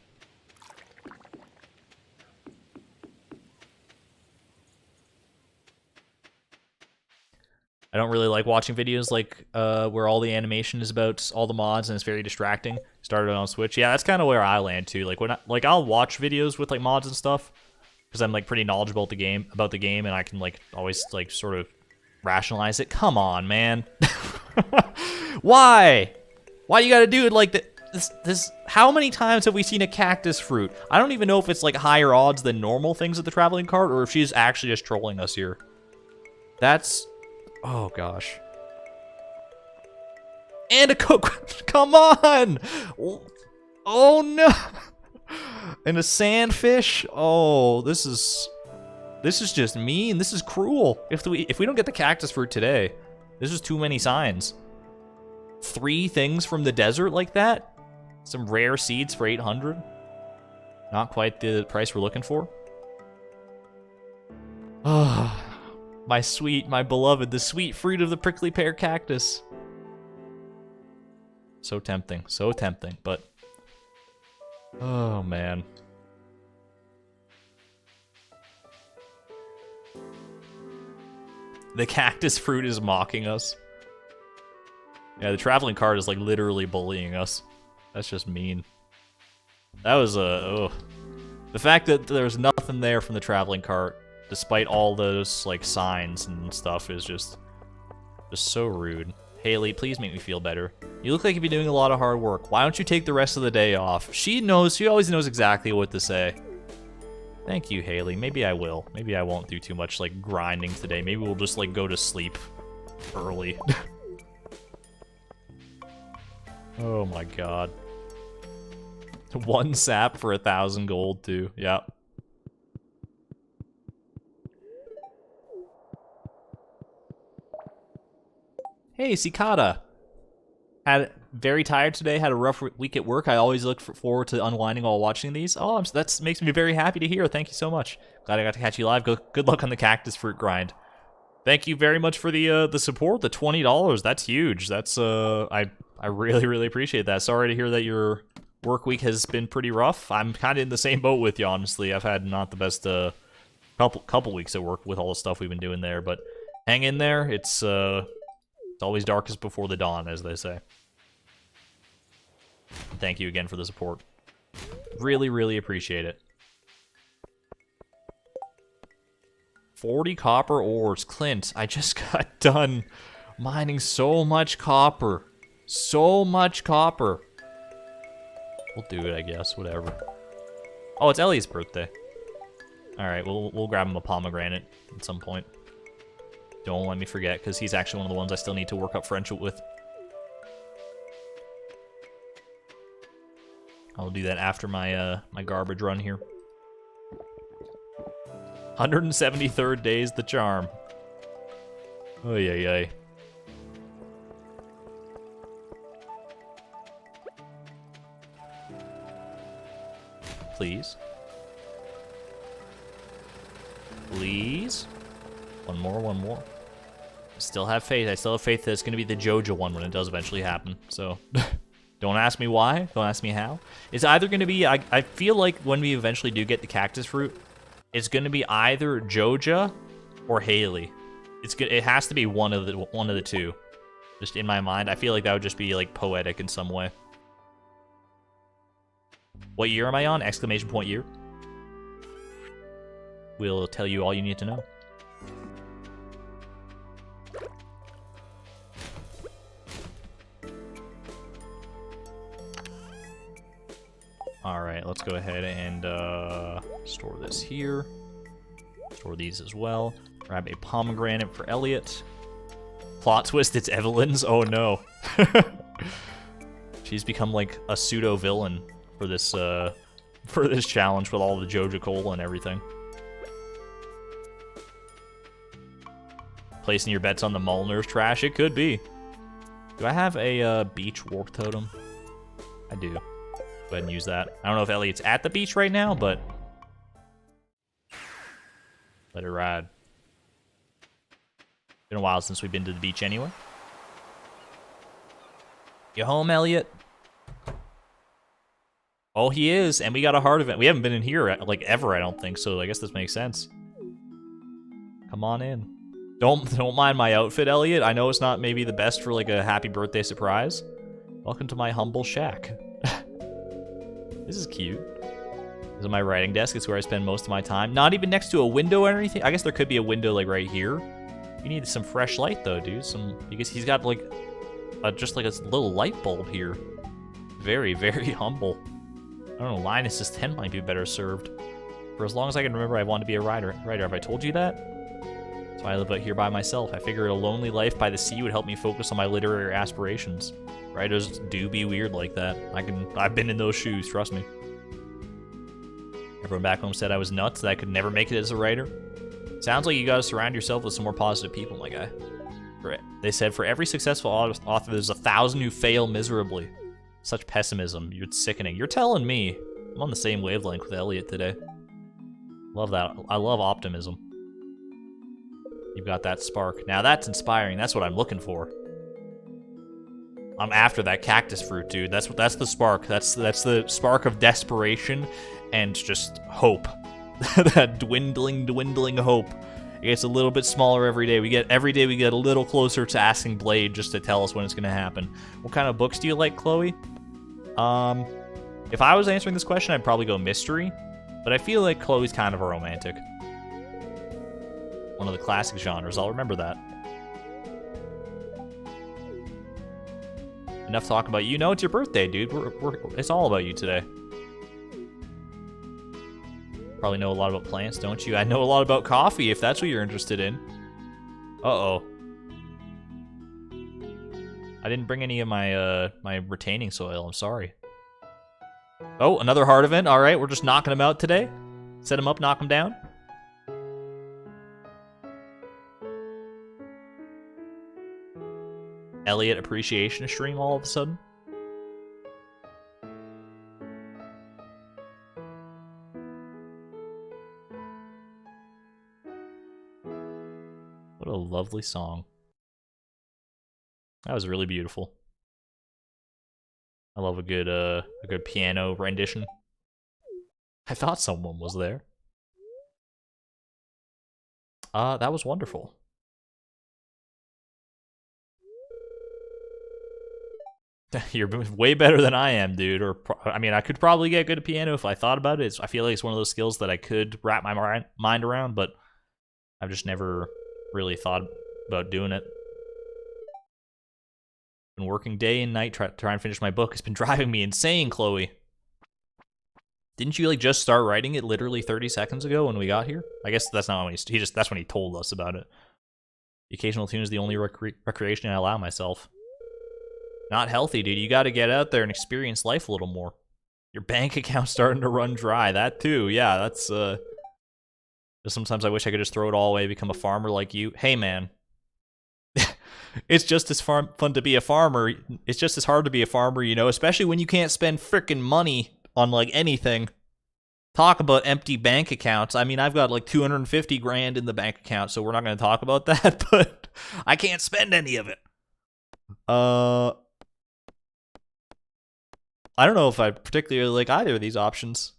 I don't really like watching videos like where all the animation is about all the mods and it's very distracting. Started on Switch. Yeah, that's kind of where I land too. Like when I'll watch videos with like mods and stuff, because I'm like pretty knowledgeable about the game, and I can like always like sort of rationalize it. Come on, man. Why? Why you gotta do it like this? How many times have we seen a cactus fruit? I don't even know if it's like higher odds than normal things at the traveling cart, or if she's actually just trolling us here. That's... oh gosh. And a coke. Come on! Oh no! And a sandfish? Oh, this is just mean. This is cruel. If we don't get the cactus fruit today, this is too many signs. 3 things from the desert like that? Some rare seeds for 800? Not quite the price we're looking for. Ah, my beloved, the sweet fruit of the prickly pear cactus. So tempting, but... oh, man. The cactus fruit is mocking us. Yeah, the traveling cart is like literally bullying us. That's just mean. That was oh. The fact that there's nothing there from the traveling cart, despite all those, like, signs and stuff, is just so rude. Haley, please make me feel better. You look like you've been doing a lot of hard work. Why don't you take the rest of the day off? She always knows exactly what to say. Thank you, Haley. Maybe I will. Maybe I won't do too much, like, grinding today. Maybe we'll just, like, go to sleep early. Oh my god. 1 sap for 1,000 gold, too. Yeah. Hey, Cicada. Very tired today, had a rough week at work. I always look forward to unwinding while watching these. Oh, that makes me very happy to hear. Thank you so much. Glad I got to catch you live. Good luck on the cactus fruit grind. Thank you very much for the support, the $20. That's huge. That's I really, really appreciate that. Sorry to hear that your work week has been pretty rough. I'm kind of in the same boat with you, honestly. I've had not the best couple weeks at work with all the stuff we've been doing there, but hang in there. It's always darkest before the dawn, as they say. Thank you again for the support. Really, really appreciate it. 40 copper ores. Clint, I just got done mining so much copper. So much copper. We'll do it, I guess. Whatever. Oh, it's Ellie's birthday. Alright, we'll grab him a pomegranate at some point. Don't let me forget, because he's actually one of the ones I still need to work up friendship with. I'll do that after my my garbage run here. 173rd day's the charm. Oh yeah. Please. Please. One more. Still have faith. I still have faith that it's going to be the Jojo one when it does eventually happen. So, don't ask me why. Don't ask me how. It's either going to be... I feel like when we eventually do get the cactus fruit, it's going to be either Joja or Haley. It has to be one of the two. Just in my mind. I feel like that would just be, like, poetic in some way. What year am I on? Exclamation point year. We'll tell you all you need to know. Alright, let's go ahead and store this here. Store these as well. Grab a pomegranate for Elliott. Plot twist, it's Evelyn's. Oh no. She's become like a pseudo-villain for this challenge with all the Joja Cola and everything. Placing your bets on the Molnar's trash? It could be. Do I have a beach warp totem? I do. Go ahead and use that. I don't know if Elliott's at the beach right now, but let it ride. Been a while since we've been to the beach anyway. You home, Elliott? Oh, he is, and we got a heart event. We haven't been in here like ever, I don't think, so I guess this makes sense. Come on in. Don't mind my outfit, Elliott. I know it's not maybe the best for like a happy birthday surprise. Welcome to my humble shack. This is cute. This is my writing desk. It's where I spend most of my time. Not even next to a window or anything. I guess there could be a window like right here. You need some fresh light though, dude. Because he's got like just like a little light bulb here. Very, very humble. I don't know. Linus's tent might be better served. For as long as I can remember, I want to be a writer. Have I told you that? That's why I live out here by myself. I figured a lonely life by the sea would help me focus on my literary aspirations. Writers do be weird like that. I've been in those shoes, trust me. Everyone back home said I was nuts, that I could never make it as a writer. Sounds like you gotta surround yourself with some more positive people, my guy. They said for every successful author, there's 1,000 who fail miserably. Such pessimism, you're sickening. You're telling me. I'm on the same wavelength with Elliott today. Love that. I love optimism. You've got that spark. Now that's inspiring. That's what I'm looking for. I'm after that cactus fruit, dude. That's the spark. That's the spark of desperation and just hope. That dwindling hope. It gets a little bit smaller every day. Every day we get a little closer to asking Blade just to tell us when it's gonna happen. What kind of books do you like, Chloe? If I was answering this question, I'd probably go mystery. But I feel like Chloe's kind of a romantic. One of the classic genres, I'll remember that. Enough talk about you. No, it's your birthday, dude. It's all about you today. Probably know a lot about plants, don't you? I know a lot about coffee, if that's what you're interested in. Uh-oh. I didn't bring any of my my retaining soil, I'm sorry. Oh, another heart event. All right, we're just knocking them out today. Set them up, knock them down. Elliott appreciation stream all of a sudden. What a lovely song. That was really beautiful. I love a good piano rendition. I thought someone was there. That was wonderful. You're way better than I am, dude. Or I mean, I could probably get good at piano if I thought about it. I feel like it's one of those skills that I could wrap my mind around, but I've just never really thought about doing it. Been working day and night trying to finish my book. It's been driving me insane, Chloe. Didn't you like just start writing it literally 30 seconds ago when we got here? I guess that's not when that's when he told us about it. The occasional tune is the only recreation I allow myself. Not healthy, dude. You got to get out there and experience life a little more. Your bank account's starting to run dry. That too. Yeah, that's sometimes I wish I could just throw it all away, become a farmer like you. Hey, man. It's just as fun to be a farmer. It's just as hard to be a farmer, you know, especially when you can't spend frickin' money on, like, anything. Talk about empty bank accounts. I mean, I've got, like, 250 grand in the bank account, so we're not going to talk about that, but I can't spend any of it. I don't know if I particularly like either of these options.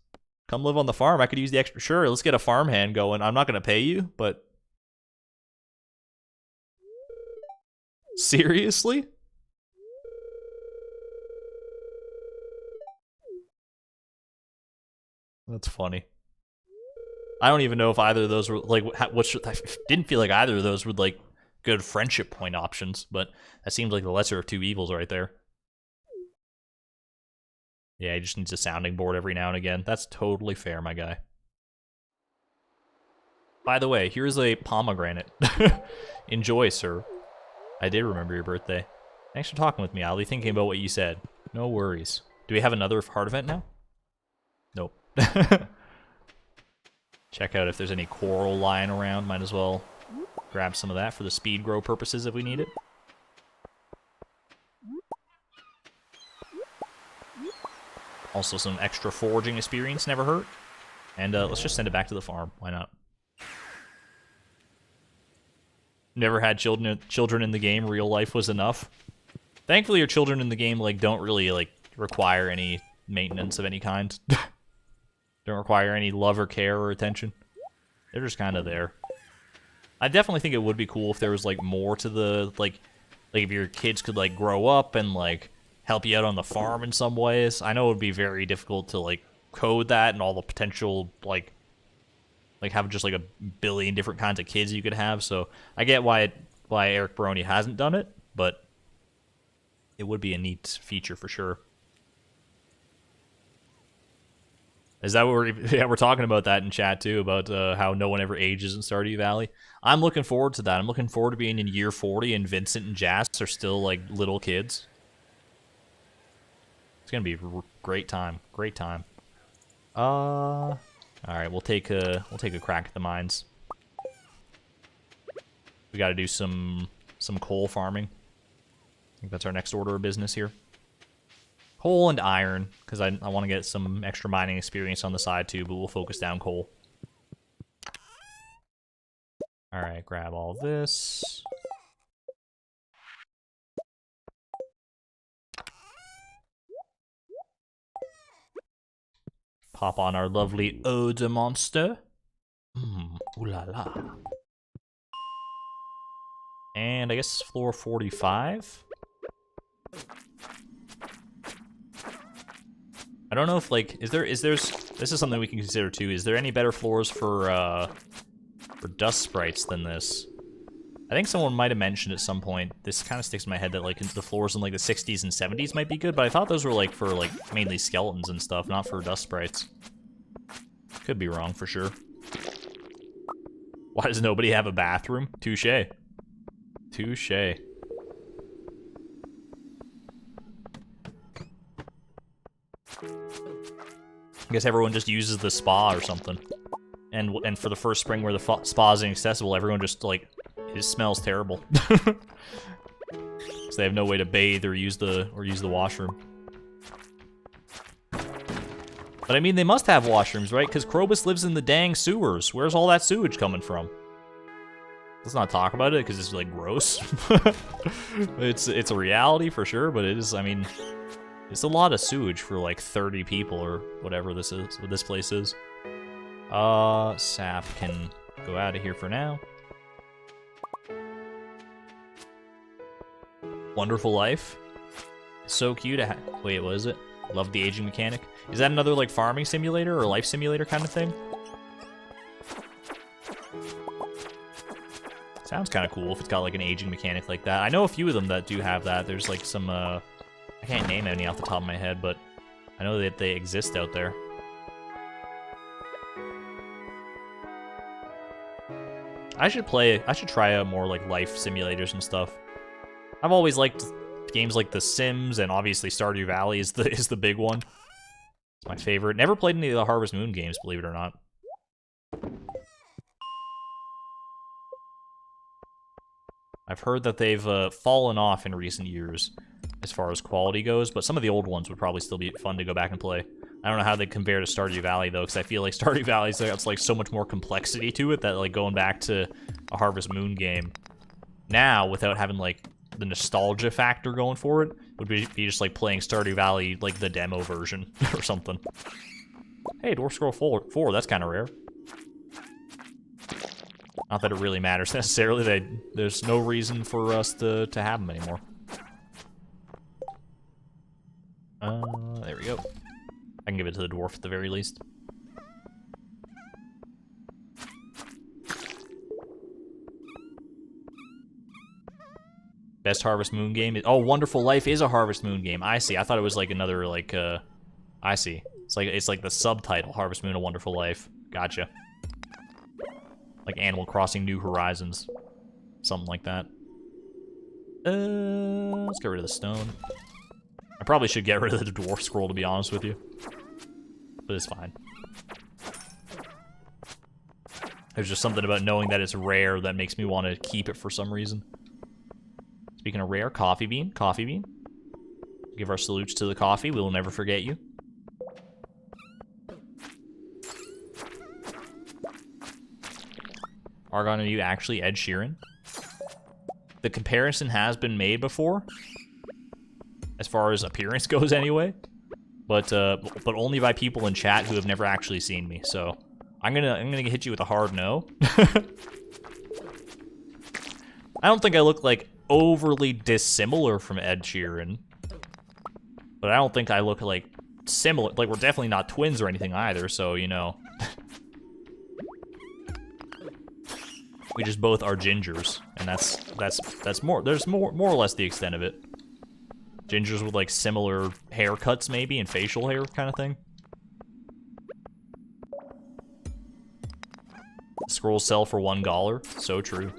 Come live on the farm. I could use the extra. Sure, let's get a farmhand going. I'm not going to pay you, but... Seriously? That's funny. I don't even know if either of those were, like, I didn't feel like either of those were, like, good friendship point options, but that seems like the lesser of two evils right there. Yeah, he just needs a sounding board every now and again. That's totally fair, my guy. By the way, here's a pomegranate. Enjoy, sir. I did remember your birthday. Thanks for talking with me. I'll be thinking about what you said. No worries. Do we have another heart event now? Nope. Check out if there's any coral lying around. Might as well grab some of that for the speed grow purposes if we need it. Also, some extra foraging experience never hurt. And let's just send it back to the farm. Why not? Never had children in the game. Real life was enough. Thankfully, your children in the game like don't really like require any maintenance of any kind. Don't require any love or care or attention. They're just kind of there. I definitely think it would be cool if there was like more to the like if your kids could like grow up and like help you out on the farm in some ways. I know it would be very difficult to like code that and all the potential like have just like a billion different kinds of kids you could have. So I get why Eric Baroni hasn't done it, but it would be a neat feature for sure. Is that what we're talking about that in chat too, about how no one ever ages in Stardew Valley? I'm looking forward to that. I'm looking forward to being in year 40 and Vincent and Jas are still like little kids. It's gonna be a great time. Great time. All right, we'll take a crack at the mines. We got to do some coal farming. I think that's our next order of business here. Coal and iron, because I want to get some extra mining experience on the side too, but we'll focus down coal. All right, grab all this. Pop on our lovely eau de monster. Ooh la la. And I guess floor 45. I don't know if, like, this is something we can consider too. Is there any better floors for dust sprites than this? I think someone might have mentioned at some point, this kind of sticks in my head, that like the floors in like the 60s and 70s might be good, but I thought those were like for like mainly skeletons and stuff, not for dust sprites. Could be wrong for sure. Why does nobody have a bathroom? Touche. Touche. I guess everyone just uses the spa or something. And for the first spring where the spa is inaccessible, everyone just like, it smells terrible. So they have no way to bathe or use the washroom. But I mean, they must have washrooms, right? Because Krobus lives in the dang sewers. Where's all that sewage coming from? Let's not talk about it because it's like gross. It's a reality for sure, but it is. I mean, it's a lot of sewage for like 30 people or whatever this is. What this place is. Sap can go out of here for now. Wonderful Life. So cute. Wait, what is it? Love the aging mechanic. Is that another like farming simulator or life simulator kind of thing? Sounds kind of cool if it's got like an aging mechanic like that. I know a few of them that do have that. There's like some, I can't name any off the top of my head, but I know that they exist out there. I should try out more like life simulators and stuff. I've always liked games like The Sims, and obviously Stardew Valley is the big one. It's my favorite. Never played any of the Harvest Moon games, believe it or not. I've heard that they've fallen off in recent years as far as quality goes, but some of the old ones would probably still be fun to go back and play. I don't know how they compare to Stardew Valley though, because I feel like Stardew Valley's got like so much more complexity to it that like going back to a Harvest Moon game now without having like the nostalgia factor going for it would be just like playing Stardew Valley like the demo version or something. Hey, Dwarf Scroll 4, that's kind of rare. Not that it really matters necessarily. There's no reason for us to have them anymore. There we go. I can give it to the dwarf at the very least. Best Harvest Moon game? Oh, Wonderful Life is a Harvest Moon game. I see. I thought it was like another, like, I see. It's like the subtitle, Harvest Moon: A Wonderful Life. Gotcha. Like Animal Crossing New Horizons. Something like that. Let's get rid of the stone. I probably should get rid of the dwarf scroll, to be honest with you. But it's fine. There's just something about knowing that it's rare that makes me want to keep it for some reason. Speaking of rare, coffee bean. Coffee bean. Give our salutes to the coffee. We will never forget you. Argon, are you actually Ed Sheeran? The comparison has been made before, as far as appearance goes anyway, but only by people in chat who have never actually seen me. So I'm gonna hit you with a hard no. I don't think I look like overly dissimilar from Ed Sheeran, but I don't think I look like similar. Like, we're definitely not twins or anything either. So, you know, we just both are gingers, and that's more. There's more or less the extent of it. Gingers with like similar haircuts, maybe, and facial hair kind of thing. Scrolls sell for $1. So true.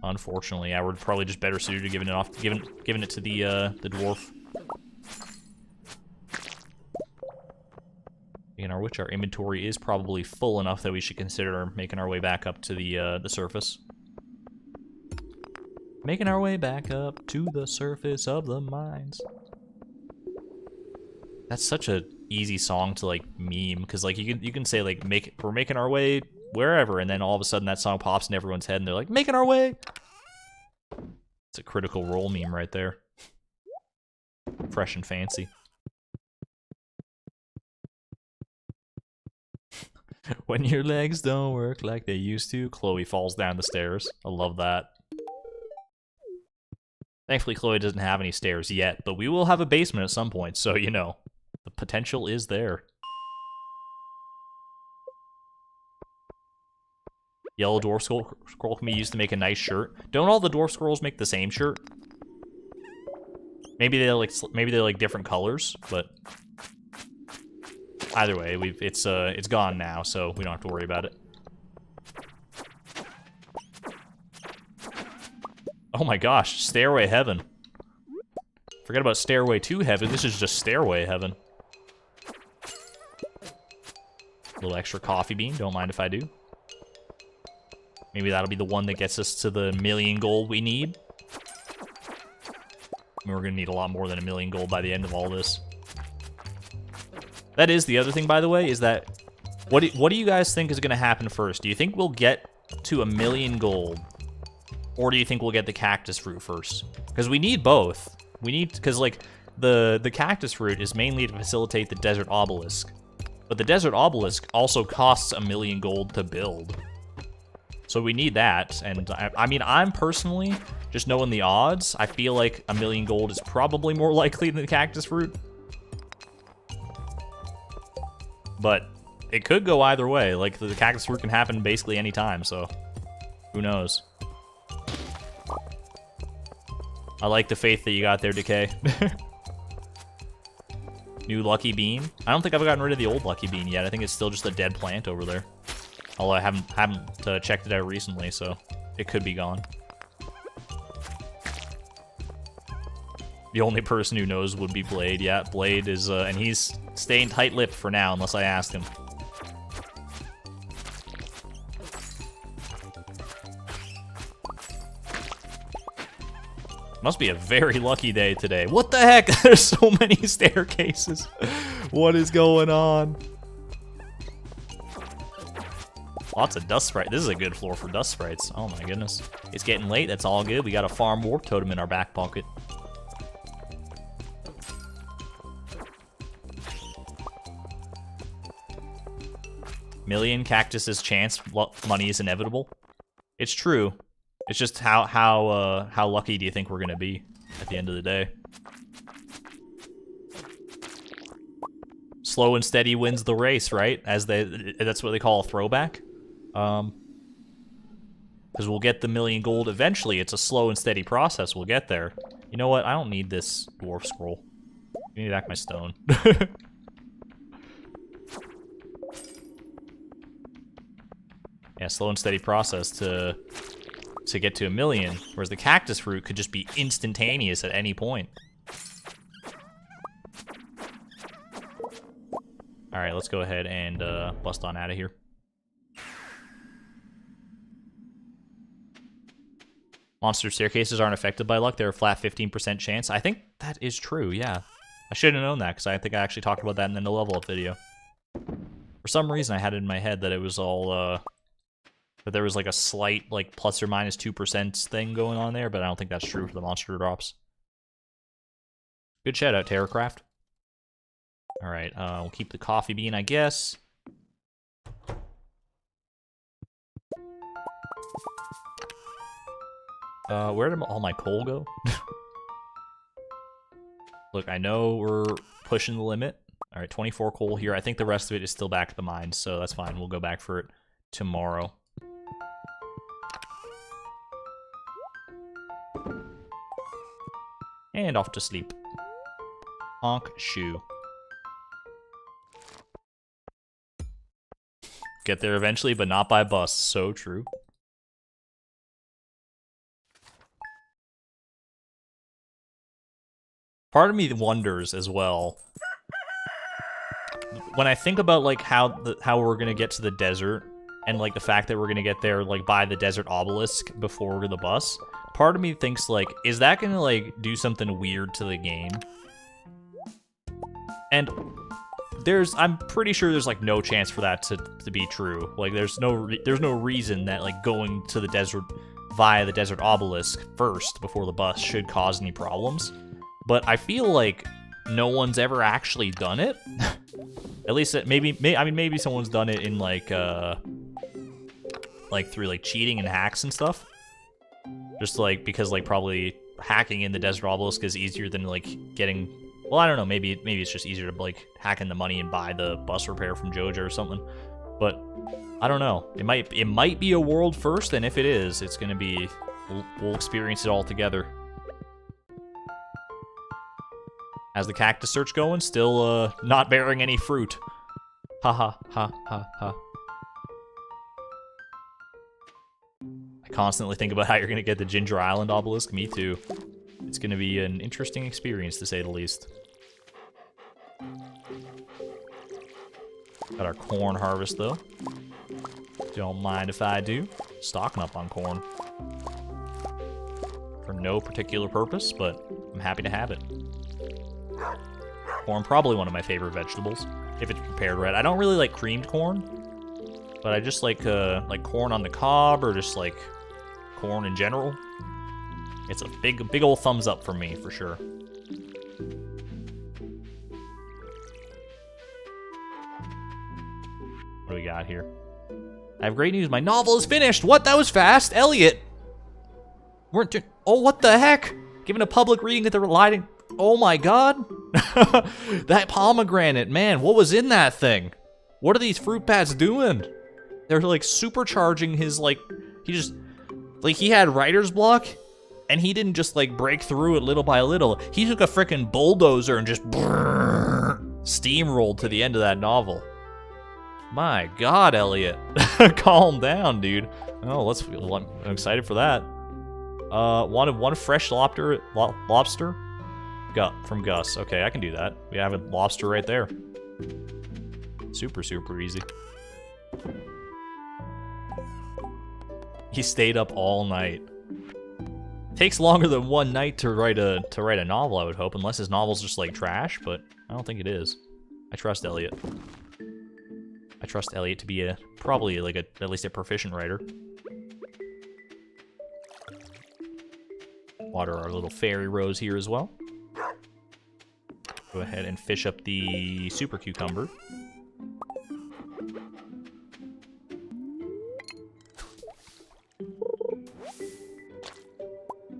Unfortunately, I would probably just better suited to giving it to the dwarf. In which our inventory is probably full enough that we should consider making our way back up to the surface. Making our way back up to the surface of the mines. That's such a easy song to like meme, because like you can say like we're making our way wherever, and then all of a sudden that song pops in everyone's head and they're like, making our way. It's a Critical Role meme right there. Fresh and fancy. When your legs don't work like they used to, Chloe falls down the stairs. I love that. Thankfully, Chloe doesn't have any stairs yet, but we will have a basement at some point, so you know, the potential is there. Yellow dwarf scroll can be used to make a nice shirt. Don't all the dwarf scrolls make the same shirt? Maybe they're like different colors, but either way, it's gone now, so we don't have to worry about it. Oh my gosh, Stairway Heaven. Forget about Stairway to Heaven, this is just Stairway Heaven. A little extra coffee bean, don't mind if I do. Maybe that'll be the one that gets us to the 1,000,000 gold we need. I mean, we're gonna need a lot more than 1,000,000 gold by the end of all this. That is the other thing, by the way, is that what do you guys think is gonna happen first? Do you think we'll get to 1,000,000 gold? Or do you think we'll get the cactus fruit first? Because we need both. Because like, the cactus fruit is mainly to facilitate the desert obelisk. But the desert obelisk also costs 1,000,000 gold to build. So we need that, and I mean, I'm personally, just knowing the odds, I feel like 1,000,000 gold is probably more likely than the cactus fruit. But it could go either way. Like, the cactus fruit can happen basically any time, so who knows? I like the faith that you got there, Decay. New lucky bean. I don't think I've gotten rid of the old lucky bean yet. I think it's still just a dead plant over there. Although I haven't checked it out recently, so it could be gone. The only person who knows would be Blade. Yeah, Blade is, and he's staying tight-lipped for now, unless I ask him. Must be a very lucky day today. What the heck? There's so many staircases. What is going on? Lots of dust sprites. This is a good floor for dust sprites. Oh my goodness. It's getting late. That's all good. We got a farm warp totem in our back pocket. Million cactuses chance money is inevitable. It's true. It's just how lucky do you think we're gonna be at the end of the day? Slow and steady wins the race, right? That's what they call a throwback. Because we'll get the 1,000,000 gold eventually. It's a slow and steady process. We'll get there. You know what? I don't need this dwarf scroll. I need back my stone. Yeah, slow and steady process to get to 1,000,000, whereas the cactus fruit could just be instantaneous at any point. All right, let's go ahead and bust on out of here. Monster staircases aren't affected by luck. They're a flat 15% chance. I think that is true, yeah. I should have known that, because I think I actually talked about that in the level up video. For some reason, I had it in my head that it was all, that there was like a slight, like, plus or minus 2% thing going on there, but I don't think that's true for the monster drops. Good shout out, Terracraft. Alright, we'll keep the coffee bean, I guess. Where did all my coal go? Look, I know we're pushing the limit. Alright, 24 coal here. I think the rest of it is still back to the mines, so that's fine. We'll go back for it tomorrow. And off to sleep. Honk shoe. Get there eventually, but not by bus. So true. Part of me wonders as well, when I think about like how we're gonna get to the desert, and like the fact that we're gonna get there like by the desert obelisk before the bus, part of me thinks like, is that gonna like do something weird to the game? And I'm pretty sure there's like no chance for that to be true. Like there's no reason that like going to the desert via the desert obelisk first before the bus should cause any problems. But I feel like no one's ever actually done it. At least maybe someone's done it in like through like cheating and hacks and stuff. Just like because like probably hacking in the desert obelisk is easier than like getting. Well, I don't know. Maybe it's just easier to like hack in the money and buy the bus repair from Joja or something. But I don't know. It might be a world first, and if it is, it's gonna be. We'll experience it all together. How's the cactus search going? Still not bearing any fruit. Ha ha ha ha ha. I constantly think about how you're gonna get the Ginger Island obelisk. Me too. It's gonna be an interesting experience to say the least. Got our corn harvest though. Don't mind if I do. Stocking up on corn. For no particular purpose, but I'm happy to have it. Corn, probably one of my favorite vegetables, if it's prepared right. I don't really like creamed corn, but I just like corn on the cob, or just like corn in general. It's a big old thumbs up for me, for sure. What do we got here? I have great news. My novel is finished. What? That was fast. Elliott. Oh, what the heck? Giving a public reading at the lighting. Oh my god. That pomegranate, man, what was in that thing? What are these fruit bats doing? They're like supercharging his like, he had writer's block, and he didn't just like break through it little by little. He took a freaking bulldozer and just steamrolled to the end of that novel. My god, Elliott. Calm down, dude. Oh, I'm excited for that. Wanted one fresh lobster from Gus. Okay, I can do that. We have a lobster right there. Super easy. He stayed up all night. Takes longer than one night to write a novel, I would hope, unless his novel's just like trash, but I don't think it is. I trust Elliott. I trust Elliott to be probably like at least a proficient writer. Water our little fairy rose here as well. Go ahead and fish up the super cucumber.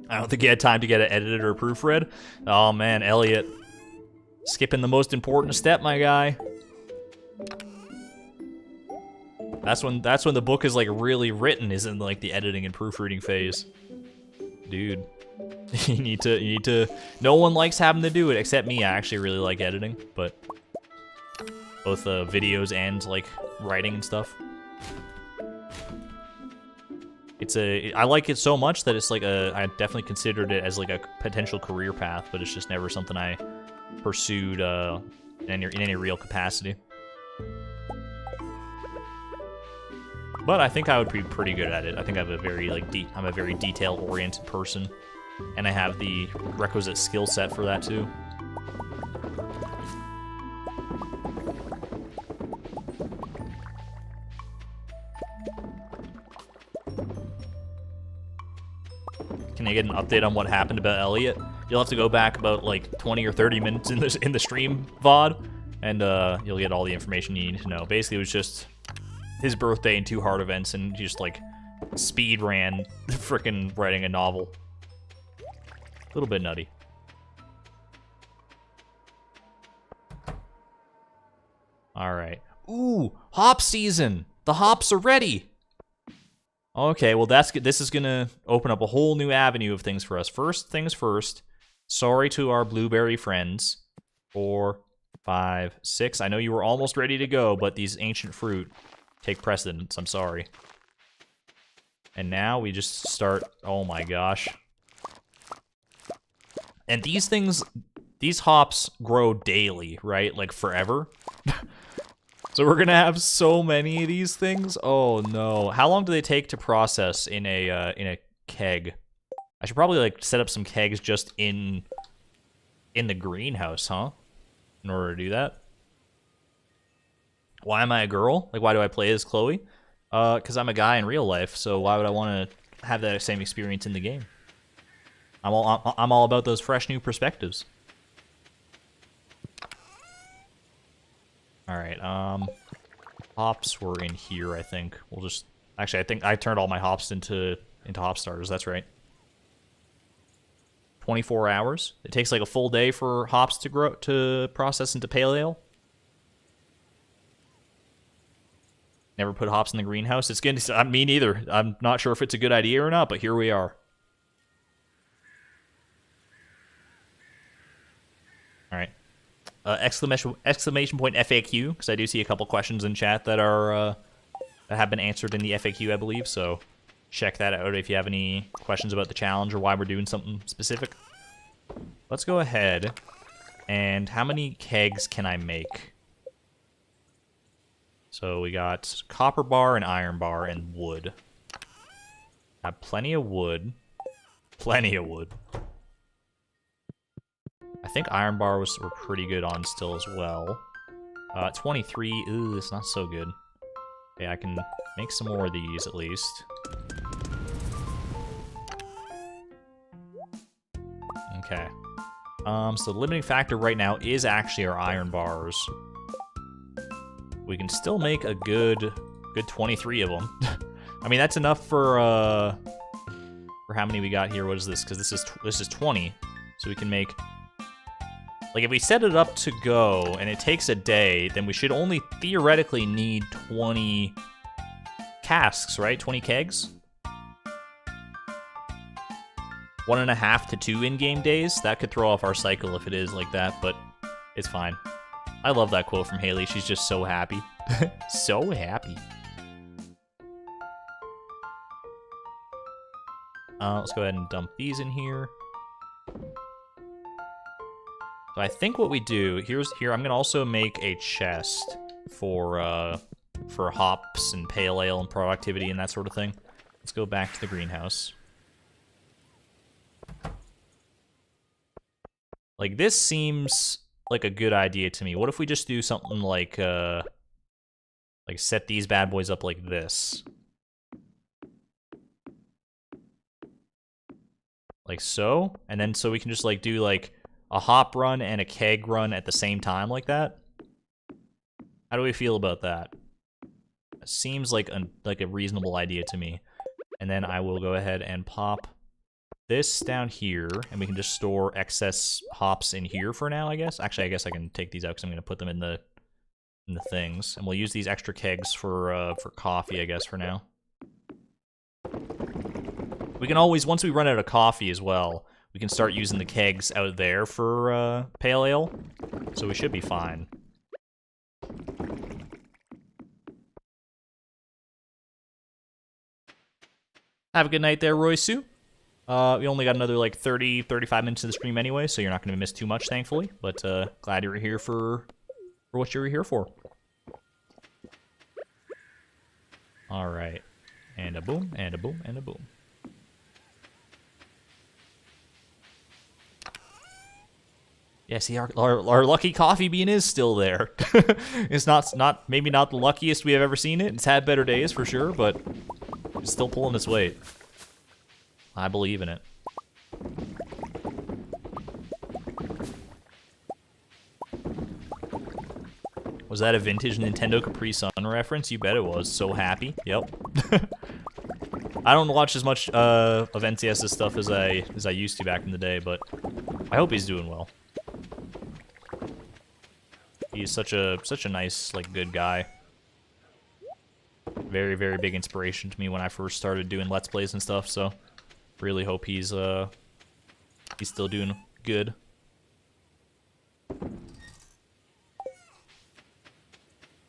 I don't think he had time to get it edited or proofread. Oh man, Elliott. Skipping the most important step, my guy. That's when the book is like really written, is in like the editing and proofreading phase. Dude. You need to no one likes having to do it except me. I actually really like editing, but both videos and like writing and stuff. I like it so much that it's like I definitely considered it as like a potential career path, but it's just never something I pursued in any real capacity. But I think I would be pretty good at it. I think I have a very I'm a very detail-oriented person, and I have the requisite skill set for that too. Can I get an update on what happened about Elliott? You'll have to go back about like 20 or 30 minutes in the stream VOD, and you'll get all the information you need to know. Basically, it was just his birthday and 2 hard events, and he just like speed ran frickin' writing a novel. A little bit nutty. All right. Ooh, hop season. The hops are ready. Okay, well this is gonna open up a whole new avenue of things for us. First things first. Sorry to our blueberry friends. 4, 5, 6. I know you were almost ready to go, but these ancient fruit take precedence. I'm sorry. And now we just start. Oh my gosh. And these hops grow daily, right? Like forever. So we're gonna have so many of these things. Oh no! How long do they take to process in a keg? I should probably like set up some kegs just in the greenhouse, huh? In order to do that. Why am I a girl? Like, why do I play as Chloe? Because I'm a guy in real life. So why would I want to have that same experience in the game? I'm all about those fresh new perspectives. All right, hops were in here, I think. We'll just actually, I think I turned all my hops into hop starters. That's right. 24 hours. It takes like a full day for hops to grow to process into pale ale. Never put hops in the greenhouse. It's getting, me neither. I'm not sure if it's a good idea or not, but here we are. All right. Exclamation point FAQ, because I do see a couple questions in chat that are that have been answered in the FAQ, I believe. So check that out if you have any questions about the challenge or why we're doing something specific. Let's go ahead. And how many kegs can I make? So we got copper bar and iron bar and wood. I have plenty of wood. Plenty of wood. I think iron bar were pretty good on still as well. 23. Ooh, that's not so good. Okay, I can make some more of these at least. Okay. So the limiting factor right now is actually our iron bars. We can still make a good 23 of them. I mean, that's enough for how many we got here. What is this? Because this is 20, so we can make. Like, if we set it up to go and it takes a day, then we should only theoretically need 20 casks, right? 20 kegs. 1.5 to 2 in-game days. That could throw off our cycle if it is like that, but it's fine. I love that quote from Haley. She's just so happy. So happy. Let's go ahead and dump these in here. So I think what we do here, I'm gonna also make a chest for hops and pale ale and productivity and that sort of thing. Let's go back to the greenhouse. Like, this seems like a good idea to me. What if we just do something like set these bad boys up like this? Like so? And then so we can just like do like a hop run and a keg run at the same time like that? How do we feel about that? It seems like a reasonable idea to me. And then I will go ahead and pop this down here, and we can just store excess hops in here for now, I guess. Actually, I guess I can take these out because I'm going to put them in the things. And we'll use these extra kegs for coffee, I guess, for now. We can always, once we run out of coffee as well, we can start using the kegs out there for pale ale. So we should be fine. Have a good night there, Roy Sue. We only got another like 30, 35 minutes of the stream anyway, so you're not going to miss too much, thankfully. But glad you were here for what you were here for. All right. And a boom, and a boom, and a boom. Yeah, see, our lucky coffee bean is still there. It's maybe not the luckiest we have ever seen it. It's had better days for sure, but it's still pulling its weight. I believe in it. Was that a vintage Nintendo Capri Sun reference? You bet it was. So happy. Yep. I don't watch as much of NCS's stuff as I used to back in the day, but I hope he's doing well. He's such a nice, like, good guy. Very, very big inspiration to me when I first started doing Let's Plays and stuff, so really hope he's still doing good.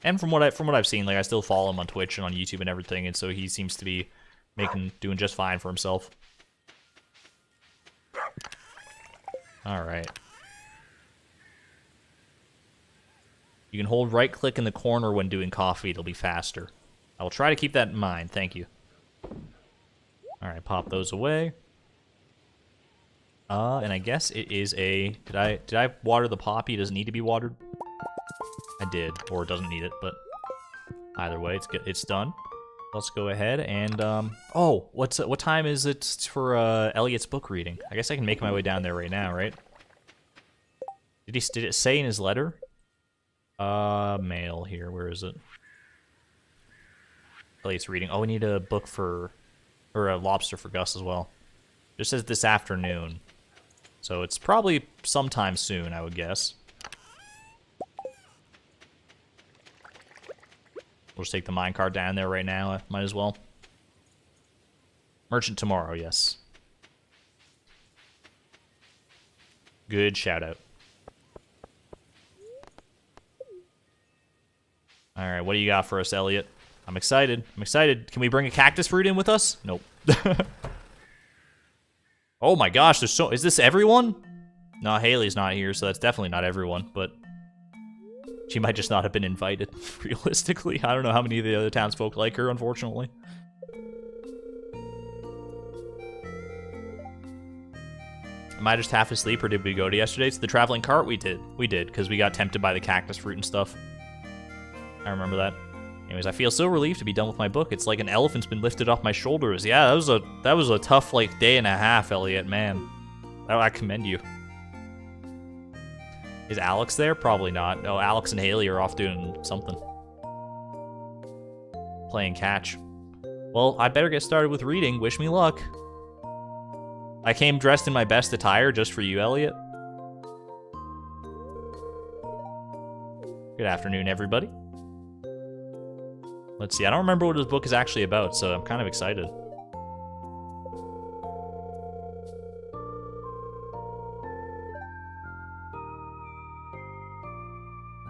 And from what I've seen, like, I still follow him on Twitch and on YouTube and everything, and so he seems to be doing just fine for himself. All right. You can hold right-click in the corner when doing coffee. It'll be faster. I will try to keep that in mind. Thank you. All right, pop those away. And I guess it is a... Did I water the poppy? Does it need to be watered? I did, or it doesn't need it, but either way, it's good. It's done. Let's go ahead and oh, what time is it for Elliott's book reading? I guess I can make my way down there right now, right? Did it say in his letter? Mail here. Where is it? Elliott's reading. Oh, we need a book for, or a lobster for Gus as well. Just says this afternoon. So it's probably sometime soon, I would guess. We'll just take the minecart down there right now. Might as well. Merchant tomorrow, yes. Good shout out. Alright, what do you got for us, Elliott? I'm excited. I'm excited. Can we bring a cactus fruit in with us? Nope. Oh my gosh, there's so... Is this everyone? No, Haley's not here, so that's definitely not everyone, but... She might just not have been invited, realistically. I don't know how many of the other townsfolk like her, unfortunately. Am I just half asleep, or did we go to yesterday? To the traveling cart? We did. We did, because we got tempted by the cactus fruit and stuff. I remember that. Anyways, I feel so relieved to be done with my book. It's like an elephant's been lifted off my shoulders. Yeah, that was a tough, like, day and a half, Elliott, man. I commend you. Is Alex there? Probably not. No, Alex and Haley are off doing something. Playing catch. Well, I better get started with reading. Wish me luck. I came dressed in my best attire just for you, Elliott. Good afternoon, everybody. Let's see, I don't remember what his book is actually about, so I'm kind of excited. I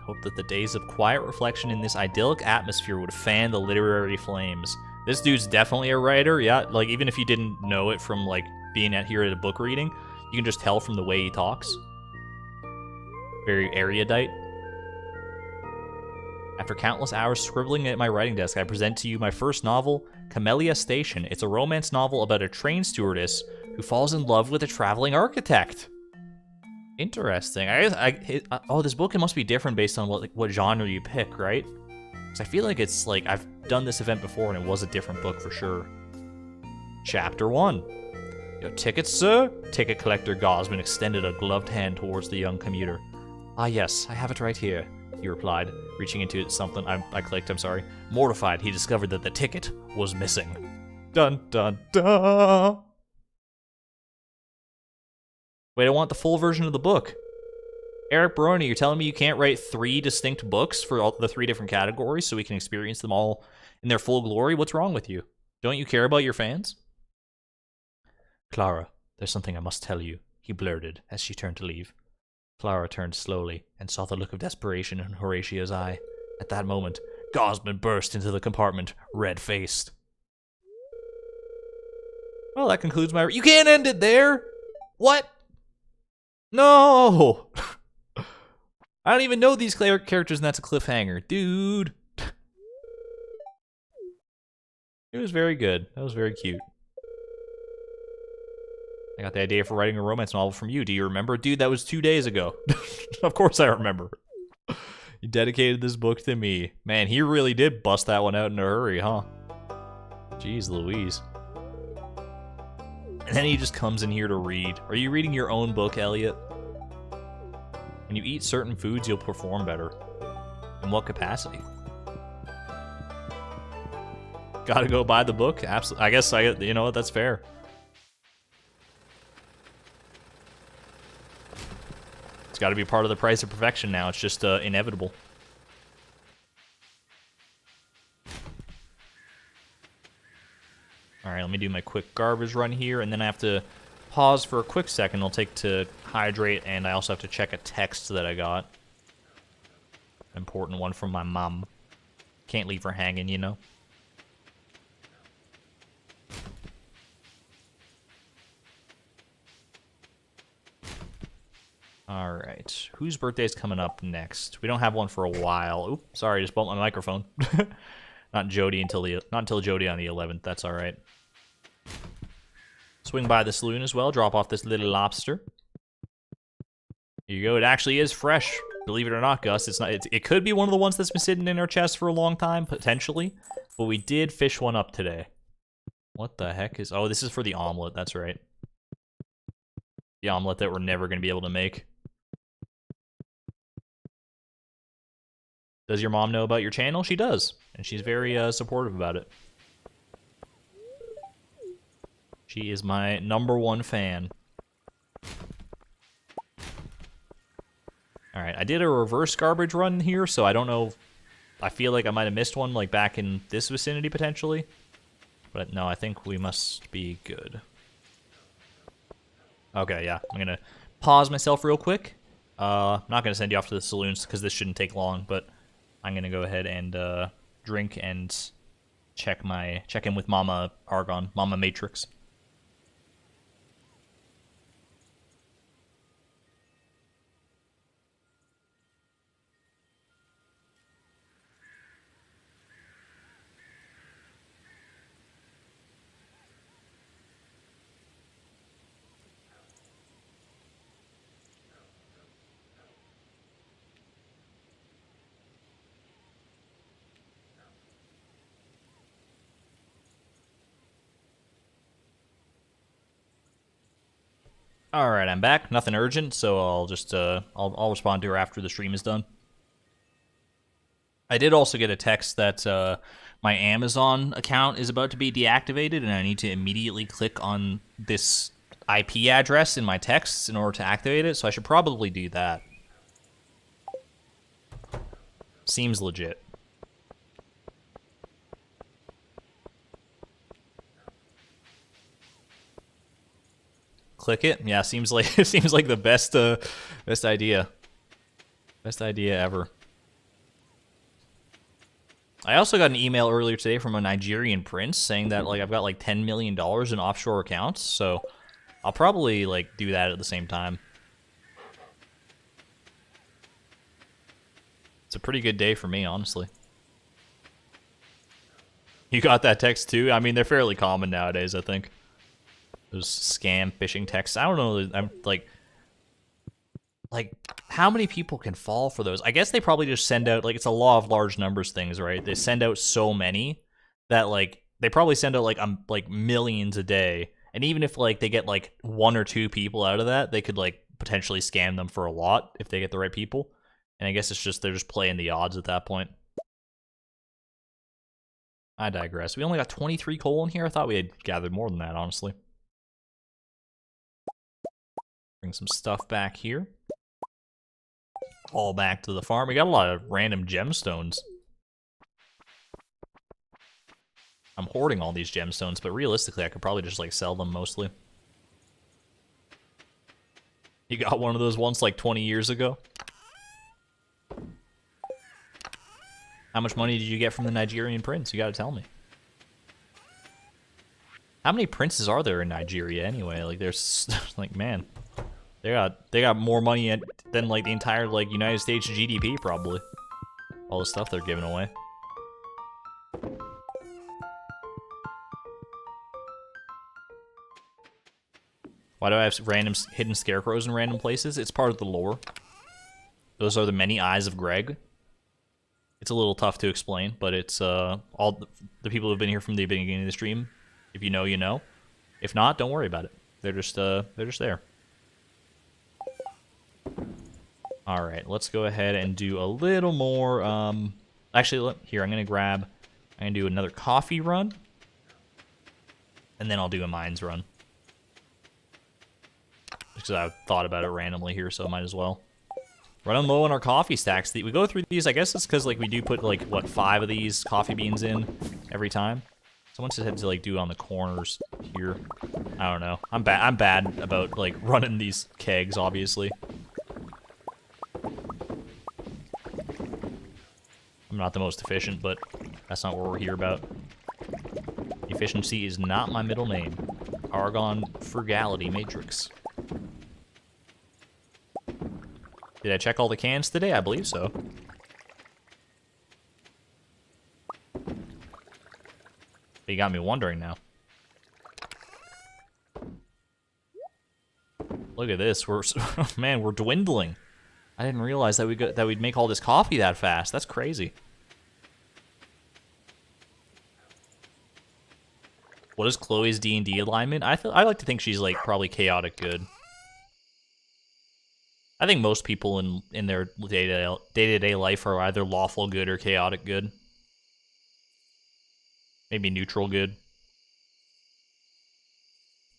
hope that the days of quiet reflection in this idyllic atmosphere would fan the literary flames. This dude's definitely a writer, yeah, like even if you didn't know it from like being here at a book reading, you can just tell from the way he talks. Very erudite. After countless hours scribbling at my writing desk, I present to you my first novel, Camellia Station. It's a romance novel about a train stewardess who falls in love with a traveling architect. Interesting. Oh, this book, it must be different based on what genre you pick, right? Because I feel like it's like, I've done this event before and it was a different book for sure. Chapter 1. Your tickets, sir? Ticket collector Gosman extended a gloved hand towards the young commuter. Ah yes, I have it right here, he replied, reaching into something. I clicked, I'm sorry. Mortified, he discovered that the ticket was missing. Dun dun dun! Wait, I want the full version of the book. Eric Baroni, you're telling me you can't write 3 distinct books for all the 3 different categories so we can experience them all in their full glory? What's wrong with you? Don't you care about your fans? Clara, there's something I must tell you, he blurted as she turned to leave. Clara turned slowly and saw the look of desperation in Horatio's eye. At that moment, Gosman burst into the compartment, red-faced. Well, that concludes my... You can't end it there! What? No! I don't even know these characters and that's a cliffhanger. Dude! It was very good. That was very cute. I got the idea for writing a romance novel from you. Do you remember? Dude, that was 2 days ago. Of course I remember. You dedicated this book to me. Man, he really did bust that one out in a hurry, huh? Jeez Louise. And then he just comes in here to read. Are you reading your own book, Elliott? When you eat certain foods, you'll perform better. In what capacity? Gotta go buy the book? Absolutely. I guess you know what, that's fair. It's gotta be part of the price of perfection now. It's just inevitable. Alright, let me do my quick garbage run here, and then I have to pause for a quick second. I'll take to hydrate, and I also have to check a text that I got. An important one from my mom. Can't leave her hanging, you know? Alright, whose birthday's coming up next? We don't have one for a while. Oop, sorry, just bumped my microphone. Not Jody not until Jody on the 11th, that's alright. Swing by the saloon as well, drop off this little lobster. Here you go, it actually is fresh. Believe it or not, Gus, it's not. It could be one of the ones that's been sitting in our chest for a long time, potentially. But we did fish one up today. What the heck is... Oh, this is for the omelet, that's right. The omelet that we're never going to be able to make. Does your mom know about your channel? She does. And she's very supportive about it. She is my #1 fan. All right, I did a reverse garbage run here, so I don't know. I feel like I might have missed one, like back in this vicinity potentially. But no, I think we must be good. Okay, yeah. I'm gonna pause myself real quick. I'm not gonna send you off to the saloons because this shouldn't take long, but I'm gonna go ahead and drink and check in with Mama Argon, Mama Matrix. All right, I'm back. Nothing urgent, so I'll just I'll respond to her after the stream is done. I did also get a text that my Amazon account is about to be deactivated, and I need to immediately click on this IP address in my texts in order to activate it. So I should probably do that. Seems legit. Click it. Yeah, seems like the best idea. Best idea ever. I also got an email earlier today from a Nigerian prince saying that like I've got like $10 million in offshore accounts, so I'll probably like do that at the same time. It's a pretty good day for me, honestly. You got that text too? I mean, they're fairly common nowadays, I think. Those scam phishing texts. I don't know. I'm like how many people can fall for those? I guess they probably just send out, like, it's a law of large numbers things, right? They send out so many that like they probably send out like millions a day, and even if like they get like 1 or 2 people out of that, they could like potentially scam them for a lot if they get the right people. And I guess it's just they're just playing the odds at that point. I digress. We only got 23 coal in here. I thought we had gathered more than that, honestly. Bring some stuff back here. All back to the farm. We got a lot of random gemstones. I'm hoarding all these gemstones, but realistically, I could probably just like sell them mostly. You got one of those once like 20 years ago? How much money did you get from the Nigerian prince? You gotta tell me. How many princes are there in Nigeria anyway? Like there's like, man. They got more money than like the entire like United States GDP probably. All the stuff they're giving away. Why do I have random hidden scarecrows in random places? It's part of the lore. Those are the many eyes of Greg. It's a little tough to explain, but it's all the people who've been here from the beginning of the stream. If you know, you know. If not, don't worry about it. They're just there. All right, let's go ahead and do a little more. Actually, look here. I'm gonna do another coffee run, and then I'll do a mines run. Just because I thought about it randomly here, so I might as well. Running low on our coffee stacks. We go through these. I guess it's because like we do put like what 5 of these coffee beans in every time. Someone just had to like do it on the corners here. I don't know. I'm bad about like running these kegs, obviously. I'm not the most efficient, but that's not what we're here about. Efficiency is not my middle name. Argon Frugality Matrix. Did I check all the cans today? I believe so. You got me wondering now. Look at this. Man, we're dwindling. I didn't realize that we'd make all this coffee that fast. That's crazy. What is Chloe's D&D alignment? I like to think she's like probably chaotic good. I think most people in their day-to-day life are either lawful good or chaotic good. Maybe neutral good.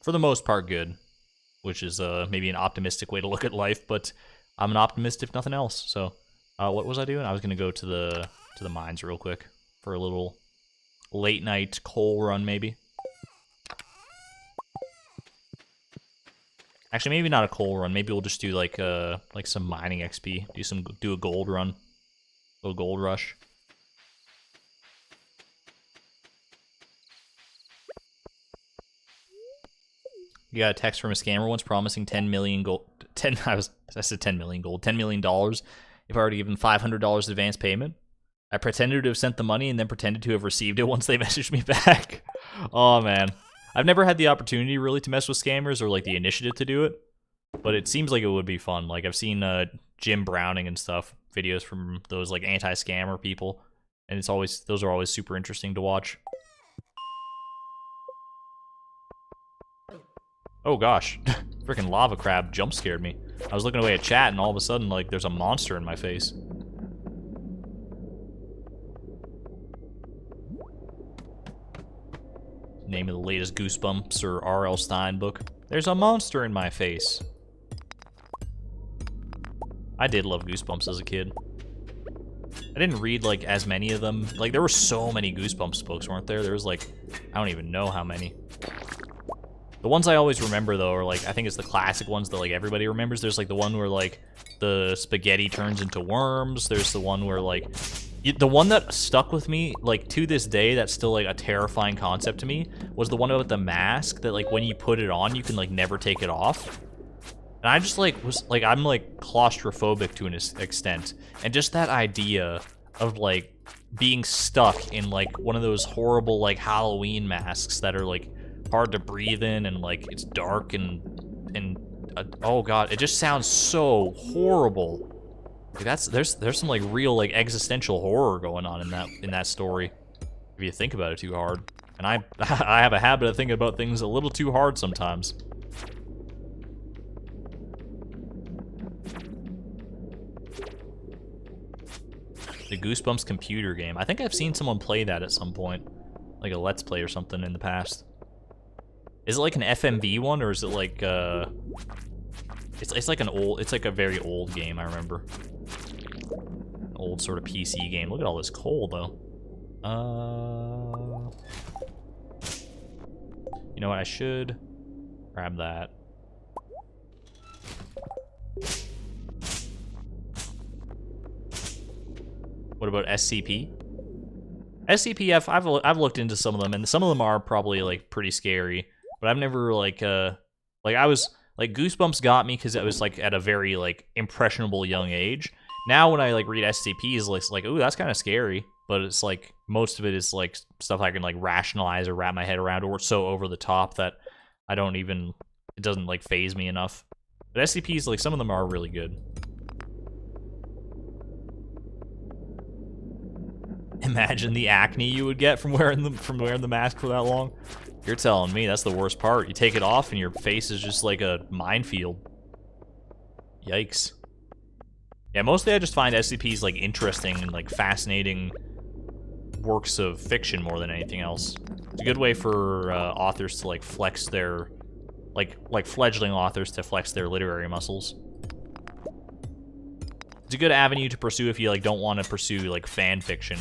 For the most part, good. Which is maybe an optimistic way to look at life, but I'm an optimist if nothing else. So, what was I doing? I was gonna go to the mines real quick for a little late night coal run, maybe. Actually, maybe not a coal run. Maybe we'll just do like some mining XP. Do a gold run, a little gold rush. You got a text from a scammer once promising 10 million gold. I said 10 million gold. $10 million if I were to give them $500 advance payment. I pretended to have sent the money and then pretended to have received it once they messaged me back. Oh man, I've never had the opportunity really to mess with scammers or like the initiative to do it, but it seems like it would be fun. Like I've seen Jim Browning and stuff videos from those like anti-scammer people, and those are always super interesting to watch. Oh gosh, freaking lava crab jump scared me. I was looking away at chat and all of a sudden like there's a monster in my face. Name of the latest Goosebumps or R.L. Stine book. There's a monster in my face. I did love Goosebumps as a kid. I didn't read like as many of them. Like there were so many Goosebumps books, weren't there? There was like, I don't even know how many. The ones I always remember though are like, I think it's the classic ones that like everybody remembers. There's like the one where like the spaghetti turns into worms. There's the one where like, the one that stuck with me like to this day that's still like a terrifying concept to me was the one about the mask that like when you put it on you can like never take it off. And I just like was like, I'm like claustrophobic to an extent. And just that idea of like being stuck in like one of those horrible like Halloween masks that are like hard to breathe in and like it's dark and oh god, it just sounds so horrible. Like there's some like real like existential horror going on in that story if you think about it too hard. And I I have a habit of thinking about things a little too hard sometimes. The Goosebumps computer game. I think I've seen someone play that at some point, like a Let's Play or something in the past. Is it like an FMV one, or is it like it's like a very old game, I remember. An old sort of PC game. Look at all this coal though. You know what, I should grab that. What about SCP? SCP, I've looked into some of them, and some of them are probably like pretty scary. But I've never like I was like Goosebumps got me because it was like at a very like impressionable young age. Now when I like read SCPs, it's like ooh, that's kind of scary. But it's like most of it is like stuff I can like rationalize or wrap my head around, or it's so over the top that I don't even, it doesn't like phase me enough. But SCPs, like some of them are really good. Imagine the acne you would get from wearing the mask for that long. You're telling me that's the worst part. You take it off and your face is just like a minefield. Yikes. Yeah, mostly I just find SCPs like interesting and like fascinating works of fiction more than anything else. It's a good way for authors to like flex their like fledgling authors to flex their literary muscles. It's a good avenue to pursue if you like don't want to pursue like fan fiction.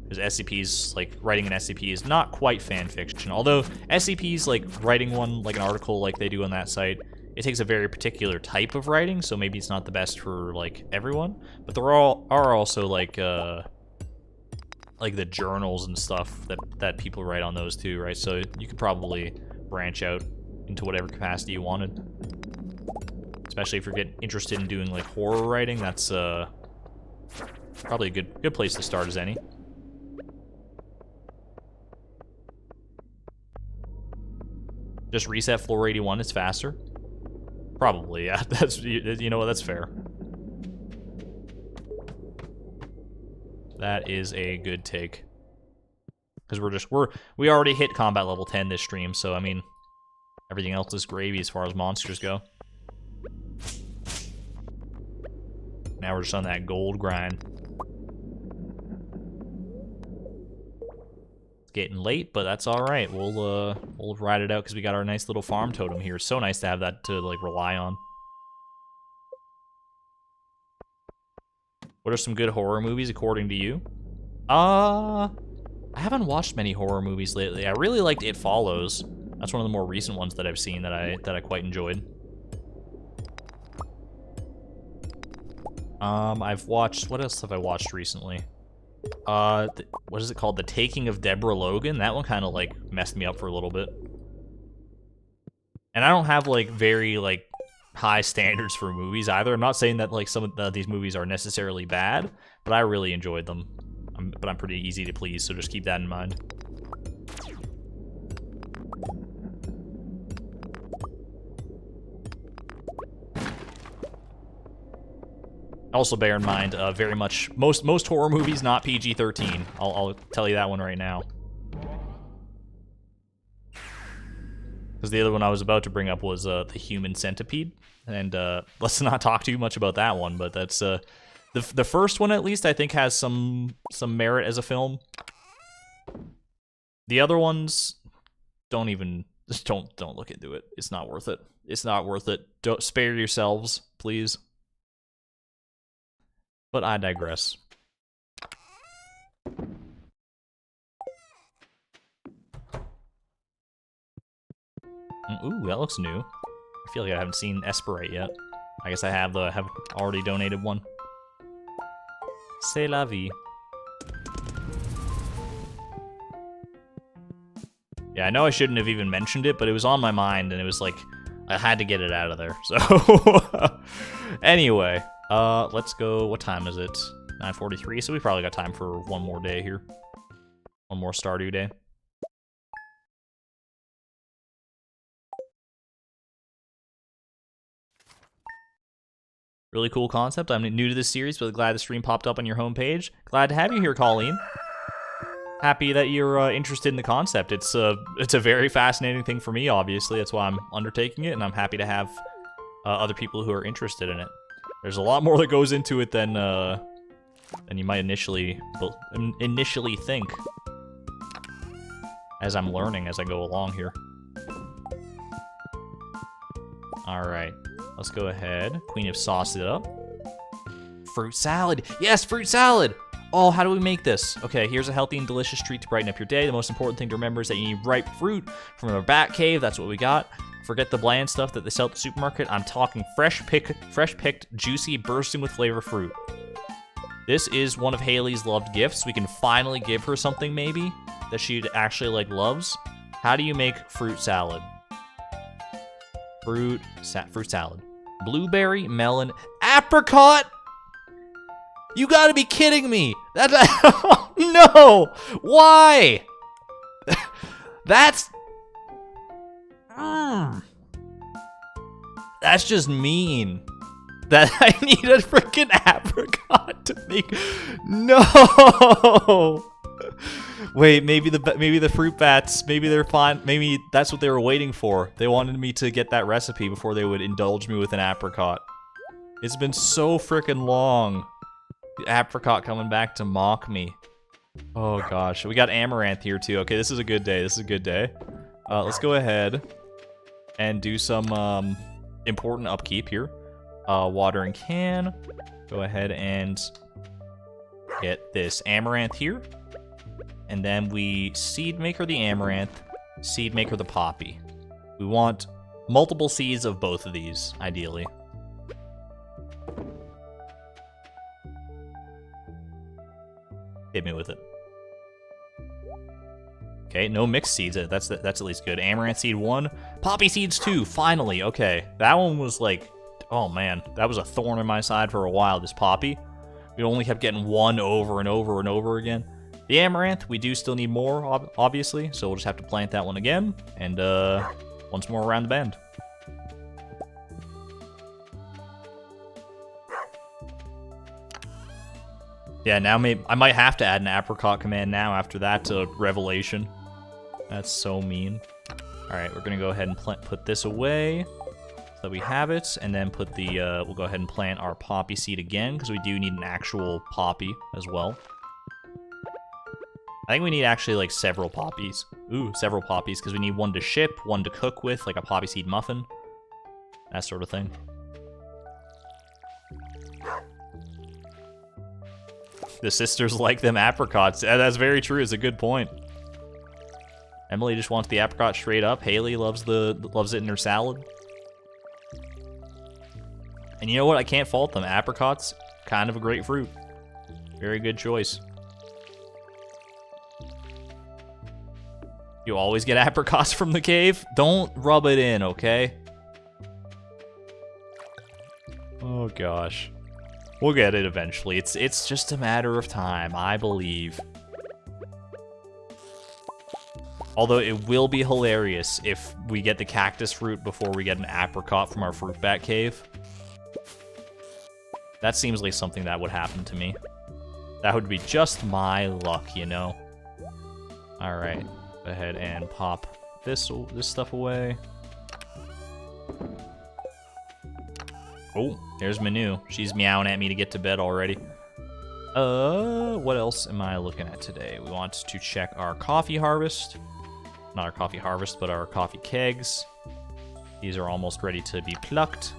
Because SCPs, like, writing an SCP is not quite fan fiction. Although, SCPs, like, writing one, like an article like they do on that site, it takes a very particular type of writing, so maybe it's not the best for, like, everyone. But there are also, like the journals and stuff that people write on those too, right? So you could probably branch out into whatever capacity you wanted. Especially if you're getting interested in doing, like, horror writing, that's, probably a good place to start as any. Just reset floor 81, it's faster. Probably, yeah. That's, you know what, that's fair. That is a good take. Because we already hit combat level 10 this stream, so I mean, everything else is gravy as far as monsters go. Now we're just on that gold grind. Getting late, but that's all right. We'll ride it out because we got our nice little farm totem here. It's so nice to have that to like rely on. What are some good horror movies according to you? I haven't watched many horror movies lately. I really liked It Follows. That's one of the more recent ones that I've seen that I quite enjoyed. I've watched, what else have I watched recently? What is it called? The Taking of Deborah Logan? That one kind of, like, messed me up for a little bit. And I don't have, like, very, like, high standards for movies either. I'm not saying that, like, some of these movies are necessarily bad, but I really enjoyed them. But I'm pretty easy to please, so just keep that in mind. Also bear in mind, very much, most horror movies not PG-13. I'll tell you that one right now. Because the other one I was about to bring up was The Human Centipede. And let's not talk too much about that one, but that's the first one at least I think has some merit as a film. The other ones don't look into it. It's not worth it. It's not worth it. Don't spare yourselves, please. But I digress. Ooh, that looks new. I feel like I haven't seen Esperite yet. I guess I have already donated one. C'est la vie. Yeah, I know I shouldn't have even mentioned it, but it was on my mind, and it was like, I had to get it out of there, so... Anyway, let's go, what time is it? 9:43, so we probably got time for one more day here. One more Stardew day. Really cool concept. I'm new to this series, but glad the stream popped up on your homepage. Glad to have you here, Colleen. Happy that you're interested in the concept. It's a very fascinating thing for me, obviously. That's why I'm undertaking it, and I'm happy to have other people who are interested in it. There's a lot more that goes into it than you might initially think. As I'm learning as I go along here. All right. Let's go ahead. Queen have sauced it up. Fruit salad. Yes, fruit salad. Oh, how do we make this? Okay, here's a healthy and delicious treat to brighten up your day. The most important thing to remember is that you need ripe fruit from a bat cave. That's what we got. Forget the bland stuff that they sell at the supermarket. I'm talking fresh picked, juicy, bursting with flavor fruit. This is one of Haley's loved gifts. We can finally give her something maybe that she actually like loves. How do you make fruit salad? Fruit salad. Blueberry, melon, apricot. You gotta be kidding me. No. Why? That's just mean. That I need a freaking apricot to make. No. Wait, maybe the fruit bats, maybe they're fine. Maybe that's what they were waiting for. They wanted me to get that recipe before they would indulge me with an apricot. It's been so freaking long. The apricot coming back to mock me. Oh gosh, we got amaranth here too. Okay, this is a good day. This is a good day. Let's go ahead and do some important upkeep here. Watering can. Go ahead and get this amaranth here. And then we seed maker the amaranth, seed maker the poppy. We want multiple seeds of both of these, ideally. Hit me with it. Okay, no mixed seeds. That's at least good. Amaranth seed 1, poppy seeds 2. Finally, okay. That one was like, oh man, that was a thorn in my side for a while. This poppy, we only kept getting one over and over and over again. The amaranth, we do still need more, obviously, so we'll just have to plant that one again, and once more around the bend. Yeah, now I might have to add an apricot command now after that revelation. That's so mean. Alright, we're gonna go ahead and put this away, so that we have it, and then put the, we'll go ahead and plant our poppy seed again, because we do need an actual poppy as well. I think we need actually like several poppies. Ooh, several poppies, because we need one to ship, one to cook with, like a poppy seed muffin. That sort of thing. The sisters like them apricots. That's very true. It's a good point. Emily just wants the apricot straight up. Haley loves it in her salad. And you know what? I can't fault them. Apricots, kind of a great fruit. Very good choice. You always get apricots from the cave? Don't rub it in, okay? Oh gosh. We'll get it eventually. It's just a matter of time, I believe. Although it will be hilarious if we get the cactus fruit before we get an apricot from our fruit bat cave. That seems like something that would happen to me. That would be just my luck, you know? Alright, go ahead and pop this stuff away. Oh, there's Manu. She's meowing at me to get to bed already. What else am I looking at today? We want to check our coffee harvest. Not our coffee harvest, but our coffee kegs. These are almost ready to be plucked.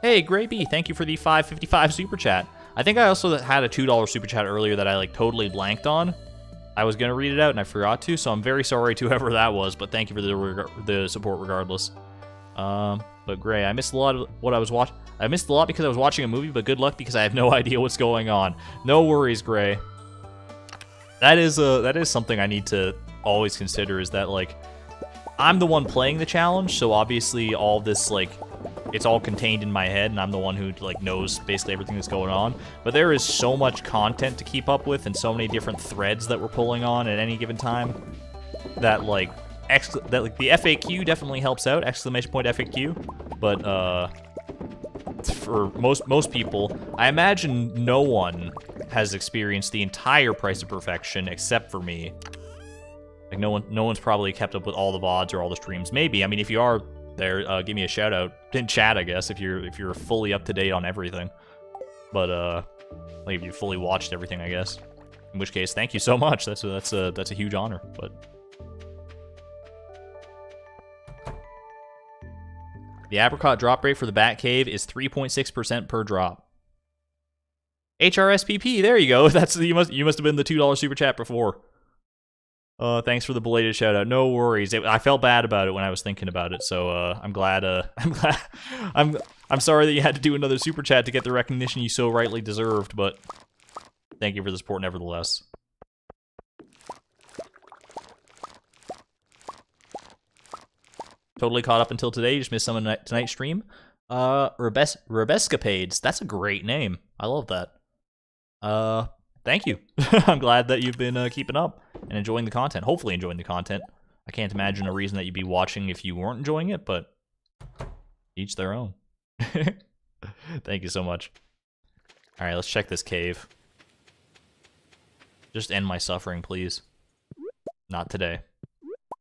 Hey, Gray B, thank you for the $5.55 super chat. I think I also had a $2 super chat earlier that I like totally blanked on. I was gonna read it out and I forgot to, so I'm very sorry to whoever that was, but thank you for the support regardless. But Gray, I missed a lot of what I was watching. I missed a lot because I was watching a movie, but good luck because I have no idea what's going on. No worries, Gray. That is something I need to always consider, is that like I'm the one playing the challenge, so obviously all this like it's all contained in my head and I'm the one who like knows basically everything that's going on. But there is so much content to keep up with and so many different threads that we're pulling on at any given time that like the FAQ definitely helps out, exclamation point FAQ, but for most people, I imagine no one has experienced the entire Price of Perfection except for me. Like no one's probably kept up with all the VODs or all the streams. Maybe, I mean, if you are there, give me a shout out in chat, I guess, if you're fully up to date on everything. But like if you fully watched everything, I guess. In which case, thank you so much. That's a huge honor. But the apricot drop rate for the Bat Cave is 3.6% per drop. HRSPP, there you go. That's you must have been the $2 super chat before. Thanks for the belated shout out. No worries. I felt bad about it when I was thinking about it, so I'm glad. I'm sorry that you had to do another super chat to get the recognition you so rightly deserved, but thank you for the support nevertheless. Totally caught up until today. You just missed some of tonight's stream. Rebescapades. That's a great name. I love that. Thank you. I'm glad that you've been keeping up and enjoying the content. Hopefully enjoying the content. I can't imagine a reason that you'd be watching if you weren't enjoying it, but each their own. Thank you so much. All right, let's check this cave. Just end my suffering, please. Not today.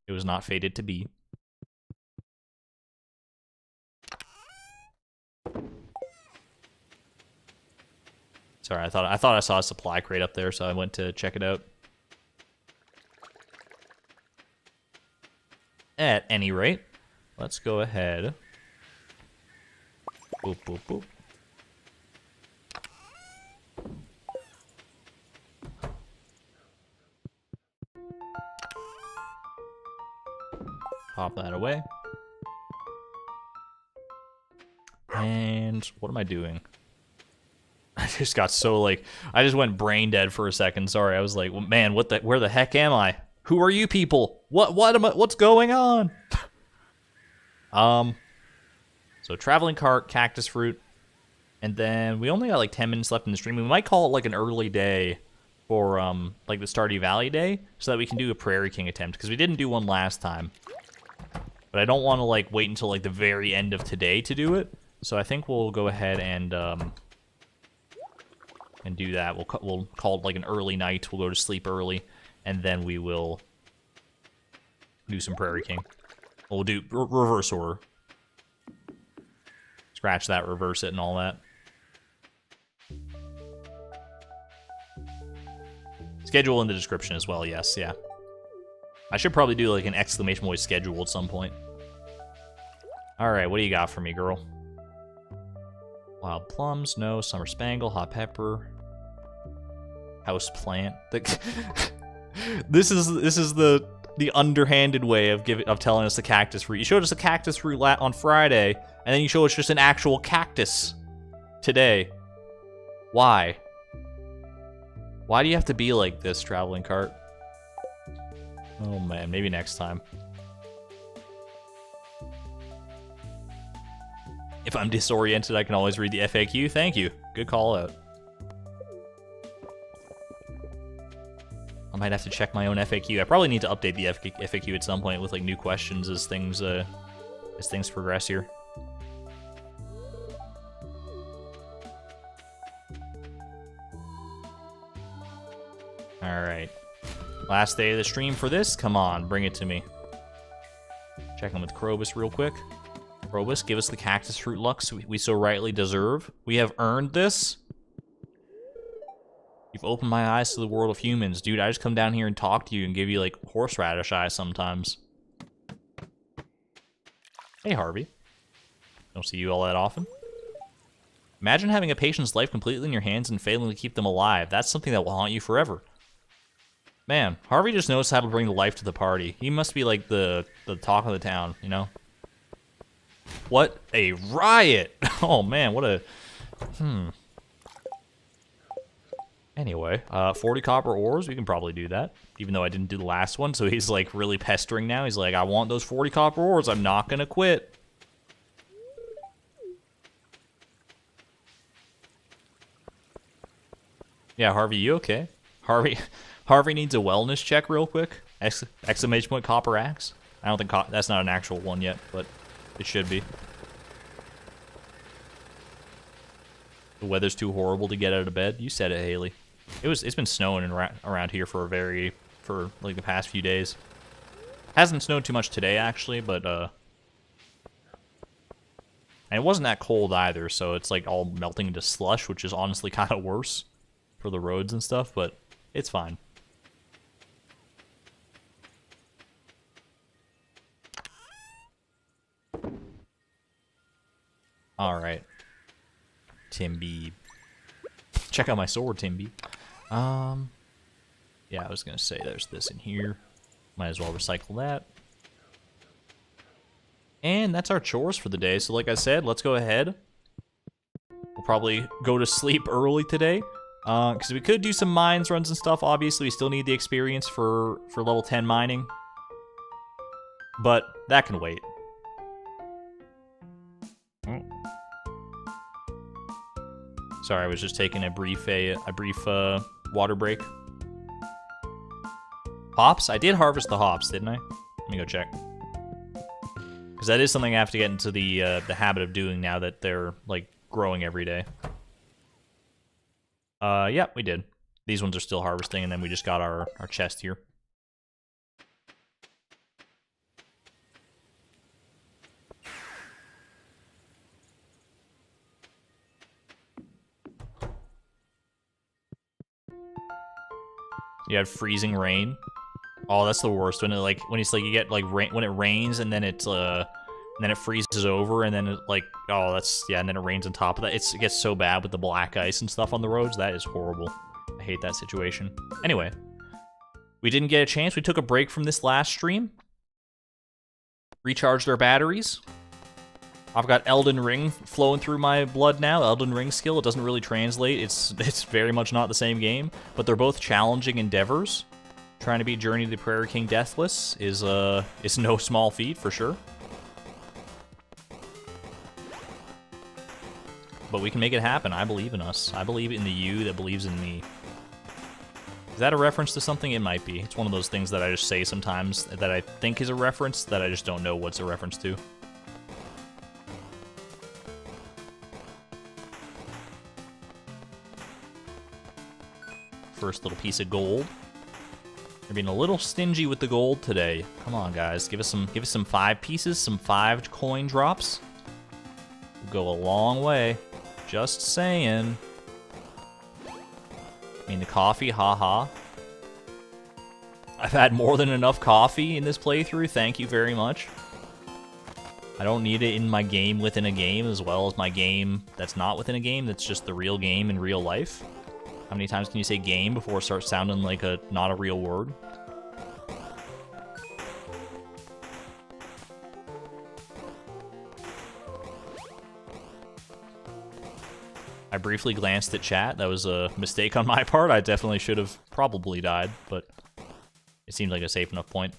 It was not fated to be. Sorry, I thought I saw a supply crate up there, so I went to check it out. At any rate, let's go ahead. Boop, boop, boop. Pop that away. And what am I doing? I just got so like I just went brain dead for a second. Sorry, I was like, well, man, where the heck am I? Who are you people? What's going on? So traveling cart, cactus fruit, and then we only got like 10 minutes left in the stream. We might call it like an early day for like the Stardew Valley day, so that we can do a Prairie King attempt, because we didn't do one last time. But I don't want to like wait until like the very end of today to do it. So I think we'll go ahead and do that. We'll call it like an early night. We'll go to sleep early, and then we will do some Prairie King. We'll do reverse order. Scratch that, reverse it, and all that. Schedule in the description as well, yes, yeah. I should probably do like an exclamation point schedule at some point. Alright, what do you got for me, girl? Wild plums, no. Summer spangle, hot pepper. House plant. This is the underhanded way of telling us the cactus fruit. You showed us a cactus fruit on Friday, and then you showed us just an actual cactus today. Why? Why do you have to be like this, traveling cart? Oh man, maybe next time. If I'm disoriented, I can always read the FAQ. Thank you. Good call out. I might have to check my own FAQ. I probably need to update the FAQ at some point with like new questions as things progress here. All right. Last day of the stream for this. Come on, bring it to me. Checking with Krobus real quick. Krobus, give us the cactus fruit lux we so rightly deserve. We have earned this. You've opened my eyes to the world of humans. Dude, I just come down here and talk to you and give you, like, horseradish eyes sometimes. Hey, Harvey. Don't see you all that often. Imagine having a patient's life completely in your hands and failing to keep them alive. That's something that will haunt you forever. Man, Harvey just knows how to bring the life to the party. He must be, like, the talk of the town, you know? What a riot! Oh, man, what a... Anyway, 40 copper ores, we can probably do that. Even though I didn't do the last one, so he's like really pestering now. He's like, I want those 40 copper ores, I'm not gonna quit. Yeah, Harvey, you okay? Harvey needs a wellness check real quick. Exclamation point copper axe. I don't think that's not an actual one yet, but it should be. The weather's too horrible to get out of bed. You said it, Haley. It's been snowing around here for like the past few days. Hasn't snowed too much today actually, but and it wasn't that cold either, so it's like all melting into slush, which is honestly kind of worse for the roads and stuff, but it's fine. All right. Timby. Check out my sword, Timby. Yeah, I was gonna say there's this in here. Might as well recycle that. And that's our chores for the day. So like I said, let's go ahead. We'll probably go to sleep early today. Because we could do some mines runs and stuff. Obviously, we still need the experience for level 10 mining. But that can wait. Sorry, I was just taking a brief water break. Hops? I did harvest the hops, didn't I? Let me go check. Because that is something I have to get into the habit of doing now that they're like growing every day. Yeah, we did. These ones are still harvesting, and then we just got our chest here. You had freezing rain. Oh, that's the worst when it's like you get like rain when it rains and then it freezes over and then it like and then it rains on top of that. It gets so bad with the black ice and stuff on the roads. That is horrible. I hate that situation. Anyway, we didn't get a chance. We took a break from this last stream. Recharged our batteries. I've got Elden Ring flowing through my blood now. Elden Ring skill. It doesn't really translate. It's very much not the same game, but they're both challenging endeavors. Trying to beat Journey to the Prairie King Deathless is no small feat for sure. But we can make it happen. I believe in us. I believe in the you that believes in me. Is that a reference to something? It might be. It's one of those things that I just say sometimes that I think is a reference that I just don't know what's a reference to. First little piece of gold. They're being a little stingy with the gold today. Come on, guys. Give us some 5 pieces, some 5 coin drops. We'll go a long way. Just saying. I mean, the coffee, haha. I've had more than enough coffee in this playthrough. Thank you very much. I don't need it in my game within a game as well as my game that's not within a game. That's just the real game in real life. How many times can you say game before it starts sounding like not a real word? I briefly glanced at chat. That was a mistake on my part. I definitely should have probably died, but it seemed like a safe enough point.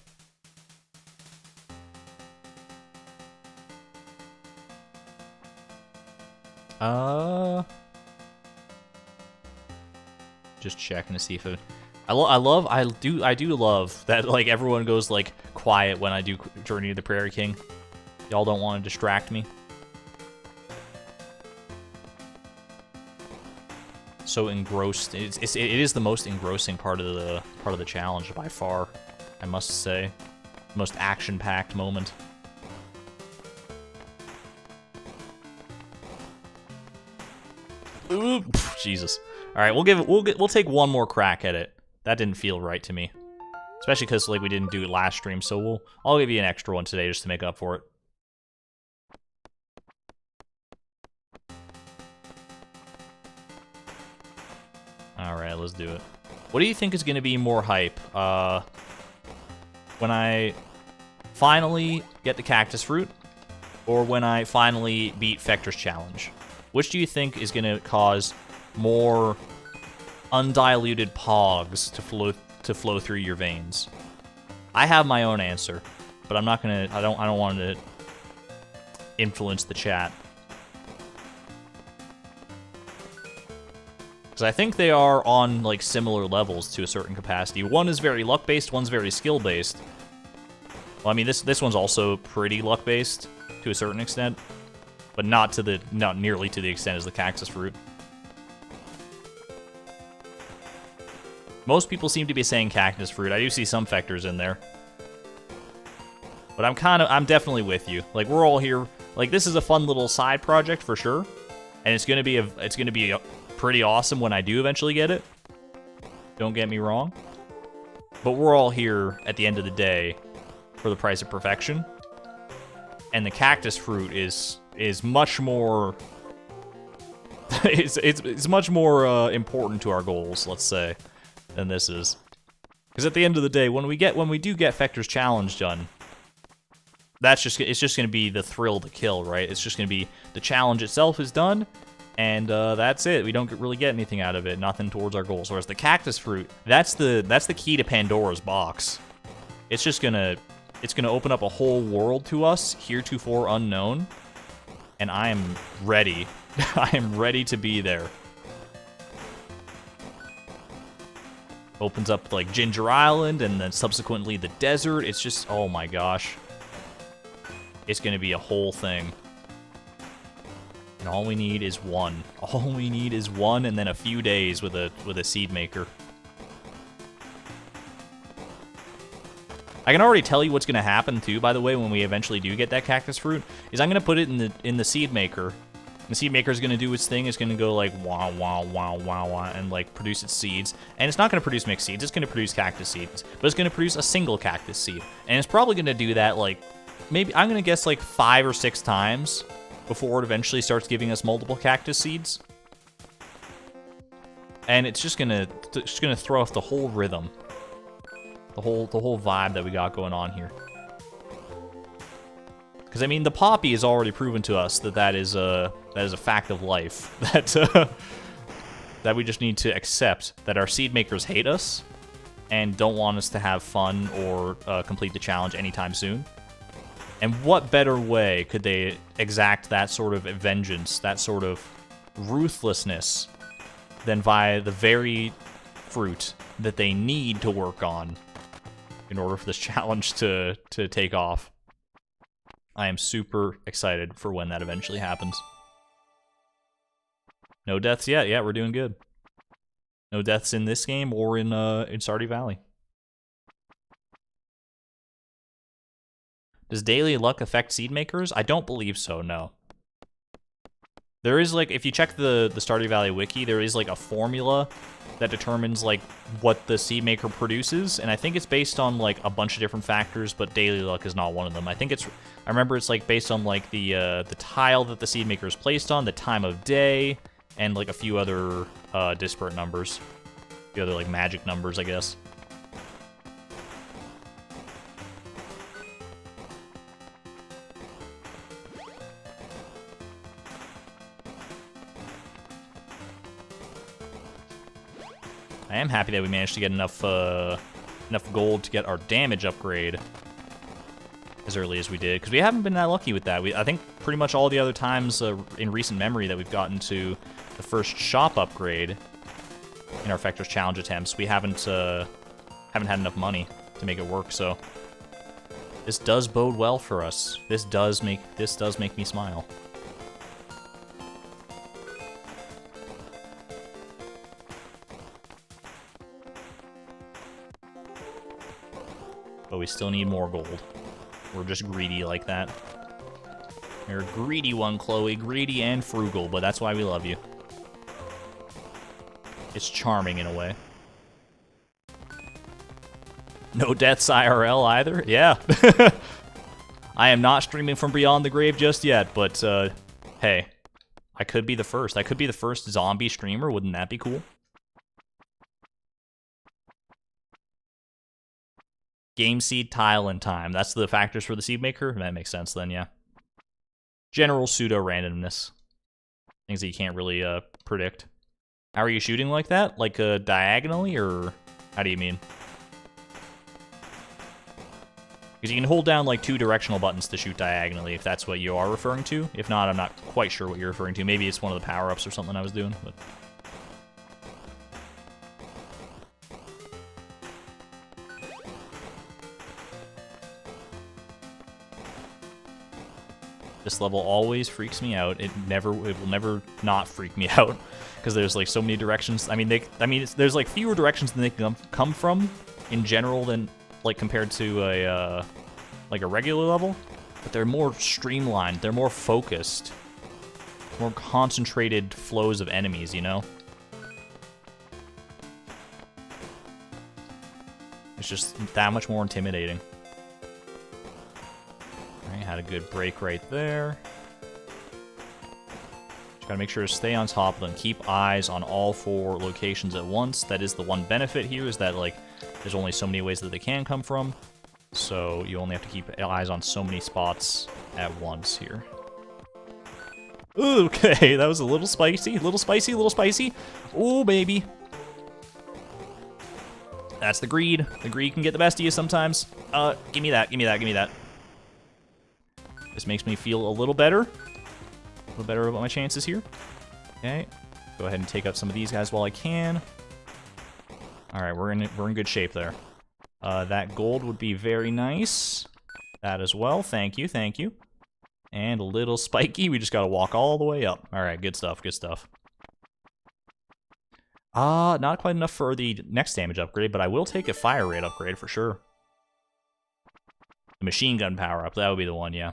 Just checking to see if it... I do love that, like, everyone goes, like, quiet when I do Journey to the Prairie King. Y'all don't want to distract me. So engrossed. It is the most engrossing part of the challenge by far, I must say. Most action-packed moment. Ooh, Jesus. All right, we'll take one more crack at it. That didn't feel right to me, especially because like we didn't do it last stream. So I'll give you an extra one today just to make up for it. All right, let's do it. What do you think is going to be more hype? When I finally get the cactus fruit, or when I finally beat Fector's challenge? Which do you think is going to cause more undiluted pogs to flow through your veins? I have my own answer, but I'm not gonna. I don't want to influence the chat, because I think they are on like similar levels to a certain capacity. One is very luck based, one's very skill based. Well, I mean this one's also pretty luck based to a certain extent, but not nearly to the extent as the cactus fruit. Most people seem to be saying cactus fruit. I do see some Fectors in there. But I'm definitely with you. Like, we're all here. Like, this is a fun little side project for sure. And it's gonna be pretty awesome when I do eventually get it. Don't get me wrong. But we're all here at the end of the day for the price of perfection. And the cactus fruit is much more it's much more important to our goals, let's say, than this is. Because at the end of the day, when we do get Fector's challenge done, it's just gonna be the thrill to kill, right? It's just gonna be the challenge itself is done, and that's it. We don't really get anything out of it, nothing towards our goals. Whereas the cactus fruit, that's the key to Pandora's box. It's gonna open up a whole world to us, heretofore unknown, and I am ready. I am ready to be there. Opens up like Ginger Island and then subsequently the desert. It's just, oh my gosh. It's gonna be a whole thing. And all we need is one. All we need is one and then a few days with a seed maker. I can already tell you what's gonna happen too, by the way, when we eventually do get that cactus fruit, is I'm gonna put it in the seed maker. The seed maker is going to do its thing. It's going to go like wow, wow, wow, wow, wow, and like produce its seeds. And it's not going to produce mixed seeds. It's going to produce cactus seeds. But it's going to produce a single cactus seed. And it's probably going to do that like, maybe, I'm going to guess like 5 or 6 times before it eventually starts giving us multiple cactus seeds. And it's just going to throw off the whole rhythm. The whole vibe that we got going on here. Because, I mean, the poppy has already proven to us that is a fact of life. That we just need to accept that our seed makers hate us and don't want us to have fun or complete the challenge anytime soon. And what better way could they exact that sort of vengeance, that sort of ruthlessness, than via the very fruit that they need to work on in order for this challenge to take off. I am super excited for when that eventually happens. No deaths yet. Yeah, we're doing good. No deaths in this game or in Stardew Valley. Does daily luck affect seed makers? I don't believe so, no. There is, like, if you check the Stardew Valley wiki, there is, like, a formula that determines, like, what the seed maker produces, and I think it's based on, like, a bunch of different factors, but daily luck is not one of them. I remember it's, like, based on, like, the tile that the seed maker is placed on, the time of day, and like a few other disparate numbers. A few other like magic numbers, I guess. I am happy that we managed to get enough gold to get our damage upgrade as early as we did, because we haven't been that lucky with that. I think pretty much all the other times in recent memory that we've gotten to the first shop upgrade in our Fector's Challenge attempts, we haven't had enough money to make it work. So this does bode well for us. This does make me smile. But we still need more gold. We're just greedy like that. You're a greedy one, Chloe. Greedy and frugal, but that's why we love you. It's charming in a way. No deaths IRL either? Yeah. I am not streaming from Beyond the Grave just yet, but hey, I could be the first. I could be the first zombie streamer. Wouldn't that be cool? Game seed, tile, and time. That's the factors for the seed maker? That makes sense then, yeah. General pseudo-randomness. Things that you can't really predict. How are you shooting like that? Like diagonally, or how do you mean? Because you can hold down like 2 directional buttons to shoot diagonally, if that's what you are referring to. If not, I'm not quite sure what you're referring to. Maybe it's one of the power-ups or something I was doing, but... This level always freaks me out. It will never not freak me out, because there's like so many directions. I mean, there's like fewer directions than they can come from in general than like compared to a like a regular level, but they're more streamlined. They're more focused, more concentrated flows of enemies. You know, it's just that much more intimidating. Had a good break right there. Just gotta make sure to stay on top of them. Keep eyes on all 4 locations at once. That is the one benefit here, is that like there's only so many ways that they can come from. So you only have to keep eyes on so many spots at once here. Okay, that was a little spicy, a little spicy, a little spicy. Oh, baby. That's the greed. The greed can get the best of you sometimes. Give me that, give me that, give me that. This makes me feel a little better. A little better about my chances here. Okay. Go ahead and take out some of these guys while I can. Alright, we're in good shape there. That gold would be very nice. That as well. Thank you, thank you. And a little spiky. We just gotta walk all the way up. Alright, good stuff, good stuff. Not quite enough for the next damage upgrade, but I will take a fire rate upgrade for sure. The machine gun power up, that would be the one, yeah.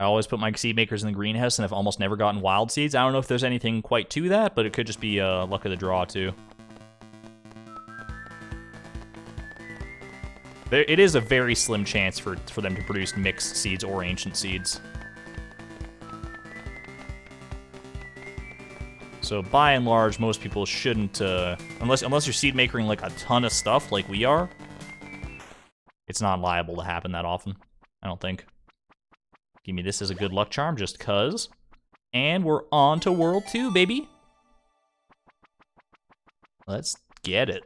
I always put my seed makers in the greenhouse and I've almost never gotten wild seeds. I don't know if there's anything quite to that, but it could just be luck of the draw too. It is a very slim chance for them to produce mixed seeds or ancient seeds. So by and large, most people shouldn't, unless you're seed makering like a ton of stuff like we are, it's not liable to happen that often, I don't think. Give me this as a good luck charm, just cuz. And we're on to World 2, baby. Let's get it.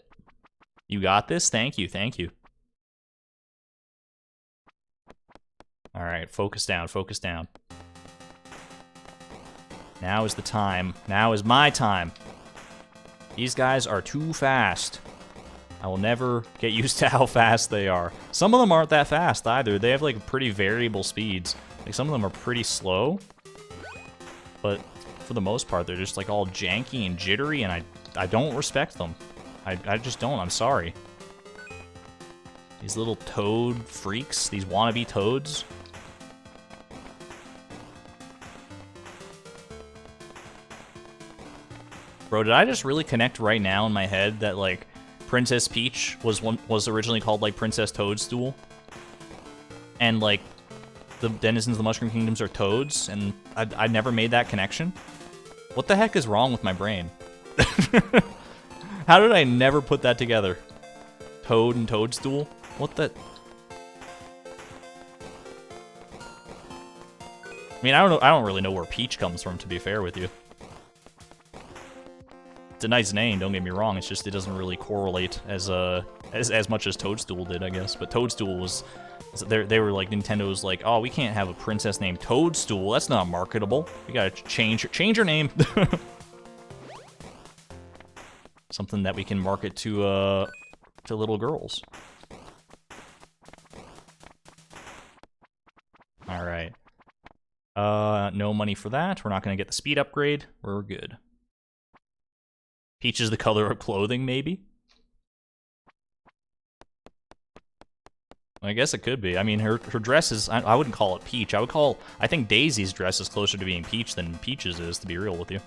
You got this? Thank you, thank you. Alright, focus down, focus down. Now is the time. Now is my time. These guys are too fast. I will never get used to how fast they are. Some of them aren't that fast either. They have like pretty variable speeds. Like some of them are pretty slow, but for the most part, they're just like all janky and jittery, and I don't respect them. I just don't. I'm sorry. These little toad freaks, these wannabe toads. Bro, did I just really connect right now in my head that like Princess Peach was originally called like Princess Toadstool, and like the denizens of the Mushroom Kingdoms are toads, and I never made that connection. What the heck is wrong with my brain? How did I never put that together? Toad and toadstool? What the... I mean, I don't really know where Peach comes from, to be fair with you. It's a nice name, don't get me wrong. It's just it doesn't really correlate as much as Toadstool did, I guess. But Toadstool was... They were like, Nintendo's like, oh, we can't have a princess named Toadstool. That's not marketable. We gotta change her name. Something that we can market to little girls. All right. No money for that. We're not gonna get the speed upgrade. We're good. Peach is the color of clothing, maybe? I guess it could be. I mean, her dress is... I wouldn't call it Peach. I think Daisy's dress is closer to being Peach than Peach's is, to be real with you.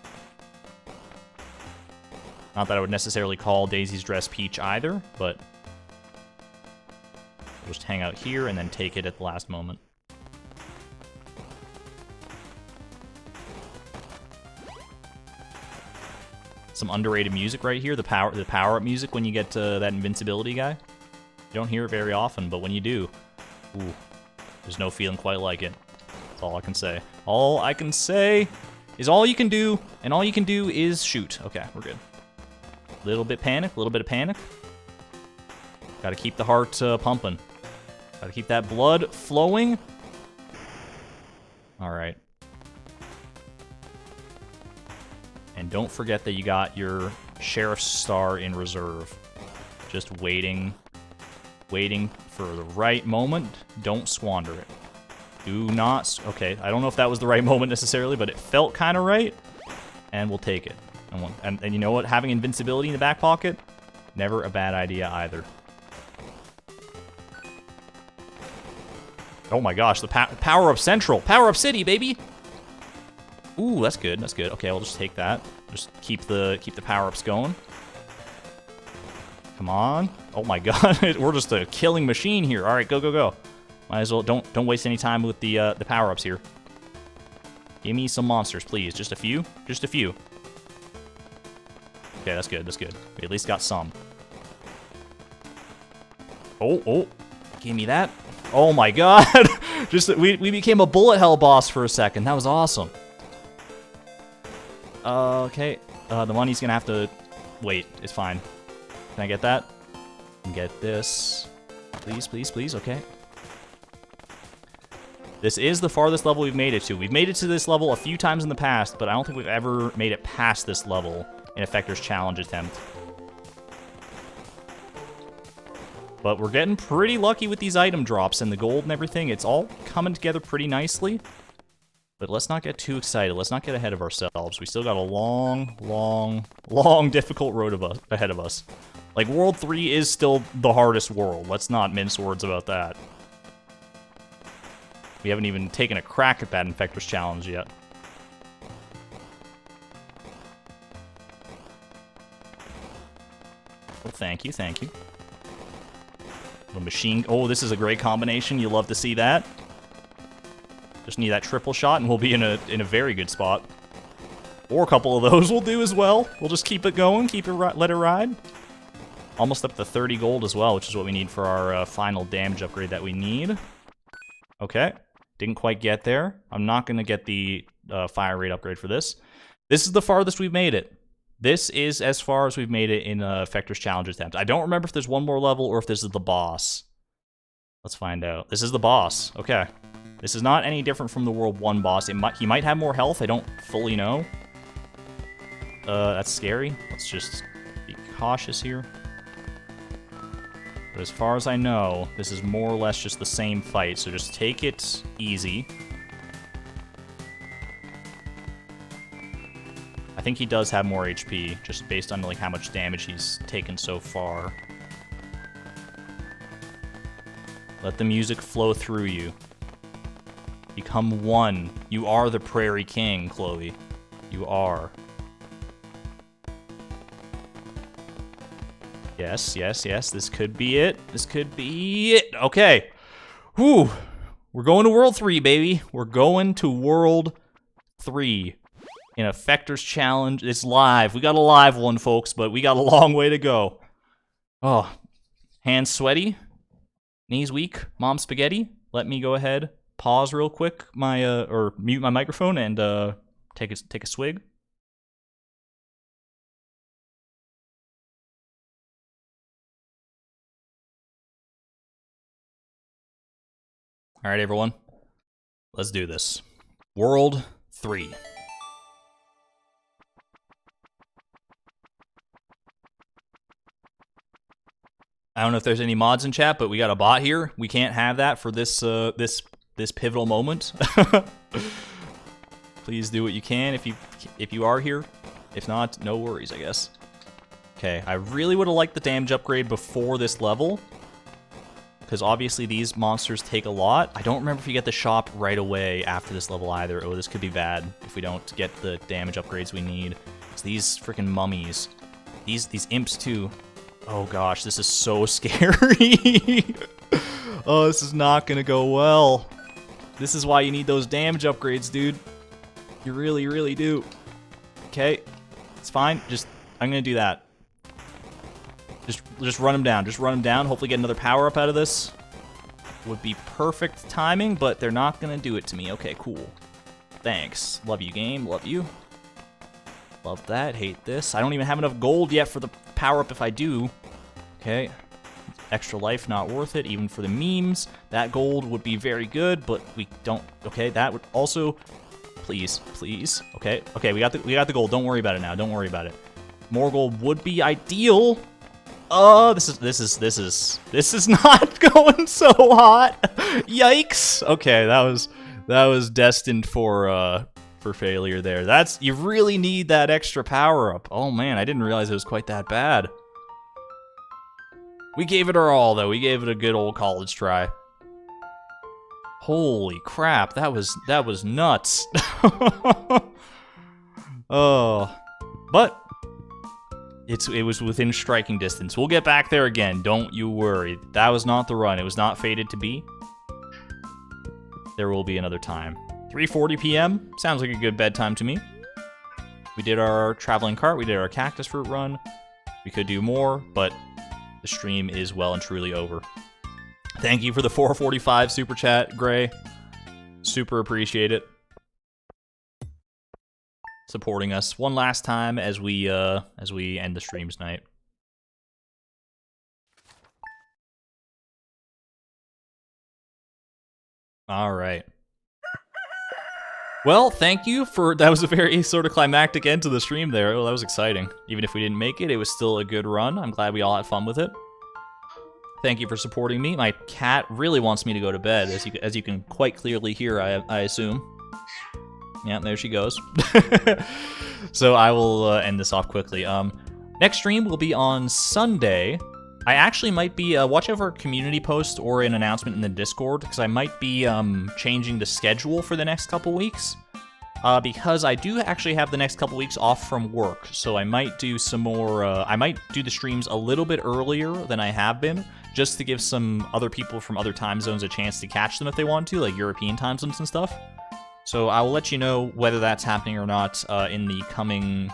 Not that I would necessarily call Daisy's dress Peach either, but... We'll just hang out here and then take it at the last moment. Some underrated music right here. The power-up music when you get that invincibility guy. You don't hear it very often, but when you do, ooh, there's no feeling quite like it. That's all I can say. All I can say is all you can do, and all you can do is shoot. Okay, we're good. Little bit of panic. Gotta keep the heart pumping. Gotta keep that blood flowing. All right. And don't forget that you got your Sheriff's Star in reserve. Just waiting for the right moment. Don't squander it. Do not... Okay, I don't know if that was the right moment necessarily, but it felt kind of right. And we'll take it. And you know what? Having invincibility in the back pocket, never a bad idea either. Oh my gosh, the power-up central. Power-up city, baby! Ooh, that's good, that's good. Okay, I'll just take that. Just keep the power-ups going. Come on. Oh my god, we're just a killing machine here. Alright, go, go, go. Might as well, don't waste any time with the power-ups here. Give me some monsters, please. Just a few? Just a few. Okay, that's good, that's good. We at least got some. Oh, give me that. Oh my god! Just we became a bullet hell boss for a second. That was awesome. Okay. The money's gonna have to wait. It's fine. Can I get that? Get this. Please, please, please. Okay. This is the farthest level we've made it to. We've made it to this level a few times in the past, but I don't think we've ever made it past this level in Effector's Challenge attempt. But we're getting pretty lucky with these item drops and the gold and everything. It's all coming together pretty nicely. But let's not get too excited. Let's not get ahead of ourselves. We still got a long, long, long difficult road ahead of us. Like, World 3 is still the hardest world. Let's not mince words about that. We haven't even taken a crack at that Infector's Challenge yet. Well, thank you, thank you. A machine... Oh, this is a great combination. You love to see that. Just need that triple shot, and we'll be in a very good spot. Or a couple of those will do as well. We'll just keep it going, let it ride. Almost up to 30 gold as well, which is what we need for our final damage upgrade that we need. Okay, didn't quite get there. I'm not going to get the fire rate upgrade for this. This is the farthest we've made it. This is as far as we've made it in Effector's Challenge attempt. I don't remember if there's one more level or if this is the boss. Let's find out. This is the boss. Okay. This is not any different from the World 1 boss. He might have more health. I don't fully know. That's scary. Let's just be cautious here. But as far as I know, this is more or less just the same fight, so just take it easy. I think he does have more HP, just based on like how much damage he's taken so far. Let the music flow through you. Become one. You are the Prairie King, Chloe. You are. Yes, yes, yes. This could be it. This could be it. Okay. Whew. We're going to World 3, baby. We're going to World 3. In Effectors Challenge. It's live. We got a live one, folks, but we got a long way to go. Oh, hands sweaty. Knees weak. Mom spaghetti. Let me go ahead. Pause real quick. Or mute my microphone and take a swig. All right, everyone. Let's do this. World 3. I don't know if there's any mods in chat, but we got a bot here. We can't have that for this this pivotal moment. Please do what you can if you are here. If not, no worries, I guess. Okay, I really would have liked the damage upgrade before this level, because obviously these monsters take a lot. I don't remember if you get the shop right away after this level either. Oh, this could be bad if we don't get the damage upgrades we need. It's these freaking mummies. These imps too. Oh gosh, this is so scary. Oh, this is not gonna go well. This is why you need those damage upgrades, dude. You really, really do. Okay, it's fine. I'm gonna do that. Just run them down. Just run them down. Hopefully get another power up out of this. Would be perfect timing, but they're not gonna do it to me. Okay, cool. Thanks. Love you, game. Love you. Love that. Hate this. I don't even have enough gold yet for the power up if I do. Okay. Extra life, not worth it, even for the memes. That gold would be very good, but we don't. Okay, that would also. Please, please. Okay, okay, we got the gold. Don't worry about it now. Don't worry about it. More gold would be ideal. Oh, this is not going so hot. Yikes. Okay, that was destined for failure there. You really need that extra power up. Oh man, I didn't realize it was quite that bad. We gave it our all though. We gave it a good old college try. Holy crap, that was nuts. Oh, but it was within striking distance. We'll get back there again. Don't you worry. That was not the run. It was not fated to be. There will be another time. 3:40 p.m. Sounds like a good bedtime to me. We did our traveling cart. We did our cactus fruit run. We could do more, but the stream is well and truly over. Thank you for the 445 super chat, Gray. Super appreciate it. Supporting us one last time as we end the stream tonight. All right. Well, thank you for... That was a very sort of climactic end to the stream there. Oh, that was exciting. Even if we didn't make it, it was still a good run. I'm glad we all had fun with it. Thank you for supporting me. My cat really wants me to go to bed, as you can quite clearly hear, I assume. Yeah, there she goes. So I will end this off quickly. Next stream will be on Sunday. I actually might be, watch out for a community post or an announcement in the Discord, because I might be changing the schedule for the next couple weeks. Because I do actually have the next couple weeks off from work, so I might do some more, I might do the streams a little bit earlier than I have been, just to give some other people from other time zones a chance to catch them if they want to, like European time zones and stuff. So I will let you know whether that's happening or not in the coming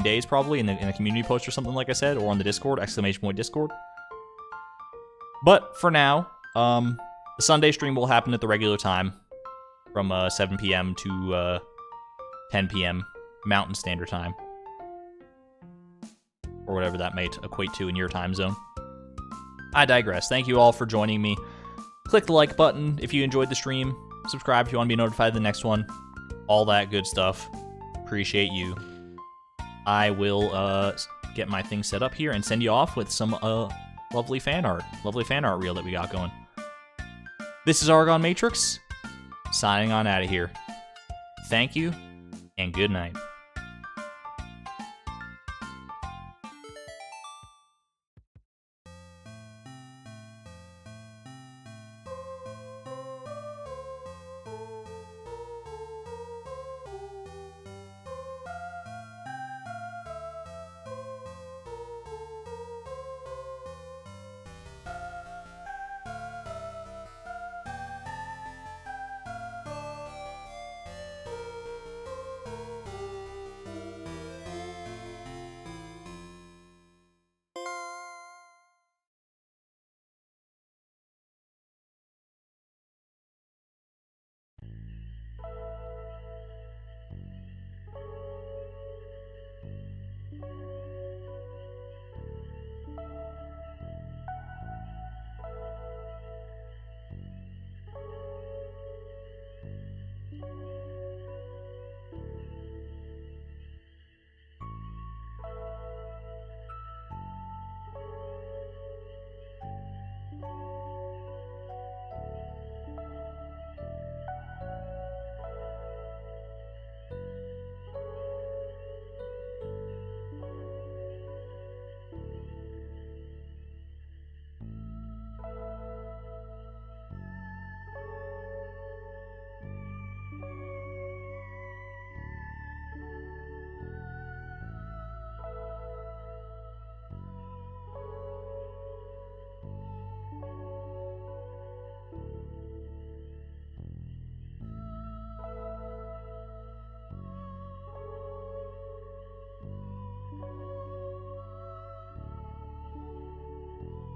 days, probably in the community post or something, like I said, or on the Discord, !Discord. But for now, the Sunday stream will happen at the regular time, from 7 p.m. to 10 p.m. Mountain Standard Time, or whatever that might equate to in your time zone. I digress. Thank you all for joining me. Click the like button if you enjoyed the stream. Subscribe if you want to be notified of the next one. All that good stuff. Appreciate you. I will get my thing set up here and send you off with some lovely fan art. Lovely fan art reel that we got going. This is Argon Matrix, signing on out of here. Thank you, and good night.